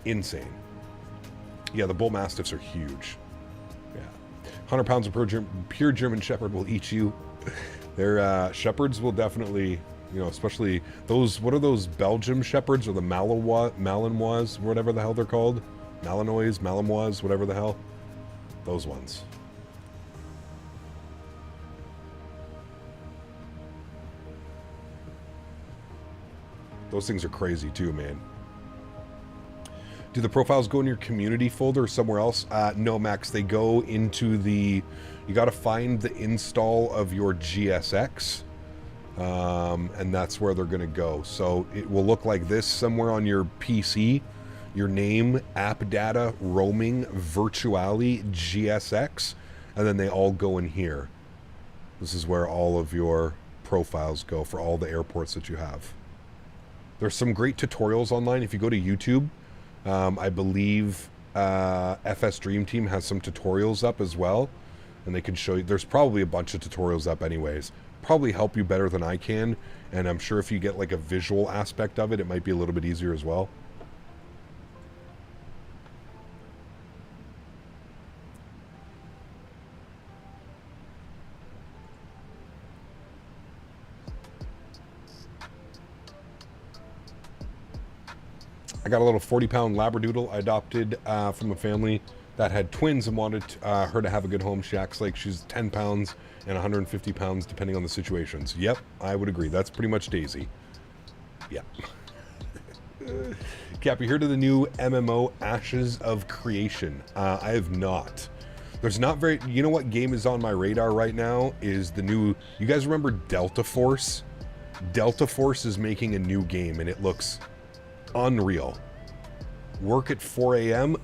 Insane. Yeah, the Bull Mastiffs are huge. Yeah. 100 pounds of pure German Shepherd will eat you. Their Shepherds will definitely, you know, especially those, what are those Belgium Shepherds, or the Malinois, whatever the hell they're called? Malinois, whatever the hell. Those ones. Those things are crazy too, man. Do the profiles go in your community folder or somewhere else? No, Max, they go into the... You got to find the install of your GSX, and that's where they're going to go. So it will look like this somewhere on your PC. Your name, app data, roaming, virtuality, GSX, and then they all go in here. This is where all of your profiles go for all the airports that you have. There's some great tutorials online. If you go to YouTube, I believe FS Dream Team has some tutorials up as well, and they can show you. There's probably a bunch of tutorials up anyways. Probably help you better than I can, and I'm sure if you get like a visual aspect of it, it might be a little bit easier as well. I got a little 40-pound Labradoodle I adopted from a family that had twins and wanted her to have a good home. She acts like she's 10 pounds and 150 pounds depending on the situations. Yep, I would agree. That's pretty much Daisy. Yep. Cap, you heard of the new MMO Ashes of Creation? I have not. There's not very... You know what game is on my radar right now is the new... You guys remember Delta Force? Delta Force is making a new game and it looks... unreal. Work at 4 a.m.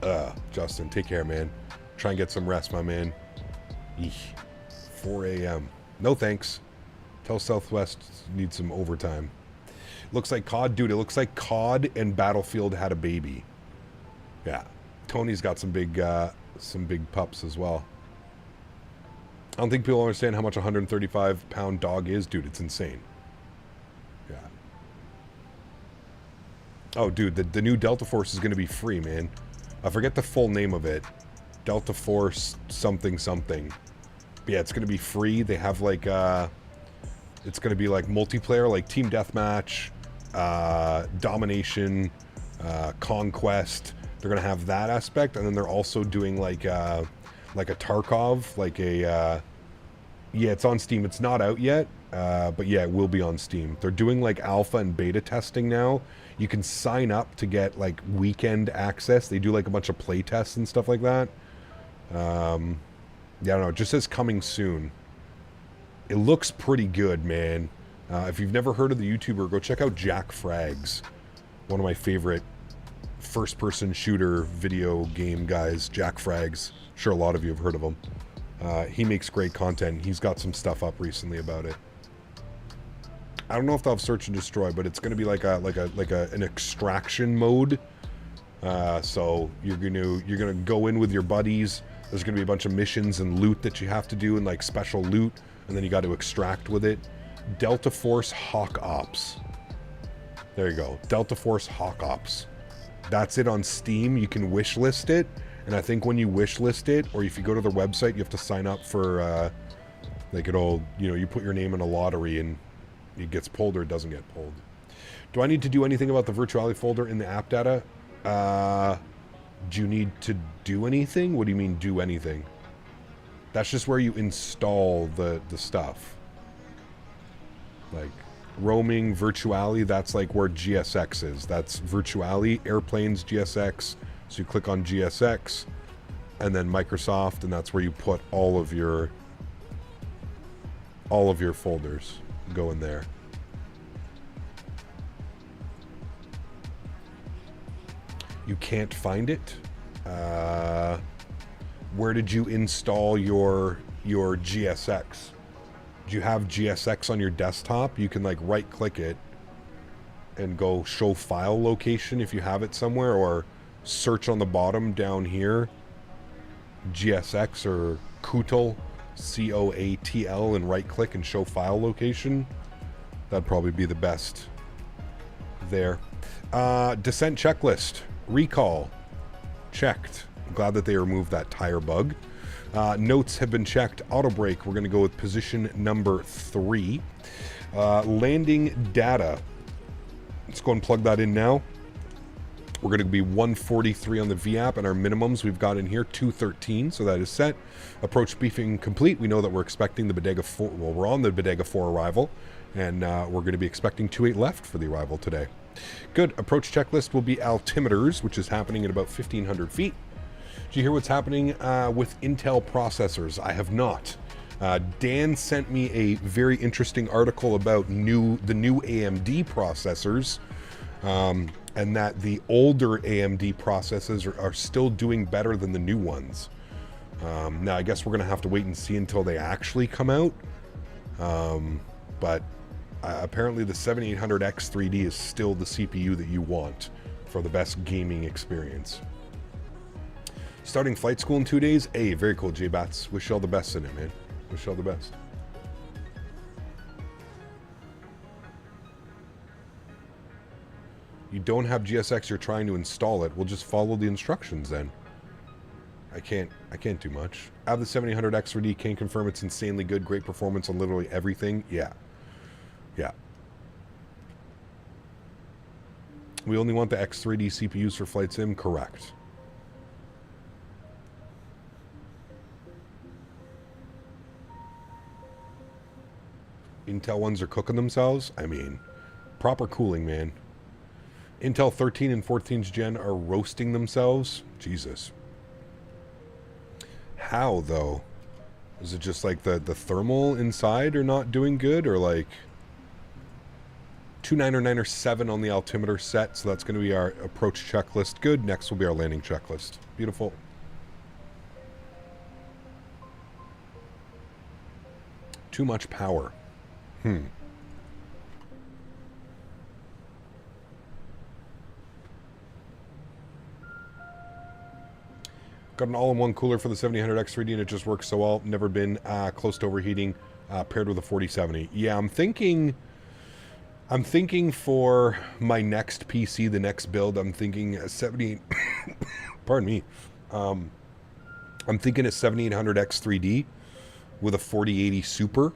Justin, take care, man. Try and get some rest, my man. Eesh. 4 a.m. No thanks. Tell Southwest needs some overtime. Looks like COD, dude. It looks like COD and Battlefield had a baby. Yeah, Tony's got some big pups as well. I don't think people understand how much a 135-pound dog is, dude. It's insane. Yeah. Oh, dude, the new Delta Force is going to be free, man. I forget the full name of it. Delta Force something something. But yeah, it's going to be free. They have like, it's going to be like multiplayer, like Team Deathmatch, Domination, Conquest. They're going to have that aspect. And then they're also doing like a Tarkov, like a, yeah, it's on Steam. It's not out yet, but yeah, it will be on Steam. They're doing like alpha and beta testing now. You can sign up to get like weekend access. They do like a bunch of play tests and stuff like that. Yeah, I don't know. It just says coming soon. It looks pretty good, man. If you've never heard of the YouTuber, go check out Jack Frags. One of my favorite first-person shooter video game guys, Jack Frags. Sure, a lot of you have heard of him. He makes great content. He's got some stuff up recently about it. I don't know if they'll have search and destroy, but it's going to be like an extraction mode. So you're gonna go in with your buddies. There's going to be a bunch of missions and loot that you have to do, and like special loot, and then you got to extract with it. Delta Force Hawk Ops. There you go. Delta Force Hawk Ops. That's it on Steam. You can wish list it, and I think when you wish list it, or if you go to their website, you have to sign up for like it'll, you put your name in a lottery and it gets pulled or it doesn't get pulled. Do I need to do anything about the virtuality folder in the app data? Do you need to do anything? What do you mean do anything? That's just where you install the stuff. Like roaming, virtuality, that's like where GSX is. That's virtuality, airplanes, GSX. So you click on GSX and then Microsoft, and that's where you put all of your folders. Go in there. You can't find it. Where did you install your GSX? Do you have GSX on your desktop? You can like right click it and go show file location if you have it somewhere, or search on the bottom down here GSX or Coatl, COATL, and right click and show file location. That'd probably be the best there. Descent checklist. Recall. Checked. Glad that they removed that tire bug. Notes have been checked. Auto brake. We're going to go with position number 3. Landing data. Let's go and plug that in now. We're going to be 143 on the VAP, and our minimums we've got in here 213, so that is set. Approach briefing complete. We know that we're expecting the Bodega 4. Well, we're on the Bodega 4 arrival, and we're going to be expecting 28 left for the arrival today. Good. Approach checklist will be altimeters, which is happening at about 1,500 feet. Did you hear what's happening with Intel processors? I have not. Dan sent me a very interesting article about the new AMD processors, and that the older AMD processors are still doing better than the new ones. Now, I guess we're going to have to wait and see until they actually come out. But apparently the 7800X3D is still the CPU that you want for the best gaming experience. Starting flight school in 2 days. Hey, very cool, J-Bats. Wish you all the best in it, man. Wish you all the best. You don't have GSX, you're trying to install it. We'll just follow the instructions then. I can't do much. I have the 7800X3D, can confirm it's insanely good, great performance on literally everything. Yeah. Yeah. We only want the X3D CPUs for Flight Sim, correct. Intel ones are cooking themselves. I mean, proper cooling, man. Intel 13 and 14th gen are roasting themselves. Jesus. How, though? Is it just like the thermal inside are not doing good? Or like 29907 on the altimeter set. So that's going to be our approach checklist. Good. Next will be our landing checklist. Beautiful. Too much power. Got an all-in-one cooler for the 7800X3D and it just works so well. Never been close to overheating paired with a 4070. Yeah, I'm thinking for my next PC, the next build, I'm thinking a 78 pardon me. I'm thinking a 7800X3D with a 4080 Super.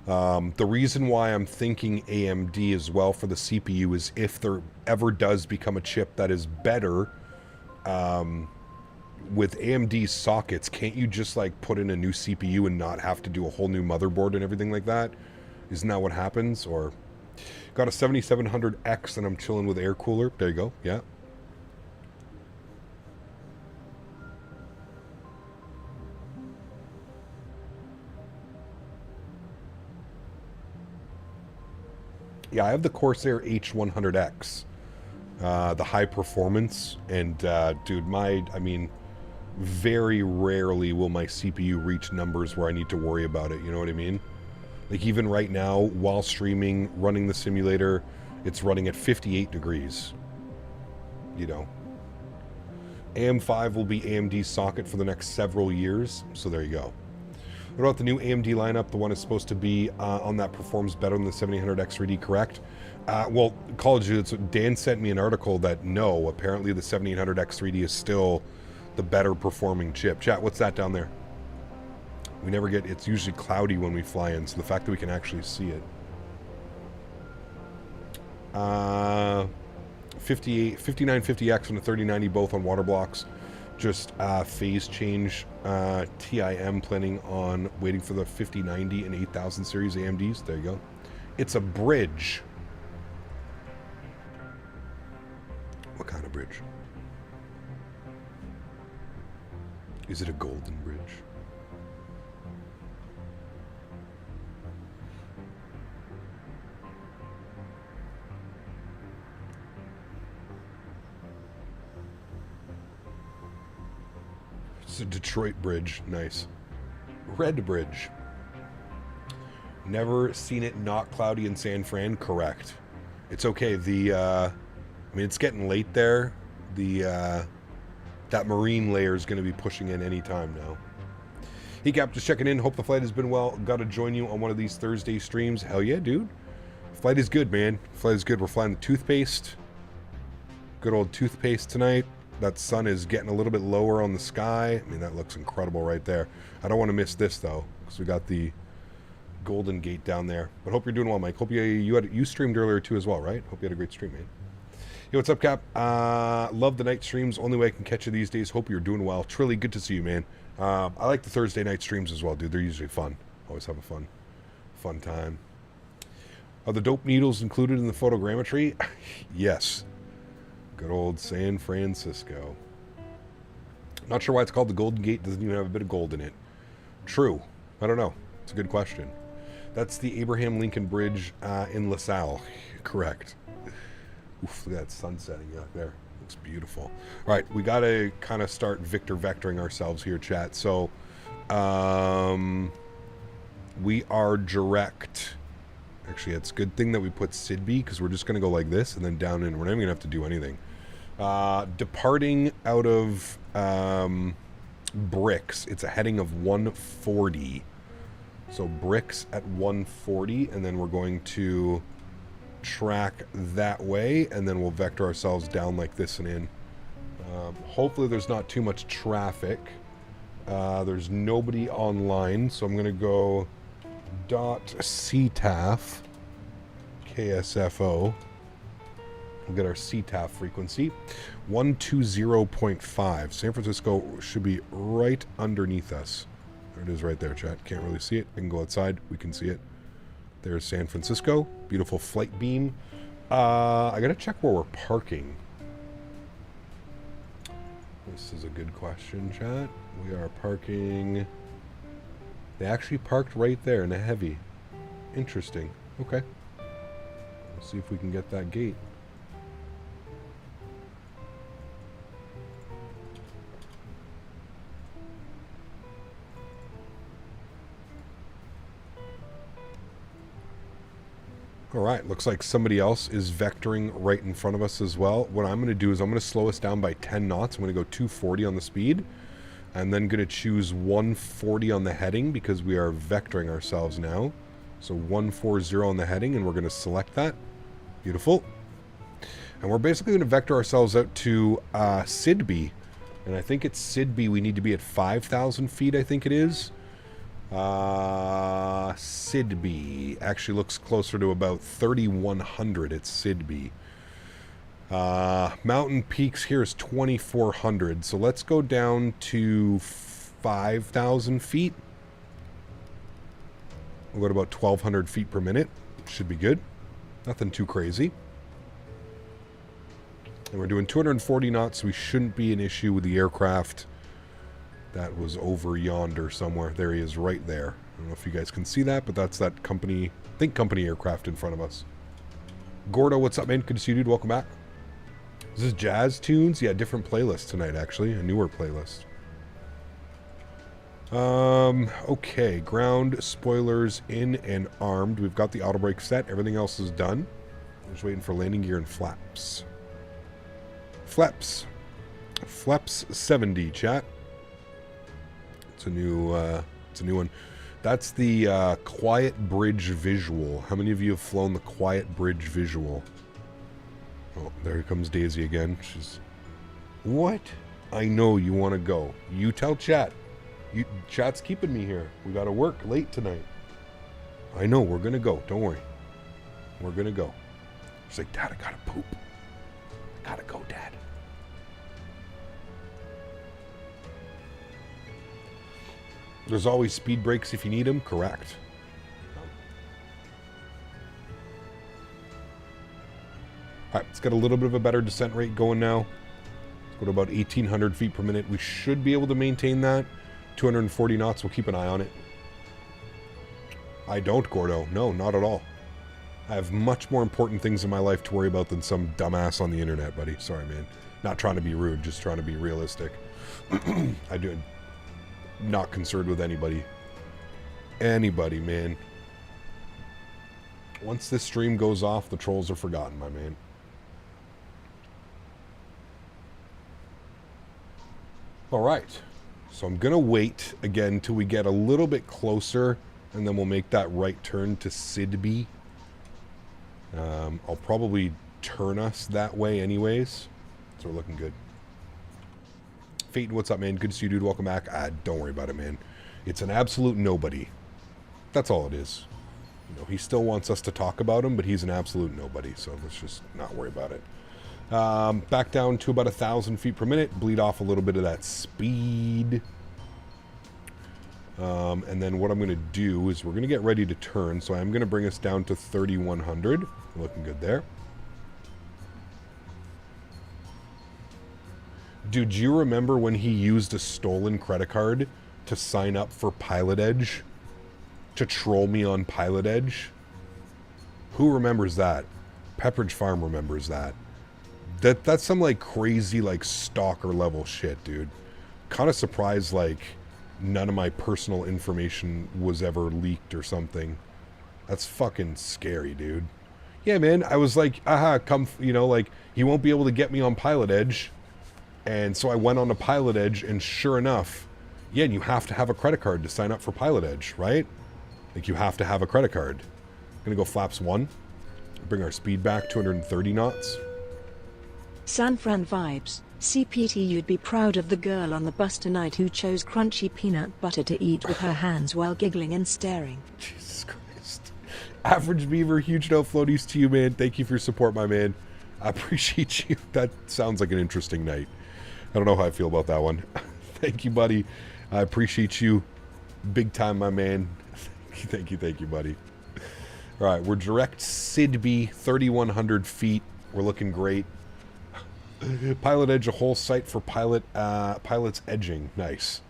The reason why I'm thinking AMD as well for the CPU is if there ever does become a chip that is better, with AMD sockets, can't you just like put in a new CPU and not have to do a whole new motherboard and everything like that? Isn't that what happens? Or got a 7700X and I'm chilling with air cooler. There you go. Yeah. Yeah, I have the Corsair H100X, the high performance, and dude, I mean, very rarely will my CPU reach numbers where I need to worry about it, you know what I mean? Like even right now, while streaming, running the simulator, it's running at 58 degrees, you know. AM5 will be AMD's socket for the next several years, so there you go. What about the new AMD lineup? The one is supposed to be on that performs better than the 7800X3D, correct? Well, College, Dan sent me an article that no, apparently the 7800X3D is still the better performing chip. Chat, what's that down there? We never get, it's usually cloudy when we fly in, so the fact that we can actually see it. 5950X and a 3090 both on water blocks. Just phase change. TIM planning on waiting for the 5090 and 8000 series AMDs. There you go. It's a bridge. What kind of bridge? Is it a golden bridge? It's a Detroit bridge. Nice. Red bridge. Never seen it not cloudy in San Fran. Correct. It's okay. I mean, it's getting late there. That marine layer is going to be pushing in any time now. Hey, Cap, just checking in. Hope the flight has been well. Got to join you on one of these Thursday streams. Hell yeah, dude. Flight is good, man. Flight is good. We're flying the toothpaste. Good old toothpaste tonight. That sun is getting a little bit lower on the sky. I mean, that looks incredible right there. I don't want to miss this, though, because we got the Golden Gate down there. But hope you're doing well, Mike. Hope you streamed earlier, too, as well, right? Hope you had a great stream, man. Hey, what's up, Cap? Love the night streams. Only way I can catch you these days. Hope you're doing well. Trilly, good to see you, man. I like the Thursday night streams as well, dude. They're usually fun. Always have a fun time. Are the dope needles included in the photogrammetry? Yes. Good old San Francisco. Not sure why it's called the Golden Gate. Doesn't even have a bit of gold in it. True. I don't know. It's a good question. That's the Abraham Lincoln Bridge in LaSalle. Correct. Oof, look at that sun setting out there. Looks beautiful. All right, we got to kind of start vectoring ourselves here, chat. So, we are direct. Actually, it's a good thing that we put Sidby, because we're just going to go like this and then down in. We're not even going to have to do anything. Departing out of Bricks, it's a heading of 140. So Bricks at 140, and then we're going to track that way, and then we'll vector ourselves down like this and in. Hopefully there's not too much traffic. There's nobody online, so I'm going to go .ctaf KSFO. We'll get our CTAF frequency 120.5. San Francisco should be right underneath us. There it is right there, chat. Can't really see it. I can go outside. We can see it. There's San Francisco. Beautiful flight beam. I gotta check where we're parking. This is a good question, chat. We are parking. They actually parked right there in a heavy. Interesting. Okay. We'll see if we can get that gate. Alright, looks like somebody else is vectoring right in front of us as well. What I'm going to do is I'm going to slow us down by 10 knots. I'm going to go 240 on the speed. And then going to choose 140 on the heading because we are vectoring ourselves now. So 140 on the heading, and we're going to select that. Beautiful. And we're basically going to vector ourselves out to Sidby. And I think it's Sidby we need to be at 5,000 feet, I think it is. Sidby actually looks closer to about 3,100 at Sidby. Mountain Peaks here is 2,400, so let's go down to 5,000 feet. We'll go to about 1,200 feet per minute. Should be good. Nothing too crazy. And we're doing 240 knots, so we shouldn't be an issue with the aircraft. That was over yonder somewhere. There he is right there. I don't know if you guys can see that, but that's that company, think company aircraft in front of us. Gordo, what's up, man? Good to see you, dude. Welcome back. Is this jazz tunes? Yeah, different playlist tonight, actually. A newer playlist. Okay. Ground spoilers in and armed. We've got the auto brake set. Everything else is done. I'm just waiting for landing gear and flaps. Flaps 70, chat. It's a new one. That's the Quiet Bridge visual. How many of you have flown the Quiet Bridge visual? Oh, there comes Daisy again. She's... What? I know you want to go. You tell chat. Chat's keeping me here. We got to work late tonight. I know. We're going to go. Don't worry. We're going to go. She's like, Dad, I got to poop. I got to go, Dad. There's always speed brakes if you need them. Correct. All right, let's get a little bit of a better descent rate going now. Let's go to about 1,800 feet per minute. We should be able to maintain that. 240 knots. We'll keep an eye on it. I don't, Gordo. No, not at all. I have much more important things in my life to worry about than some dumbass on the internet, buddy. Sorry, man. Not trying to be rude, just trying to be realistic. I do. Not concerned with anybody. Anybody, man. Once this stream goes off, the trolls are forgotten, my man. Alright. So I'm going to wait again till we get a little bit closer, and then we'll make that right turn to Sidby. I'll probably turn us that way anyways. So we're looking good. Faten, what's up, man? Good to see you, dude. Welcome back. Don't worry about it, man. It's an absolute nobody. That's all it is. You know, he still wants us to talk about him, but he's an absolute nobody. So let's just not worry about it. Back down to about 1,000 feet per minute. Bleed off a little bit of that speed. And then what I'm going to do is we're going to get ready to turn. So I'm going to bring us down to 3,100. Looking good there. Dude, do you remember when he used a stolen credit card to sign up for Pilot Edge? To troll me on Pilot Edge? Who remembers that? Pepperidge Farm remembers that. That's some, like, crazy, like, stalker level shit, dude. Kind of surprised, like, none of my personal information was ever leaked or something. That's fucking scary, dude. Yeah, man, I was like, come, you know, like, he won't be able to get me on Pilot Edge. And so I went on to Pilot Edge, and sure enough, yeah, you have to have a credit card to sign up for Pilot Edge, right? Like, you have to have a credit card. I'm gonna go flaps 1. Bring our speed back, 230 knots. San Fran vibes. CPT, you'd be proud of the girl on the bus tonight who chose crunchy peanut butter to eat with her hands while giggling and staring. Jesus Christ. Average Beaver, huge no floaties to you, man. Thank you for your support, my man. I appreciate you. That sounds like an interesting night. I don't know how I feel about that one. Thank you, buddy. I appreciate you. Big time, my man. Thank you, buddy. All right, we're direct Sidby, 3,100 feet. We're looking great. Pilot Edge, a whole site for pilot's edging. Nice.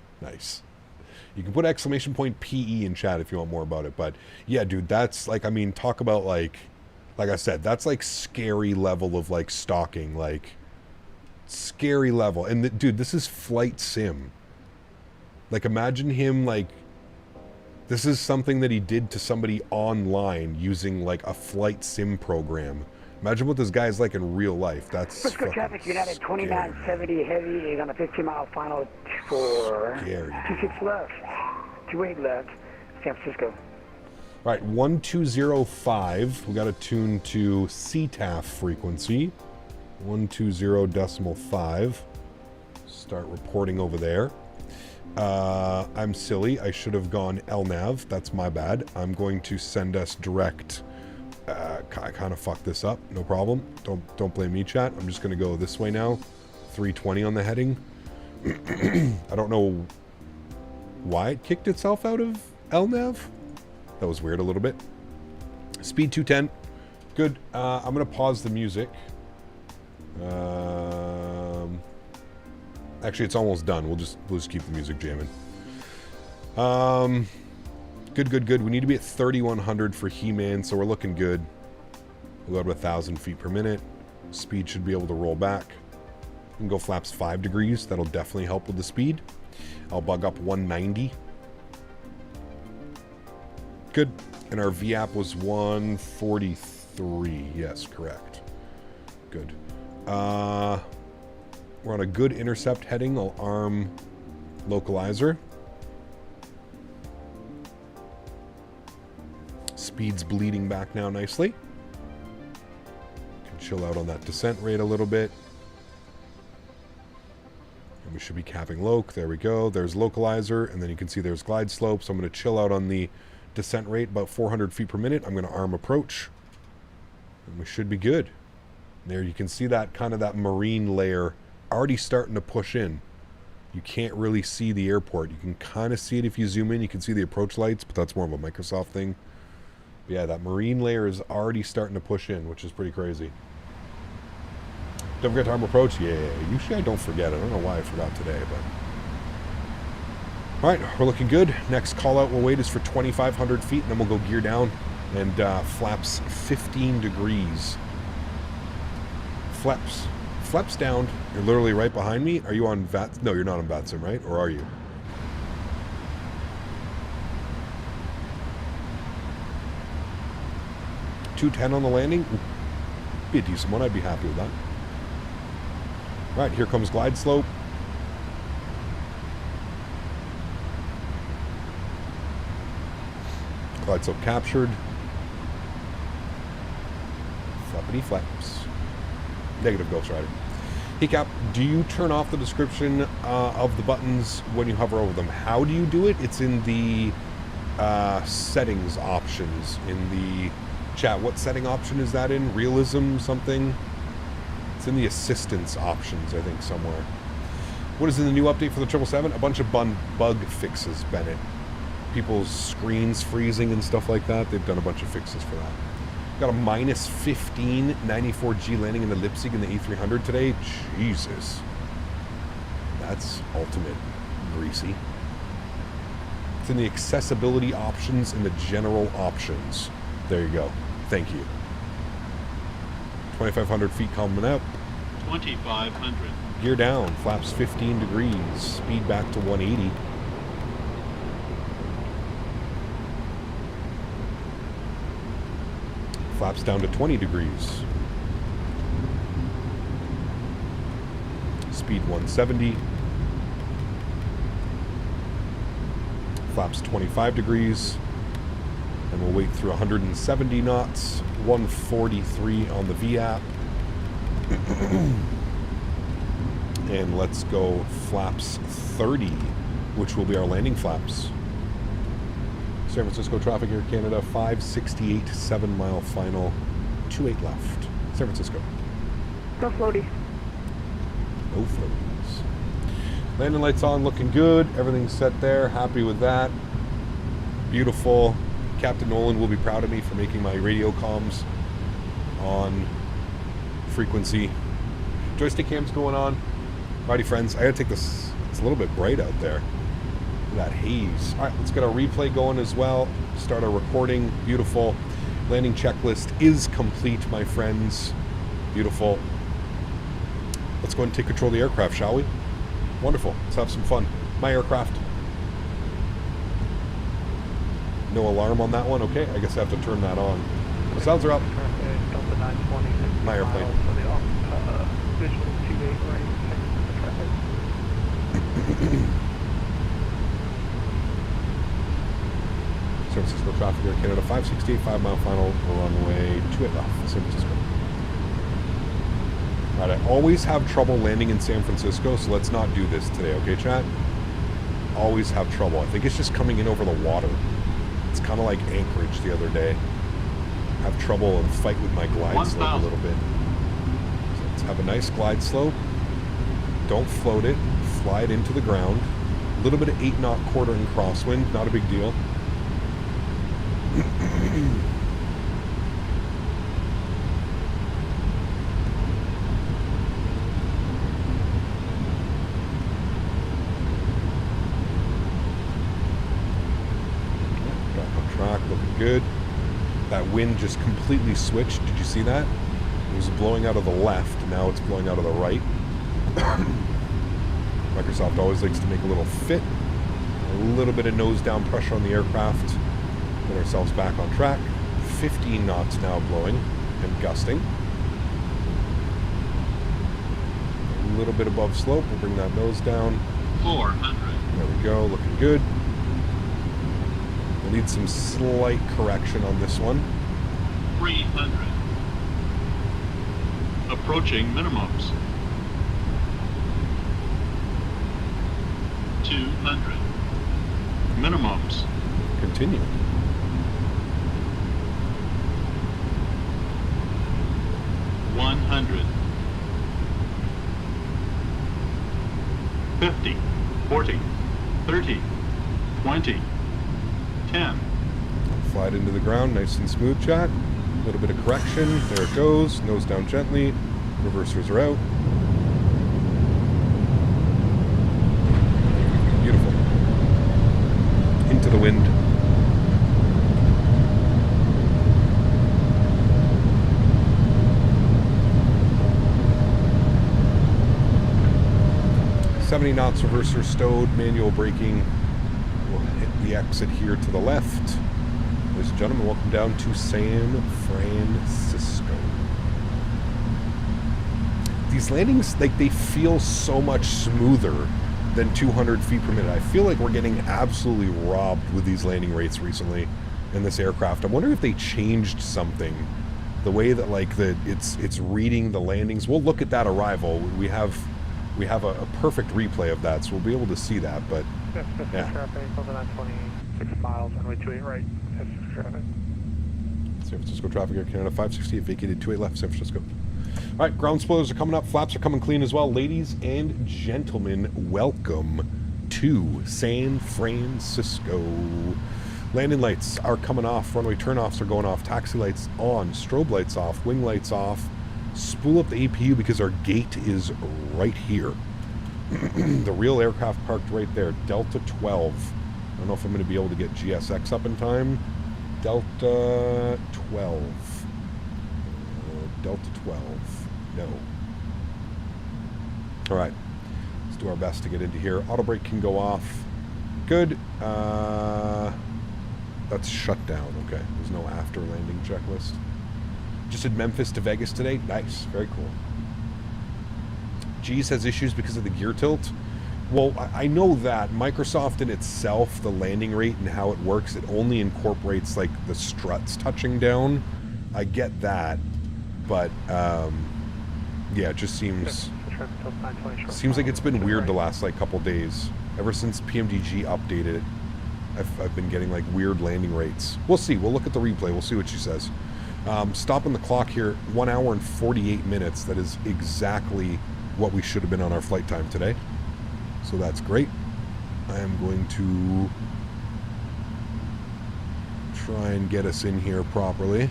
You can put exclamation point PE in chat if you want more about it. But yeah, dude, that's like, I mean, talk about like I said, that's like scary level of like stalking, like scary level. And dude, this is flight sim. Like, imagine him, like, this is something that he did to somebody online using like a flight sim program. Imagine what this guy's like in real life. That's Frisco traffic, United 2970 heavy is on a 15-mile final for 26 left, 28 left, San Francisco. All right, 1205. We got to tune to CTAF frequency. 120.5. Start reporting over there. I'm silly. I should have gone LNAV. That's my bad. I'm going to send us direct. I kind of fucked this up. No problem. Don't blame me, chat. I'm just going to go this way now. 320 on the heading. I don't know why it kicked itself out of LNAV. That was weird a little bit. Speed 210. Good. I'm going to pause the music. Actually, it's almost done. We'll just keep the music jamming. Good. We need to be at 3,100 for He-Man, so we're looking good. We'll go to 1,000 feet per minute. Speed should be able to roll back. We can go flaps 5 degrees. That'll definitely help with the speed. I'll bug up 190. Good. And our VAP was 143. Yes, correct. Good. We're on a good intercept heading. I'll arm localizer. Speed's bleeding back now nicely. Can chill out on that descent rate a little bit. And we should be capping loc. There we go. There's localizer, and then you can see there's glide slope. So I'm going to chill out on the descent rate, about 400 feet per minute. I'm going to arm approach. And we should be good. There you can see that kind of that marine layer already starting to push in. You can't really see the airport. You can kind of see it if you zoom in. You can see the approach lights, but that's more of a Microsoft thing. But yeah, that marine layer is already starting to push in, which is pretty crazy. Don't forget to arm approach. Yeah, usually I don't forget. I don't know why I forgot today, but... All right, we're looking good. Next call out we'll wait is for 2,500 feet, and then we'll go gear down and flaps 15 degrees. Flaps down. You're literally right behind me. Are you on VAT? No, you're not on VATSIM, right? Or are you? $210 on the landing. Be a decent one. I'd be happy with that. All right, here comes glide slope. Glide slope captured. flappity flaps. Negative, Ghost Rider. Hey Cap, do you turn off the description of the buttons when you hover over them? How do you do it? It's in the settings options in the chat. What setting option is that in? Realism something? It's in the assistance options, I think, somewhere. What is in the new update for the 777? A bunch of bug fixes, Bennett. People's screens freezing and stuff like that. They've done a bunch of fixes for that. Got a minus 15 94G landing in the Leipzig in the A300 today. Jesus. That's ultimate greasy. It's in the accessibility options in the general options. There you go. Thank you. 2,500 feet coming up. 2,500. Gear down. Flaps 15 degrees. Speed back to 180. Flaps down to 20 degrees. Speed 170. Flaps 25 degrees. And we'll wait through 170 knots. 143 on the V-app. And let's go flaps 30, which will be our landing flaps. San Francisco traffic here, Canada, 568, 7-mile final, 28 left. San Francisco. No floaties. No floaties. Landing lights on, looking good. Everything's set there. Happy with that. Beautiful. Captain Nolan will be proud of me for making my radio comms on frequency. Joystick cams going on. Righty, friends. I gotta take this. It's a little bit bright out there. That haze. All right, let's get our replay going as well. Start our recording. Beautiful. Landing checklist is complete, my friends. Beautiful. Let's go ahead and take control of the aircraft, shall we? Wonderful. Let's have some fun. My aircraft. No alarm on that one. Okay, I guess I have to turn that on. The sounds are up. My airplane. San Francisco traffic here, Canada, 568, 5-mile final, runway 28 left, San Francisco. All right, I always have trouble landing in San Francisco, so let's not do this today, okay, chat? Always have trouble. I think it's just coming in over the water. It's kind of like Anchorage the other day. Have trouble and fight with my glide slope a little bit. So let's have a nice glide slope. Don't float it. Fly it into the ground. A little bit of 8-knot quartering crosswind, not a big deal. Back on track, looking good. That wind just completely switched. Did you see that? It was blowing out of the left. Now it's blowing out of the right. Microsoft always likes to make a little fit. A little bit of nose down pressure on the aircraft. Get ourselves back on track. 15 knots now blowing and gusting. A little bit above slope. We'll bring that nose down. 400. There we go. Looking good. We'll need some slight correction on this one. 300. Approaching minimums. 200. Minimums. Continue. 100. 50. 40. 30. 20. 10. Fly it into the ground, nice and smooth, chat. A little bit of correction. There it goes. Nose down gently. Reversers are out. Beautiful. Into the wind. .70 knots, reverser stowed, manual braking. We'll hit the exit here to the left. Ladies and gentlemen, welcome down to San Francisco. These landings, like, they feel so much smoother than 200 feet per minute. I feel like we're getting absolutely robbed with these landing rates recently in this aircraft. I'm wondering if they changed something the way that like it's reading the landings. We'll look at that arrival. We have a perfect replay of that, so we'll be able to see that. But yeah. Traffic, 26 miles, runway 28 right. Traffic. San Francisco traffic, Air Canada 568, vacated 28 left, San Francisco. All right, ground spoilers are coming up. Flaps are coming clean as well. Ladies and gentlemen, welcome to San Francisco. Landing lights are coming off. Runway turnoffs are going off. Taxi lights on. Strobe lights off. Wing lights off. Spool up the APU because our gate is right here. The real aircraft parked right there. Delta 12. I don't know if I'm going to be able to get GSX up in time. Delta 12. Delta 12. No. All right. Let's do our best to get into here. Auto brake can go off. Good. That's shut down. Okay. There's no after landing checklist. Just did Memphis to Vegas today. Nice. Very cool. G's has issues because of the gear tilt. Well, I know that Microsoft in itself, the landing rate and how it works, it only incorporates like the struts touching down. I get that, but yeah, it just seems like it's been weird the last like couple days. Ever since PMDG updated it, I've been getting like weird landing rates. We'll see. We'll look at the replay. We'll see what she says. Stopping the clock here, 1 hour and 48 minutes. That is exactly what we should have been on our flight time today. So that's great. I am going to try and get us in here properly.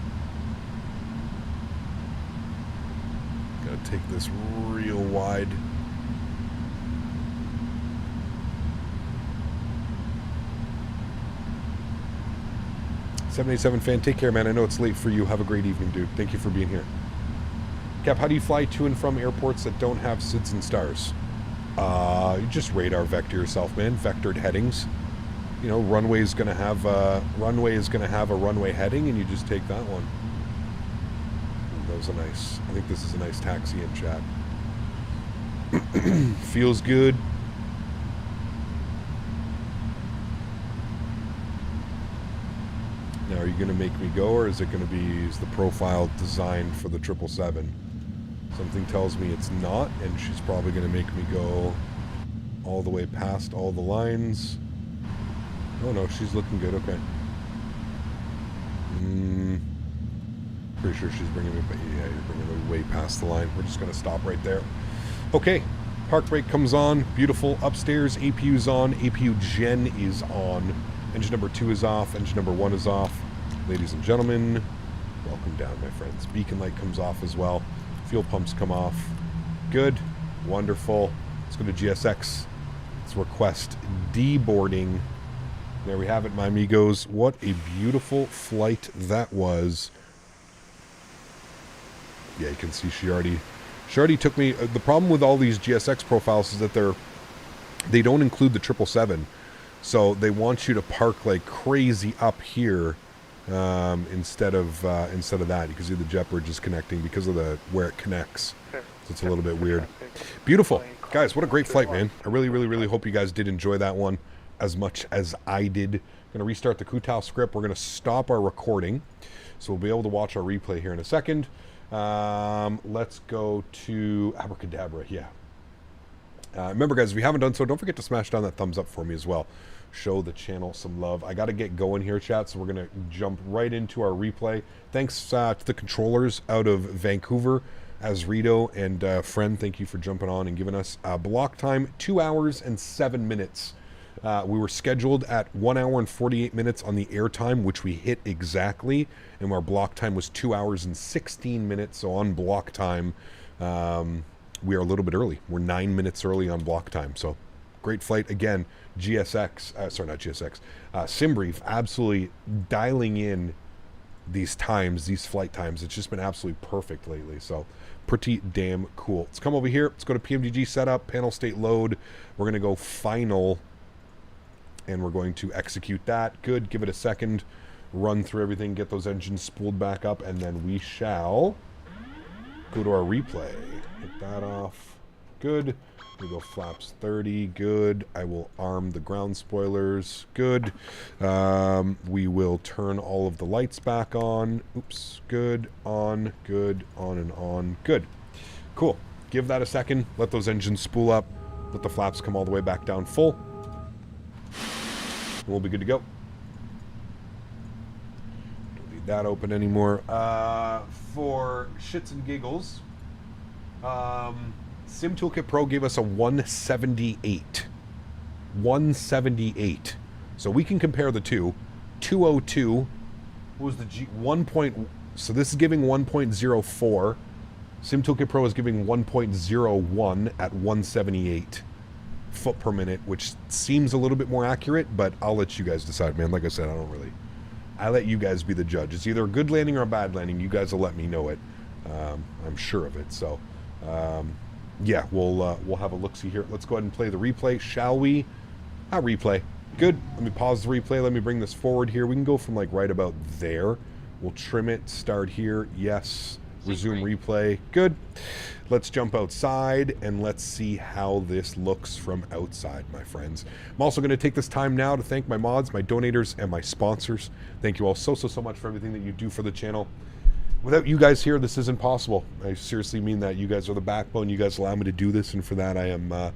Gotta take this real wide. $787 fan, take care, man. I know it's late for you. Have a great evening, dude. Thank you for being here. Cap, how do you fly to and from airports that don't have SIDS and stars? You just radar vector yourself, man. Vectored headings. You know, runway is gonna have a runway heading, and you just take that one. That was a nice. I think this is a nice taxi in chat. Feels good. Now, are you gonna make me go, or is it gonna be the profile designed for the 777? Something tells me it's not, and she's probably going to make me go all the way past all the lines. Oh no, she's looking good. Okay. Pretty sure she's bringing me, yeah, you're bringing me way past the line. We're just going to stop right there. Okay, park brake comes on. Beautiful. Upstairs, APU's on. APU gen is on. Engine number 2 is off. Engine number 1 is off. Ladies and gentlemen, welcome down, my friends. Beacon light comes off as well. Fuel pumps come off. Good. Wonderful. Let's go to GSX. Let's request deboarding. There we have it, my amigos. What a beautiful flight that was. Yeah, you can see she already took me. The problem with all these GSX profiles is that they don't include the 777. So they want you to park like crazy up here. Instead of that, you can see the jet bridge is connecting because of where it connects. So it's a little bit weird. Beautiful. Guys, what a great flight, man. I really, really, really hope you guys did enjoy that one as much as I did. I'm going to restart the Kutao script. We're going to stop our recording, so we'll be able to watch our replay here in a second. Let's go to Abracadabra. Yeah. Remember, guys, if you haven't done so, don't forget to smash down that thumbs up for me as well. Show the channel some love. I got to get going here, chat, so we're going to jump right into our replay. Thanks to the controllers out of Vancouver, Azrito and Friend. Thank you for jumping on and giving us block time, 2 hours and 7 minutes. We were scheduled at 1 hour and 48 minutes on the airtime, which we hit exactly, and our block time was 2 hours and 16 minutes. So on block time, we are a little bit early. We're 9 minutes early on block time. So great flight again. GSX, sorry, not GSX, SimBrief, absolutely dialing in these times, these flight times. It's just been absolutely perfect lately. So pretty damn cool. Let's come over here. Let's go to PMDG setup, panel state load. We're going to go final, and we're going to execute that. Good. Give it a second. Run through everything, get those engines spooled back up, and then we shall go to our replay. Hit that off. Good. We go flaps 30, good. I will arm the ground spoilers, good. We will turn all of the lights back on. Oops, good, on, and on, good. Cool. Give that a second. Let those engines spool up. Let the flaps come all the way back down full. And we'll be good to go. Don't need that open anymore. For shits and giggles, Sim Toolkit Pro gave us a 178. 178. So we can compare the two. 202 was the G 1. So this is giving 1.04. Sim Toolkit Pro is giving 1.01 at 178 foot per minute, which seems a little bit more accurate, but I'll let you guys decide, man. Like I said, I let you guys be the judge. It's either a good landing or a bad landing. You guys will let me know it. I'm sure of it. So, yeah, we'll have a look-see here. Let's go ahead and play the replay, shall we? Replay. Good. Let me pause the replay. Let me bring this forward here. We can go from like right about there. We'll trim it. Start here. Yes. Resume replay. Good. Let's jump outside and let's see how this looks from outside, my friends. I'm also going to take this time now to thank my mods, my donators, and my sponsors. Thank you all so much for everything that you do for the channel. Without you guys here, this isn't possible. I seriously mean that. You guys are the backbone. You guys allow me to do this, and for that, I am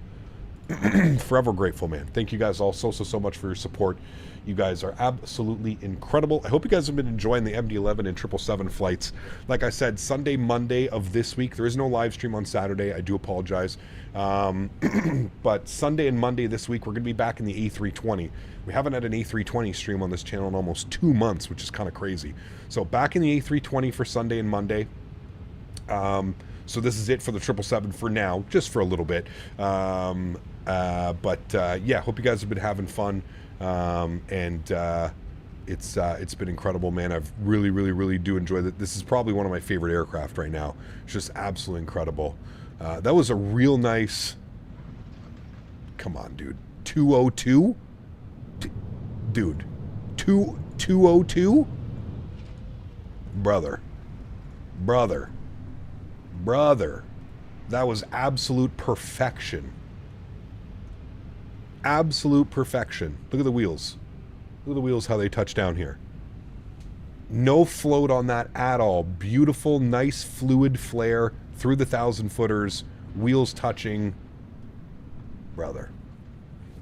forever grateful, man. Thank you guys all so much for your support. You guys are absolutely incredible. I hope you guys have been enjoying the MD-11 and 777 flights. Like I said, Sunday, Monday of this week, there is no live stream on Saturday. I do apologize. But Sunday and Monday this week, we're going to be back in the A320. We haven't had an A320 stream on this channel in almost 2 months, which is kind of crazy. So back in the A320 for Sunday and Monday. So this is it for the 777 for now, just for a little bit. Yeah, hope you guys have been having fun. It's been incredible, man. I've really do enjoy it. This is probably one of my favorite aircraft right now. It's just absolutely incredible. That was a real nice, come on, dude. 202? Dude, 202? Brother. That was absolute perfection. Absolute perfection. Look at the wheels. Look at the wheels, how they touch down here. No float on that at all. Beautiful, nice fluid flare through the 1,000-footers. Wheels touching. Brother,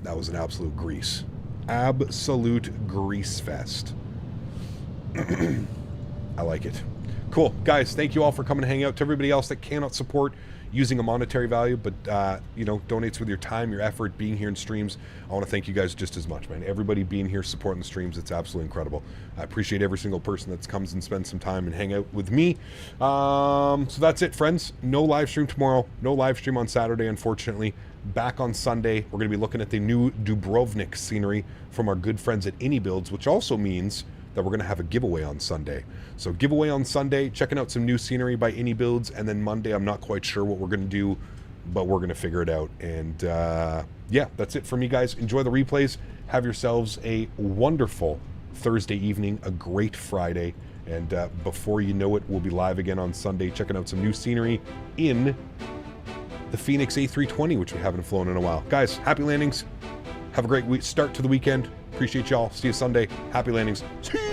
that was an absolute grease. Absolute grease fest. I like it. Cool. Guys, thank you all for coming to hang out. To everybody else that cannot support using a monetary value, but, you know, donates with your time, your effort, being here in streams, I want to thank you guys just as much, man. Everybody being here, supporting the streams, it's absolutely incredible. I appreciate every single person that comes and spends some time and hang out with me. So that's it, friends. No live stream tomorrow. No live stream on Saturday, unfortunately. Back on Sunday, we're going to be looking at the new Dubrovnik scenery from our good friends at AnyBuilds, which also means that we're going to have a giveaway on Sunday. So giveaway on Sunday, checking out some new scenery by AnyBuilds, and then Monday, I'm not quite sure what we're going to do, but we're going to figure it out. And yeah, that's it for me, guys. Enjoy the replays. Have yourselves a wonderful Thursday evening, a great Friday, and before you know it, we'll be live again on Sunday, checking out some new scenery in the Phoenix A320, which we haven't flown in a while. Guys, happy landings. Have a great start to the weekend. Appreciate y'all. See you Sunday. Happy landings. See ya.